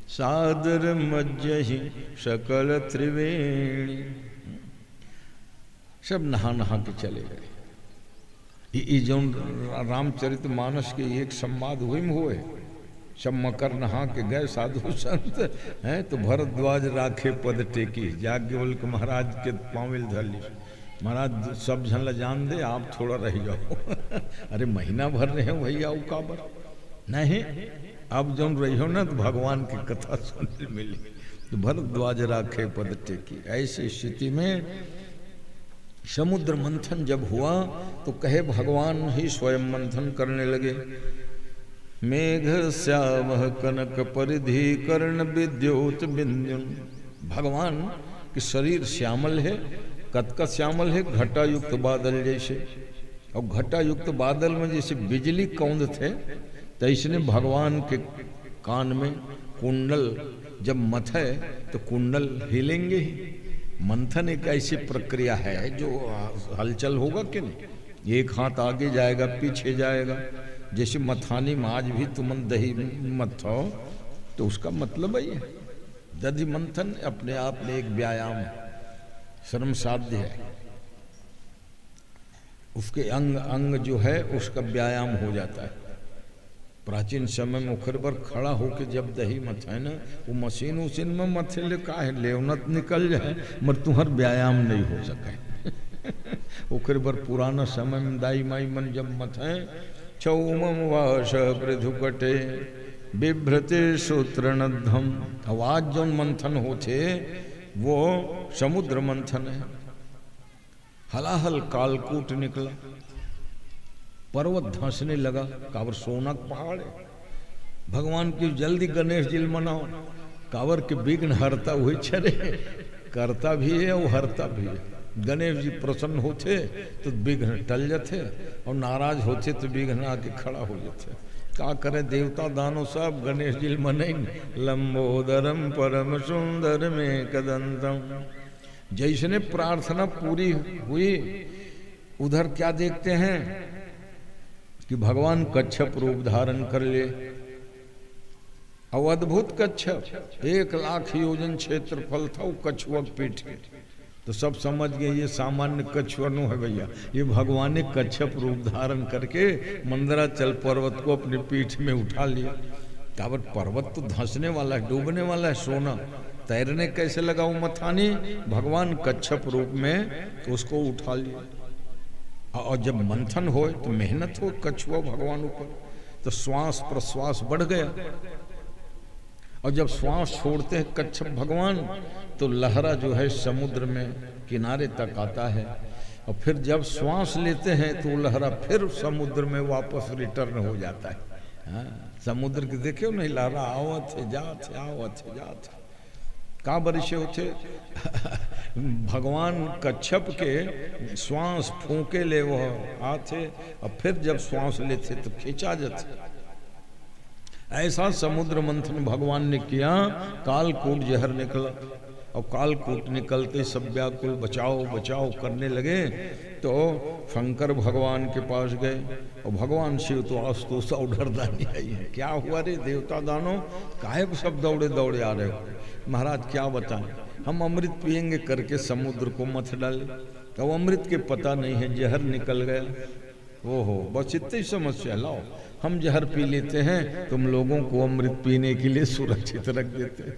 सादर मज्जहि सकल त्रिवेणी। सब नहा नहा के चले गए। ये जो रामचरित मानस के एक संवाद हुए में हुए, सब मकर नहा के गए साधु संत हैं, तो भरद्वाज राखे पद टेकी, याज्ञवल्क्य महाराज के पाँविल धरली, महाराज सब झन जान दे, आप थोड़ा रह जाओ। अरे महीना भर रहे हो भैया उकाबर नहीं, अब जो रही हो ना तो भगवान की कथा सुनने मिली, तो भरद्वाज राखे पद टेकी। ऐसी स्थिति में समुद्र मंथन जब हुआ तो कहे भगवान ही स्वयं मंथन करने लगे। मेघ श्याम कनक परिधि कर्ण विद्युत बिंदुन। भगवान के शरीर श्यामल है, कतका श्यामल है, घटा युक्त बादल जैसे, और घटा युक्त बादल में जैसे बिजली कौंद थे, तो इसने भगवान के कान में कुंडल जब मथे तो कुंडल हिलेंगे ही। मंथन एक ऐसी प्रक्रिया है जो हलचल होगा कि नहीं, एक हाथ आगे जाएगा पीछे जाएगा। जैसे मथानी में आज भी तुम दही मथो, तो उसका मतलब है दधि मंथन अपने आप में एक व्यायाम श्रम साध्य है, उसके अंग अंग जो है उसका व्यायाम हो जाता है। प्राचीन समय में उखर पर खड़ा होकर जब दही मथे है ना, वो मशीन उसीन में मथे ले का है लेवनत निकल जाए, मगर तुम्हार व्यायाम नहीं हो सके। उखर पर पुराना समय में दाई माई मन जब मथे, चौमम वाश पृथु कटे बिभ्रते सूत्रनद्धम। आवाज जो मंथन होते वो समुद्र मंथन है। हलाहल कालकूट निकला, पर्वत धंसने लगा, कावर सोना का पहाड़ है। भगवान की जल्दी गणेश जी मनाओ, कावर के विघ्न हरता हुए चले, करता भी है और हरता भी है। गणेश जी प्रसन्न होते तो विघ्न टल जाते, और नाराज होते तो विघ्न आके खड़ा हो जाते। क्या करे देवता दानव सब गणेश जी मने, लंबोदरम परम सुंदर में कदंतम। जैसने प्रार्थना पूरी हुई, उधर क्या देखते हैं कि भगवान कच्छप रूप धारण कर ले, और अद्भुत कच्छप 1,00,000 योजन क्षेत्रफल था वो कछुआ पीठ। तो सब समझ गए ये सामान्य कछुआ नो है भैया, ये भगवान ने कच्छप रूप धारण करके मंदराचल पर्वत को अपनी पीठ में उठा लिया। काबर पर्वत तो धंसने वाला है, डूबने वाला है, सोना तैरने कैसे लगाऊं मथानी, भगवान कच्छप रूप में उसको उठा लिया। और जब मंथन हो तो मेहनत हो कछुआ भगवान ऊपर, तो श्वास प्रश्वास बढ़ गया, और जब श्वास छोड़ते हैं कच्छप भगवान तो लहरा जो है समुद्र में किनारे तक आता है, और फिर जब श्वास लेते हैं तो लहरा फिर समुद्र में वापस रिटर्न हो जाता है। हाँ, समुद्र के देखे नहीं लहरा आवत है जात है, आवत है जात है। का बरिशे होते भगवान कच्छप के श्वास फूके ले वो आते, और फिर जब श्वास लेते तो खींचा जाते। ऐसा समुद्र मंथन भगवान ने किया। कालकूट जहर निकला, और कालकूट निकलते सब व्याकुल बचाओ बचाओ करने लगे। तो शंकर भगवान के पास गए, और भगवान शिव तो आस्तोषा उड़रदानी आई है। क्या हुआ रे देवता दानो, काहे को सब दौड़े दौड़े आ रहे हो? महाराज क्या बताएं, हम अमृत पिएंगे करके समुद्र को मथ डाले, तो अमृत के पता नहीं है जहर निकल गया। ओहो, बस इतनी समस्या, लाओ हम जहर पी लेते हैं, तुम लोगों को अमृत पीने के लिए सुरक्षित रख देते हैं।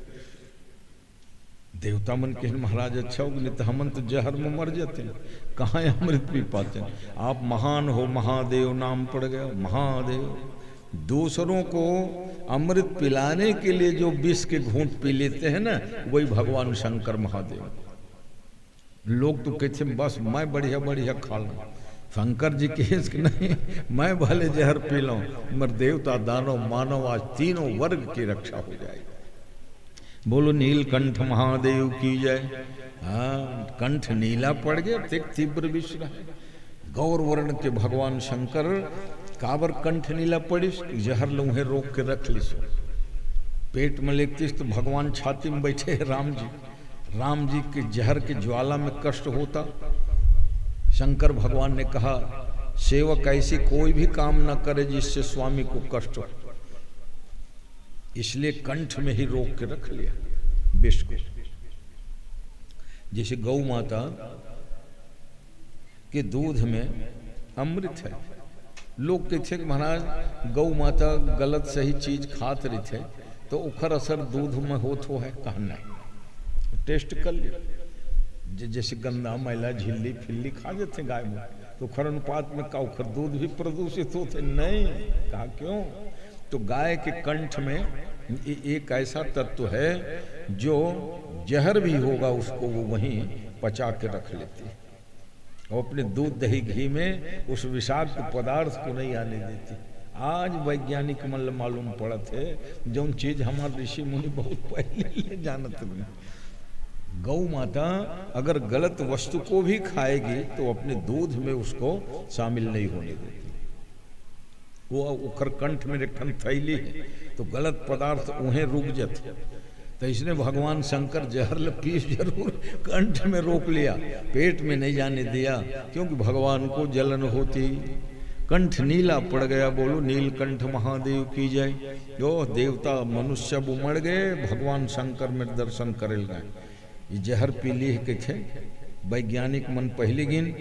देवता मन के महाराज अच्छा हो, नहीं तो हमन तो जहर में मर जाते हैं, कहाँ अमृत पी पाते हैं। आप महान हो, महादेव नाम पड़ गया, महादेव। दूसरों को अमृत पिलाने के लिए जो विष के घूंट पी लेते हैं ना, वही भगवान शंकर महादेव। लोग तो कहते हैं बस मैं बढ़िया बढ़िया खा लूं, शंकर जी के नहीं, मैं भले जहर पी लूं, मगर देवता दानव मानव आज तीनों वर्ग की रक्षा हो जाएगी। बोलो नीलकंठ महादेव की जय। हाँ, कंठ नीला पड़ गया, तीव्र विश्व है। गौर वर्ण के भगवान शंकर काबर कंठ नीला पड़िस जहर लूहे रोक के रख लिस। पेट में लेतीस तो भगवान छाती में बैठे राम जी के जहर के ज्वाला में कष्ट होता। शंकर भगवान ने कहा सेवक ऐसी कोई भी काम न करे जिससे स्वामी को कष्ट हो, इसलिए कंठ में ही रोक के रख लिया विष को। जैसे गौ माता के दूध में अमृत है। लोग कहते कि महाराज गौ माता गलत सही चीज खात रही थे तो उखर असर दूध में होत हो है, कहा नहीं, टेस्ट कर लिया। जैसे गंदा मैला झिल्ली फिल्ली खा जाते गाय में तो उखर अनुपात में का उखर दूध भी प्रदूषित होते नहीं, कहा क्यों? तो गाय के कंठ में एक ऐसा तत्व है जो जहर भी होगा उसको वो वहीं पचा के रख लेती है और अपने दूध दही घी में उस विषाक्त पदार्थ को नहीं आने देती। आज वैज्ञानिक मतलब मालूम पड़ा थे जो चीज हमारे ऋषि मुनि बहुत पहले जानते हैं। गौ माता अगर गलत वस्तु को भी खाएगी तो अपने दूध में उसको शामिल नहीं होने देती। वो उखर कंठ में रखन थैली है तो गलत पदार्थ उन्हें रुक जाते। तो इसने भगवान शंकर जहर पीस जरूर कंठ में रोक लिया, पेट में नहीं जाने दिया, क्योंकि भगवान को जलन होती। कंठ नीला पड़ गया, बोलो नीलकंठ महादेव की जय। जो देवता मनुष्य उमड़ गए, भगवान शंकर में दर्शन करेल गए। ये जहर पी ली के थे वैज्ञानिक मन पहले गिन,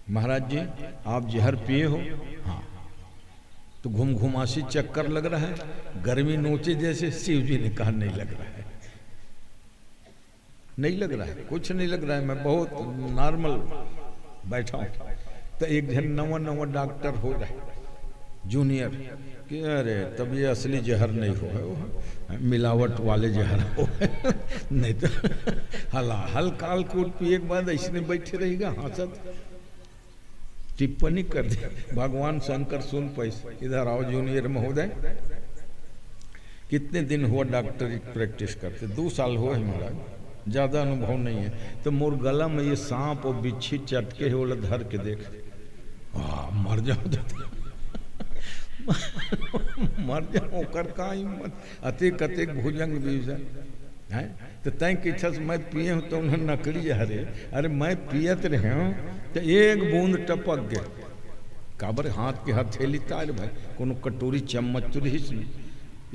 महाराज जी आप जहर पिए हो? हाँ। तो घूम घुमासी चक्कर लग रहा है, गर्मी नोचे जैसे। शिव जी ने कहा नहीं लग रहा है, नहीं लग रहा है, कुछ नहीं लग रहा है, मैं बहुत नॉर्मल बैठा हूं। तो एक जन नवा डॉक्टर हो रहा है जूनियर कि अरे तब ये असली जहर नहीं हो है, वो मिलावट वाले जहर हो नहीं तो हल काल कूट पिए के बाद ऐसे बैठे रहेगा हंसत। टिप्पणी कर दे भगवान शंकर सुन पैसे, इधर आओ जूनियर महोदय, कितने दिन हुआ डॉक्टरी प्रैक्टिस करते? 2 साल हुआ है महाराज, ज्यादा अनुभव नहीं है। तो मोर गला में ये सांप और बिच्छी चटके है, बोला धर के देख, मर जाओ मर जाओ कर का हिम्मत, अतिक अतिक भुजंग बीजन है। तो तय की इच्छा से मैं पिए हूँ तो उन्हें नकली जहरे, अरे मैं पियत रहे हूँ तो एक बूंद टपक गए, काबर हाथ के हथेली तार भाई कोनो कटोरी चम्मच तो नहीं,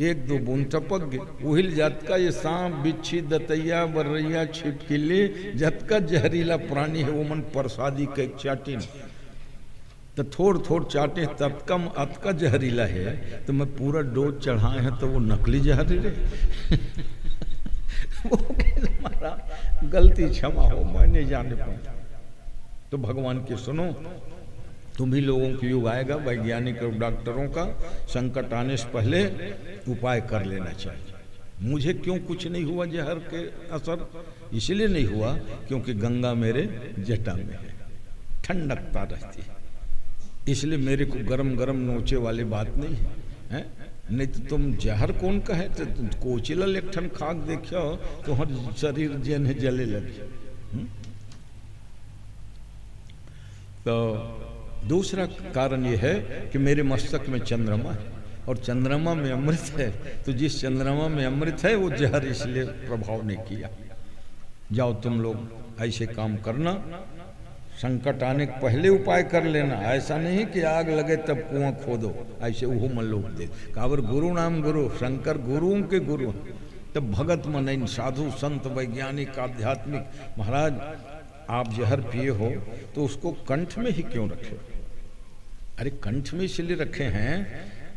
1-2 बूंद टपक गए। उहिल जत का ये सांप बिच्छी दतैया बर्रैया छिपकली जत का जहरीला प्राणी है वो मन प्रसादी के चाटी न तो थोड़ चाटे तब कम अतका जहरीला है। तो मैं पूरा डोज चढ़ाए हैं तो वो नकली जहरीले हमारा गलती क्षमा हो, मैं नहीं जाने पाऊंगा। तो भगवान की सुनो, तुम ही लोगों की युग आएगा वैज्ञानिक और डॉक्टरों का, संकट आने से पहले उपाय कर लेना चाहिए। मुझे क्यों कुछ नहीं हुआ जहर के असर? इसलिए नहीं हुआ क्योंकि गंगा मेरे जटा में है, ठंडकता रहती है, इसलिए मेरे को गरम गरम नोचे वाली बात नहीं है। नहीं तो तुम जहर कौन का है? तो कोचिला लेखन खाक देखियो तो हर शरीर जन है जले लगे। तो दूसरा कारण ये है कि मेरे मस्तक में चंद्रमा है और चंद्रमा में अमृत है, तो जिस चंद्रमा में अमृत है वो जहर इसलिए प्रभाव नहीं किया। जाओ तुम लोग ऐसे काम करना, संकट आने के पहले उपाय कर लेना, ऐसा नहीं कि आग लगे तब कुआं खोदो, ऐसे वो मन लोग दे। काबर गुरु नाम गुरु, शंकर गुरुओं के गुरु, तब भगत मन साधु संत वैज्ञानिक आध्यात्मिक। महाराज आप जहर पिए हो तो उसको कंठ में ही क्यों रखे? अरे कंठ में इसलिए रखे हैं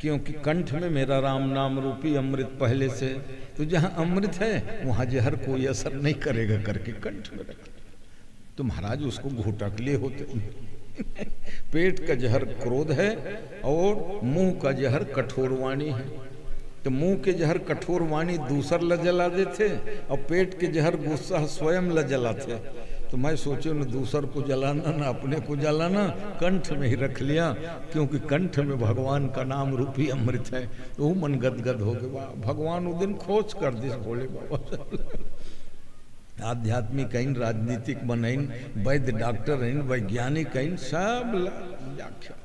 क्योंकि कंठ में मेरा राम नाम रूपी अमृत पहले से, तो जहाँ अमृत है वहाँ जहर कोई असर नहीं करेगा करके कंठ में रखे। तो महाराज उसको घुटक लिए होते पेट का जहर क्रोध है और मुंह का जहर कठोर वाणी है। तो मुंह के जहर कठोर वाणी दूसर ल जला देते और पेट के जहर गुस्सा स्वयं ल जलाते। तो मैं सोचो न दूसर को जलाना न अपने को जलाना, कंठ में ही रख लिया क्योंकि कंठ में भगवान का नाम रूपी अमृत है। तो वो मन गदगद हो गया, भगवान वो दिन खोज कर दिस भोले बाबा। आध्यात्मिक हैं, राजनीतिक बन, वैद्य डॉक्टर हैं, वैज्ञानिक हैं, सब व्याख्या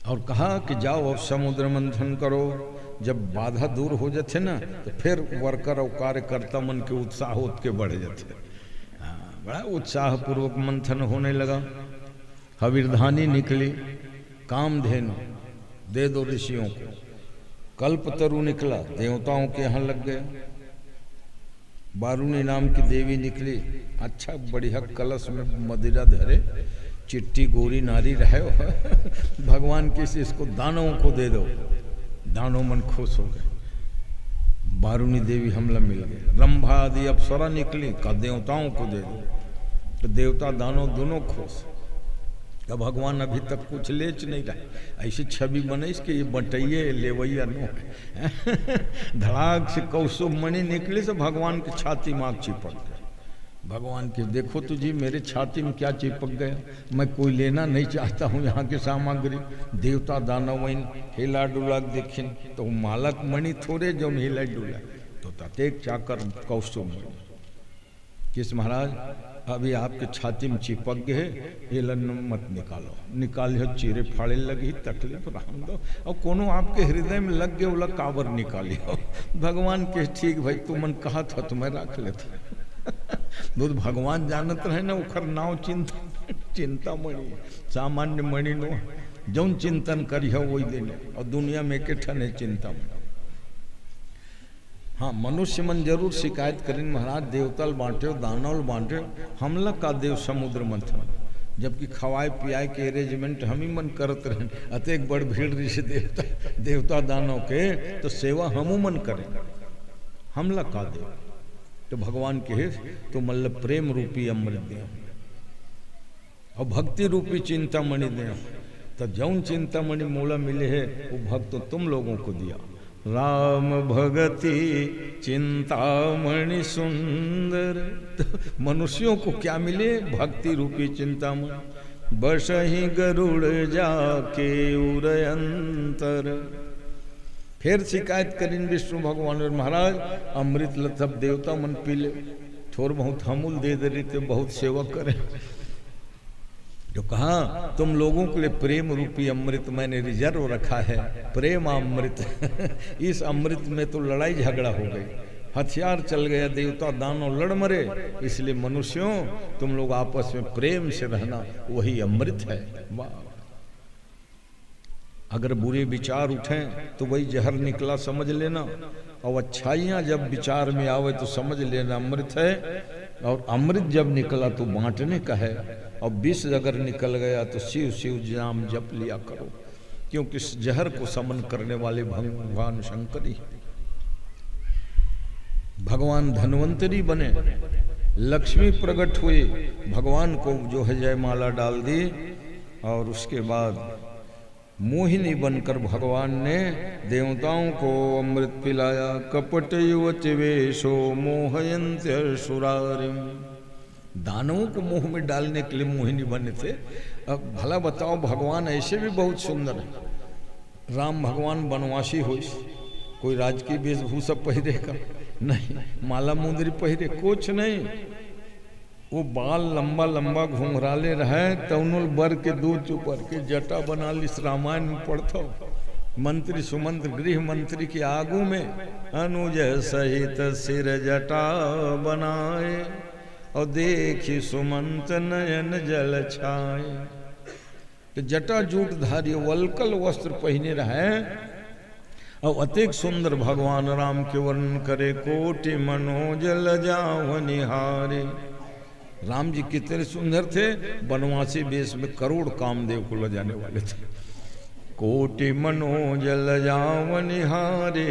और कहा कि जाओ अब समुद्र मंथन करो। जब बाधा दूर हो जाते ना तो फिर वर्कर और कार्यकर्ता मन के उत्साह होत के बढ़ जाते। बड़ा उत्साह पूर्वक मंथन होने लगा। हविर्धानी निकली, कामधेनु दे दो ऋषियों को। कल्पतरु निकला, देवताओं के यहाँ लग गया। बारूणी नाम की देवी निकली, अच्छा बढ़िया कलश में मदिरा धरे, चिट्टी गोरी नारी रहे भगवान किसी इसको दानवों को दे दो। दानव मन खुश हो गए, बारूणी देवी हमला मिल गए। रंभा आदि अप्सरा निकली, का देवताओं को दे दो। तो देवता दानव दोनों खुश। तो भगवान अभी तक कुछ लेच नहीं रहा, ऐसी छवि बने इसके ये बटैये लेवैया नो धड़ाक से कौसुभ मणि निकले से भगवान की छाती में चिपक गए। भगवान के देखो तो जी मेरे छाती में क्या चिपक गया, मैं कोई लेना नहीं चाहता हूँ यहाँ की सामग्री। देवता दानव हिला डुला देखिन तो मालक मणि थोड़े जो हिला डुला तो ततेक चाकर कौसुभ मणि। किस महाराज अभी आपके छाती में चिपक गए, ये लन मत निकालो। निकालियो चीरे फाड़े लगी, तकलीफ राम दो। और कोनो आपके हृदय में लग गए बोला काबर निकालियो। भगवान के ठीक भाई तू मन कहा था तो मैं रख लेता। दूध भगवान जानत रहे ना उखर नाव चिंता मणि, सामान्य मणि नो जौन चिंतन करियो वही देने। और दुनिया में के ठने चिंता मणि। हाँ मनुष्य मन जरूर शिकायत करें महाराज देवतल बांटे दानव बांटे, हमला का देव समुद्र मंथन। जबकि खवाए पियाए के अरेंजमेंट हम ही मन करत रहे, अतेक बड़ भीड़ ऋषि देवता दानव के तो सेवा हमू मन करें, हमला का देव। तो भगवान के तो मतलब प्रेम रूपी अमृत दे और भक्ति रूपी चिंतामणि दे। तो जौन चिंतामणि मूला मिले है वो भक्त तो तुम लोगों को दिया। राम भगति चिंतामणि सुंदर। तो मनुष्यों को क्या मिले, भक्ति रूपी चिंतामणि। बसहि गरुड़ जाके उरयंतर। फिर शिकायत करें विष्णु भगवान और महाराज अमृत लथब देवता मन पी ले, थोड़ बहुत हमूल दे दे रही तो बहुत सेवा करें। जो कहा तुम लोगों के लिए प्रेम रूपी अमृत मैंने रिजर्व रखा है, प्रेम अमृत। इस अमृत में तो लड़ाई झगड़ा हो गई, हथियार चल गया, देवता दानव लड़ मरे। इसलिए मनुष्यों तुम लोग आपस में प्रेम से रहना, वही अमृत है। वाह, अगर बुरे विचार उठें तो वही जहर निकला समझ लेना, और अच्छाइयाँ जब विचार में आवे तो समझ लेना अमृत है। और अमृत जब निकला तो बांटने का है, और विष अगर निकल गया तो शिव शिव नाम जप लिया करो, क्योंकि इस जहर को समन करने वाले भगवान शंकर ही। भगवान धन्वंतरी बने, लक्ष्मी प्रकट हुई, भगवान को जो है जयमाला डाल दी, और उसके बाद मोहिनी बनकर भगवान ने देवताओं को अमृत पिलाया। कपट युवति वेशो मोहयंत्य सुरारिम। दानवों को मुंह में डालने के लिए मोहिनी बने थे। अब भला बताओ, भगवान ऐसे भी बहुत सुंदर है। राम भगवान वनवासी हो, कोई राजकीय वेशभूषा पहरेगा नहीं, माला मुंदरी पहरे कुछ नहीं। वो बाल लंबा लंबा घुंघराले रहे, तउनुल बर के दूध चुपर के जटा बना ली। रामायण में पढ़ता मंत्री सुमंत्र गृह मंत्री के आगू में अनुज सहित सिर जटा बनाए, और देखी सुमंत नयन जल छाए। तो जटा जूट धारी वलकल वस्त्र पहने रहे, और अतिक सुंदर भगवान राम के वर्णन करे। कोटि मनोजल जाव निहारे। राम जी कितने सुंदर थे, वनवासी वेश में करोड़ कामदेव को ले जाने वाले थे। कोटि मनोजल जाव निहारे,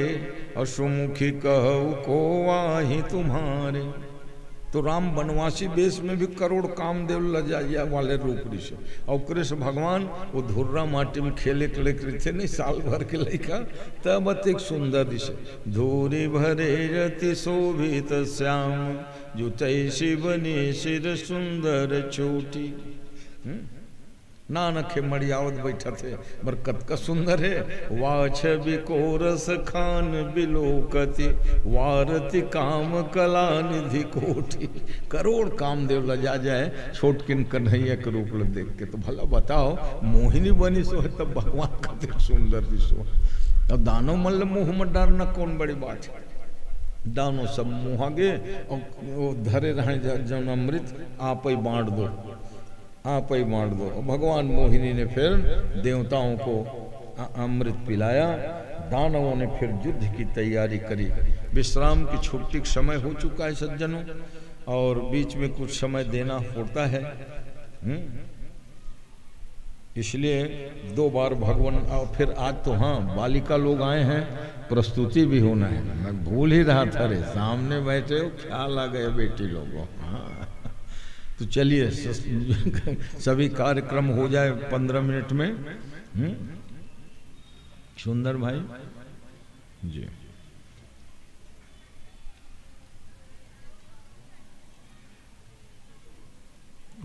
और सुमुखी कहु को वाही तुम्हारे। तो राम वनवासी वेश में भी करोड़ कामदेव लजाइया वाले रूप ऋषि। और कृष्ण भगवान वो धुर्रा माटी में खेले कले थे नहीं, साल भर के लड़का, तब अतिक सुंदर ऋषि। धूरी भरे रति शोभित श्याम, जुतई शिवनी सिर सुंदर चोटी। नानखे मड़ियावत बैठा थे बरकत का सुंदर है। वाछ बिकोरस खान बिलोकति वारति काम कला निधि कोठी। करोड़ कामदेव लजा जाए छोटकिन कन्हैया के रूप में देख के। तो भला बताओ मोहिनी बनी सो है तब भगवान का देख सुंदर भी सो। अब दानव मल्ल मुंह में डालना कौन बड़ी बात है। दानव सब मुँह आगे और वो धरे रहे जन अमृत आप ही बांट दो, आप ही बांट दो। भगवान मोहिनी ने फिर देवताओं को अमृत पिलाया। दानवों ने फिर युद्ध की तैयारी करी। विश्राम की छुट्टी का समय हो चुका है सज्जनों, और बीच में कुछ समय देना पड़ता है। इसलिए 2 बार भगवान। और फिर आज तो हाँ बालिका लोग आए हैं, प्रस्तुति भी होना है। मैं भूल ही रहा था रे, सामने बैठे हो, ख्याल आ गए बेटी लोगों। हाँ तो चलिए सभी कार्यक्रम हो जाए 15 मिनट में। सुंदर भाई जी,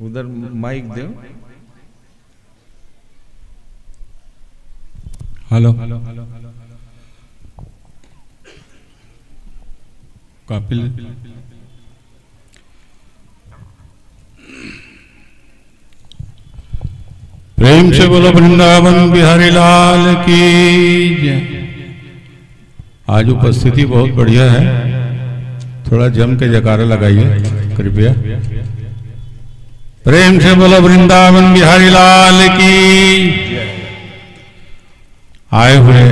उधर माइक दो। हेलो कपिल प्रेम से बोलो वृंदावन बिहारी लाल की जय। आज उपस्थिति बहुत बढ़िया है, थोड़ा जम के जयकारा लगाइए कृपया। प्रेम से बोलो वृंदावन बिहारी लाल की। आए हुए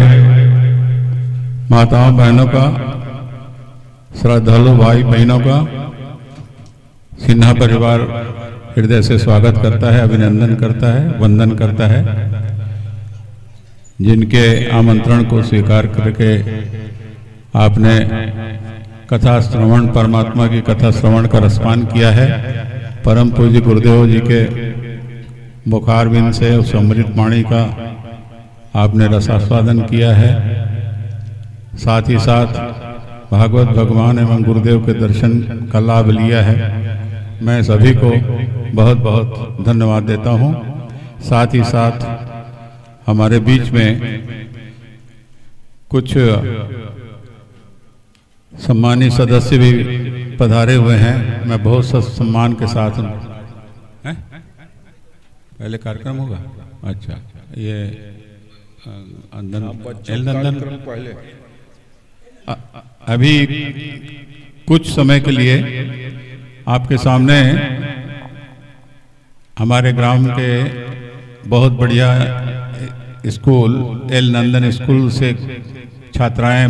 माताओं बहनों का, श्रद्धालु भाई बहनों का सिन्हा परिवार हृदय से स्वागत करता है, अभिनंदन करता है, वंदन करता है। जिनके आमंत्रण को स्वीकार करके आपने कथा श्रवण, परमात्मा की कथा श्रवण का रसपान किया है। परम पूज्य गुरुदेव जी के मुखारविंद से उस अमृत वाणी का आपने रसास्वादन किया है। साथ ही साथ भागवत भगवान एवं गुरुदेव के दर्शन का लाभ लिया है। मैं सभी को बहुत बहुत धन्यवाद देता हूँ। साथ ही साथ हमारे बीच में कुछ सम्मानित सदस्य भी पधारे हुए हैं। मैं बहुत सम्मान के साथ हैं। पहले कार्यक्रम होगा। अच्छा, ये नंदन पहले अभी कुछ समय के लिए आपके सामने हमारे ग्राम के बहुत बढ़िया स्कूल एल नंदन स्कूल से छात्राएं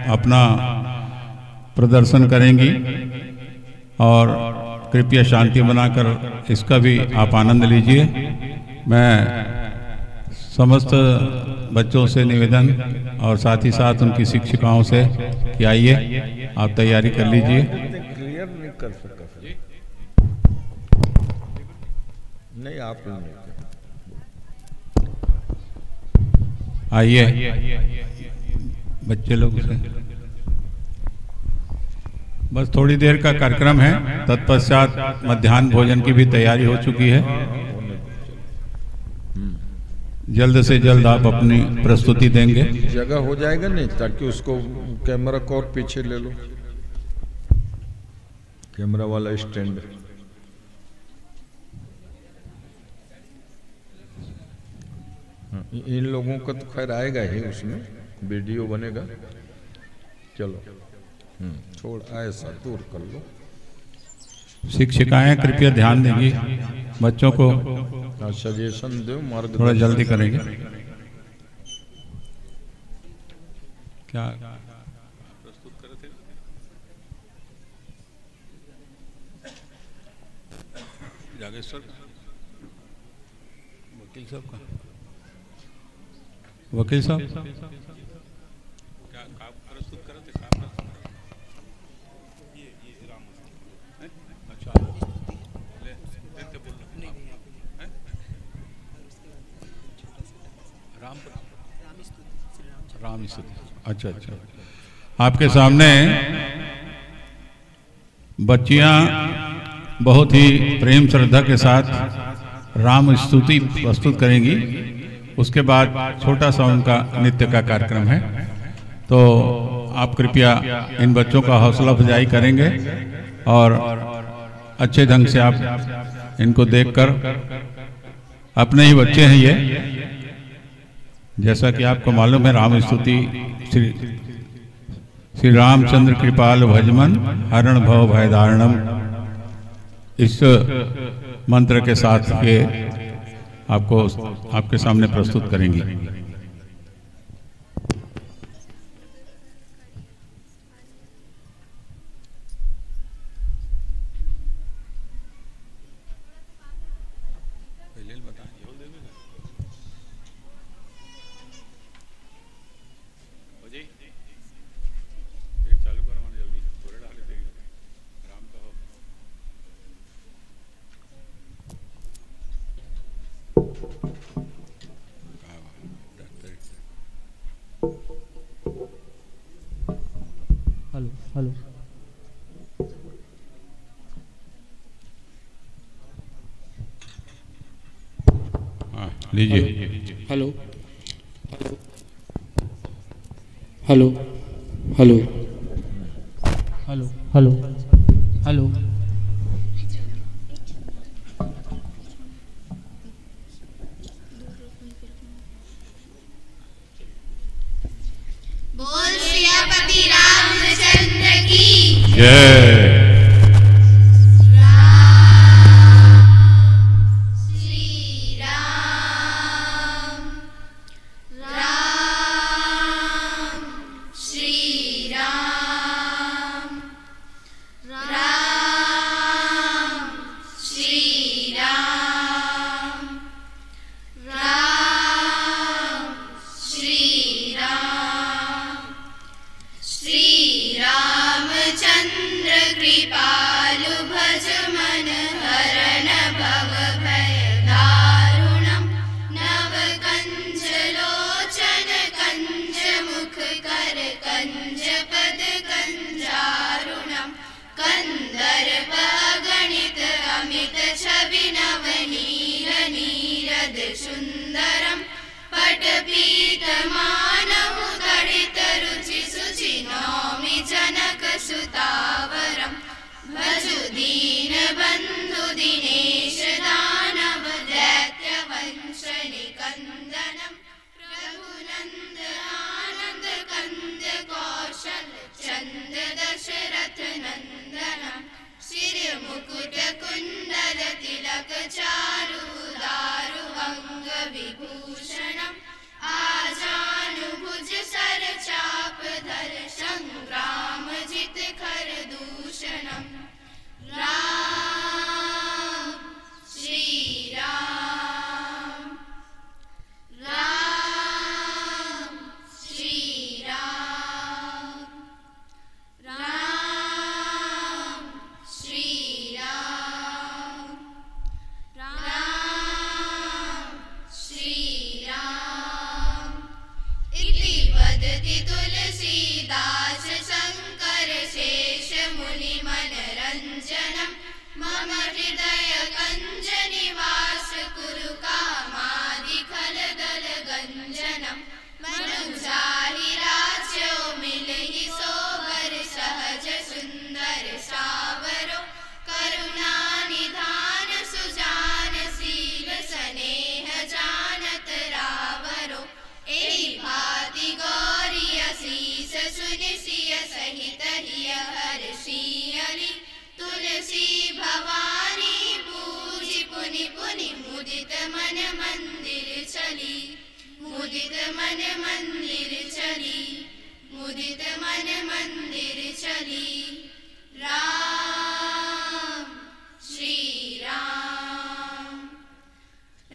अपना प्रदर्शन करेंगी, और कृपया शांति बनाकर इसका भी आप आनंद लीजिए। मैं समस्त बच्चों से निवेदन और साथ ही साथ उनकी शिक्षिकाओं से कि आइए आप तैयारी कर लीजिए। क्लियर नहीं कर सका नहीं आप आइए बच्चे लोग से। बस थोड़ी देर का कार्यक्रम है, तत्पश्चात मध्याह्न भोजन की भी तैयारी हो चुकी है। जल्द से जल्द आप अपनी प्रस्तुति देंगे। जगह हो जाएगा नहीं, ताकि उसको कैमरा को और पीछे ले लो, कैमरा वाला स्टैंड। इन लोगों का तो खैर आएगा ही, उसमें वीडियो बनेगा। चलो छोड़ ऐसा दूर कर लो। शिक्षिकाएं कृपया ध्यान देंगी, बच्चों को सजेशन दो, मार्ग थोड़ा जल्दी करेंगे। क्या प्रस्तुत करे थे? जागेश्वर वकील साहब का, वकील साहब क्या प्रस्तुत करे थे? राम स्तुति। अच्छा अच्छा, आपके सामने बच्चियां बहुत ही प्रेम श्रद्धा के साथ राम स्तुति प्रस्तुत करेंगी। उसके बाद छोटा सा उनका नृत्य का कार्यक्रम है। तो आप कृपया इन बच्चों का हौसला अफजाई करेंगे और अच्छे ढंग से आप इनको देखकर, अपने ही बच्चे हैं ये, जैसा कि आपको मालूम है राम स्तुति श्री रामचंद्र कृपाल भजमन हरण भव भयदारणम, इस मंत्र के साथ ये आपको आपके सामने प्रस्तुत करेंगी। हेलो हेलो हाँ लीजिए। Hello hello hello hello hello hello बोल सियापति रामचंद्र की जय। श्री राम राम श्री राम राम श्री राम राम श्री राम श्री रामचंद्र कृपालु भज मन हरण भव भय दारुणम नव कंज लोचन कंज मुख कर कंज पद कंजारुणम कंदर्प गणित अमित छवि नव नीर नीरद सुंदरम पटपीत मानहु तडित रुचि सुचि नौमि जनक सुतावरम भजु दीन बंधु दिनेश दानव दैत्य वंश निकंदनम प्रभुनंद आनंद कंद कौशल चंद दशरथ नंदनम सिर मुकुट कुंडल तिलक चारु दारु अंग विभूषणम आजानुभुज सर चाप धर संग्राम जित खर दूषणम राम श्री राम राम श्री राम राम श्री राम राम श्री राम इति वदति तुलसीदास शंकर शेष मुनि मनरंजनम मम हृदय कंज निवास कुरु कामादि खल दल गंजनम मनुजाहि राज्यो मिलहि सोबर सहज सुंदर सावरो करुणा निधान सुजान शील स्नेह जानत रावरो एहि भाति गौरी असीस सुनि सिय सहित हिय हर्षियली तुलसी भवानी पूजि पुनि पुनि मुदित मन मंदिर चली मुदित मन मंदिर चली मुदित मन मंदिर चली राम श्री राम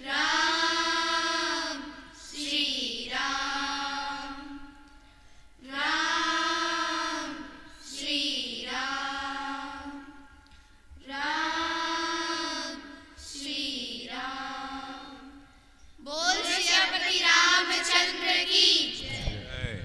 राम श्री राम राम श्री राम राम श्री राम बोल सियापति रामचंद्र की। 哎。 श्री 哎。 राम 哎。 राम 哎。 श्री राम 哎。 राम 哎。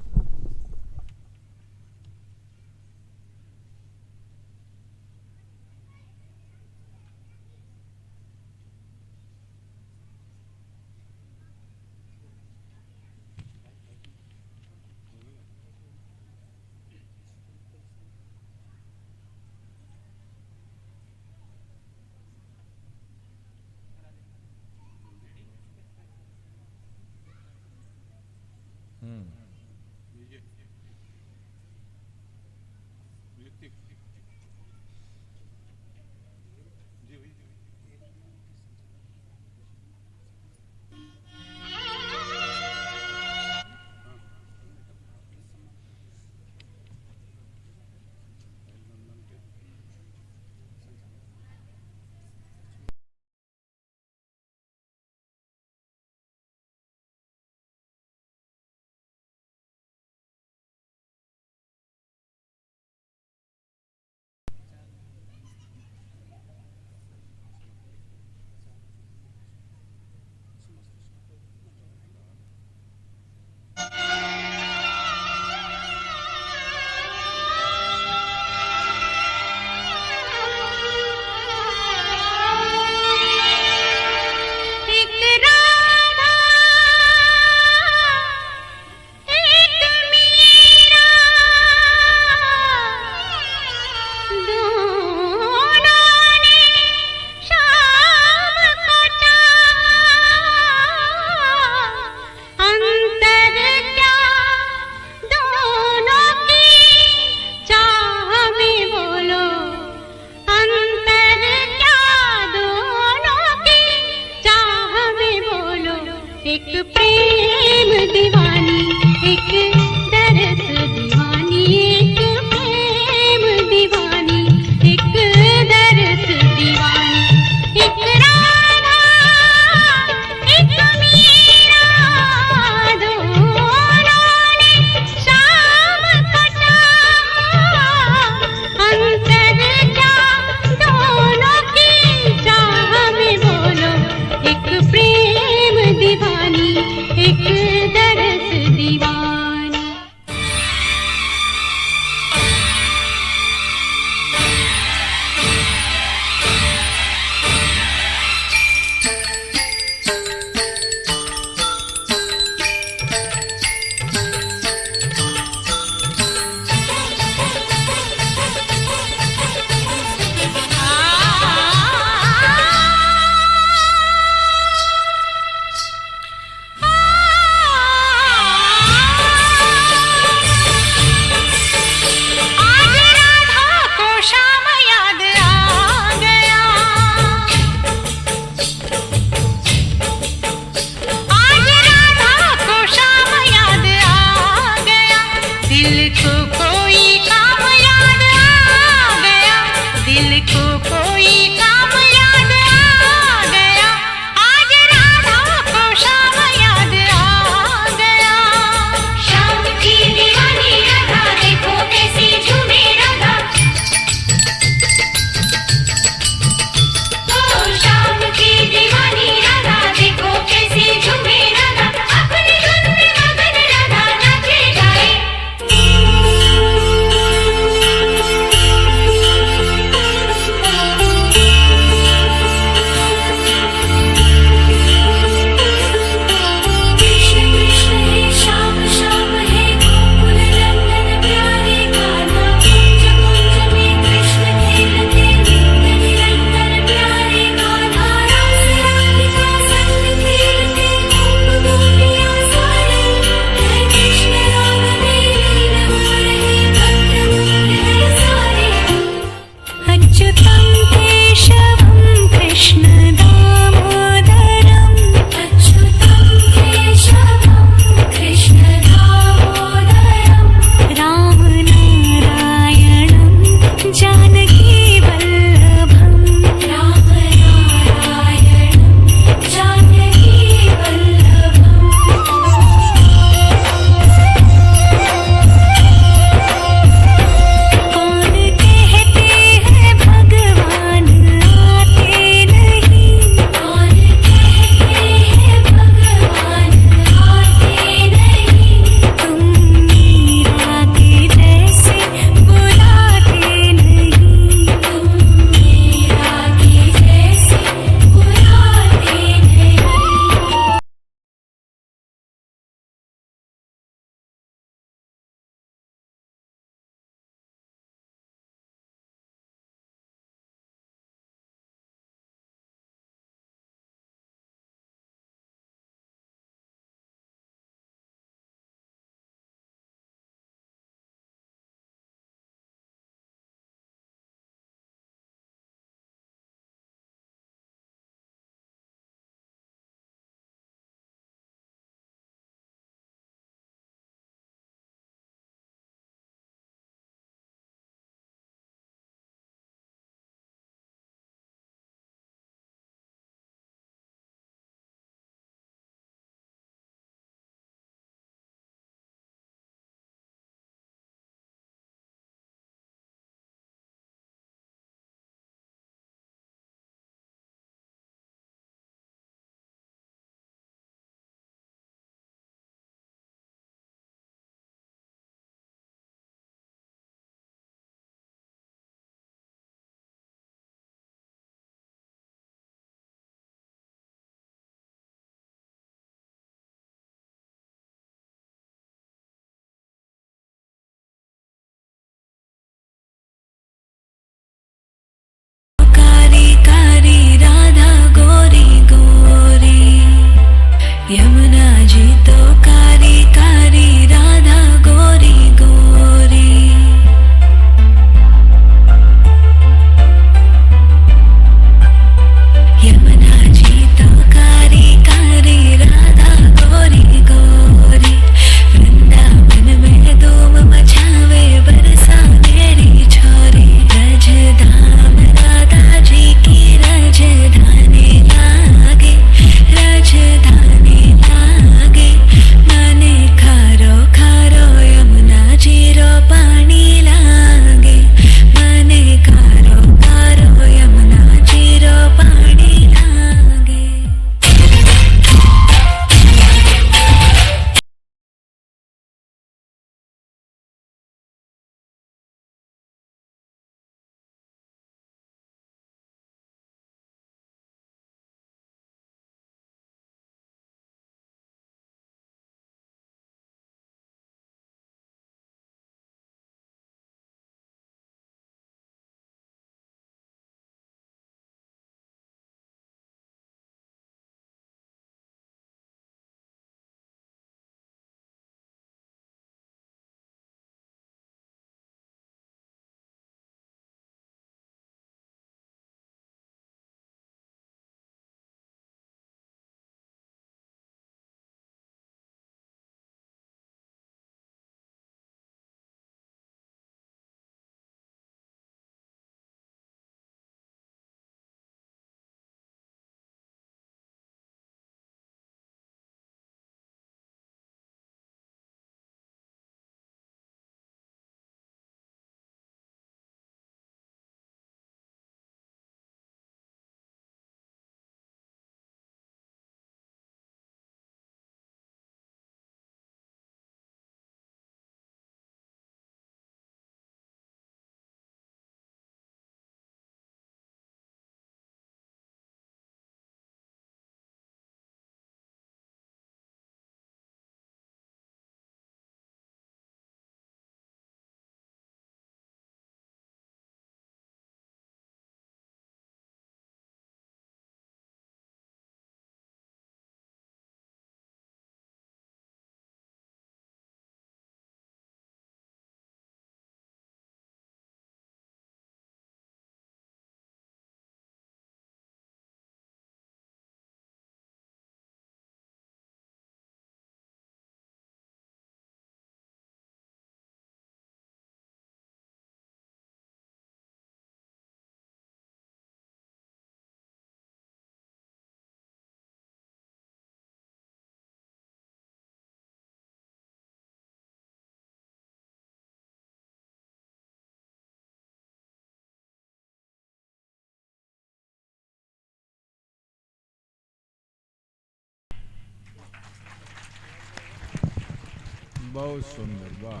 बहुत सुंदर, वाह।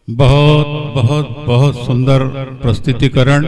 बहुत बहुत बहुत सुंदर प्रस्तुतिकरण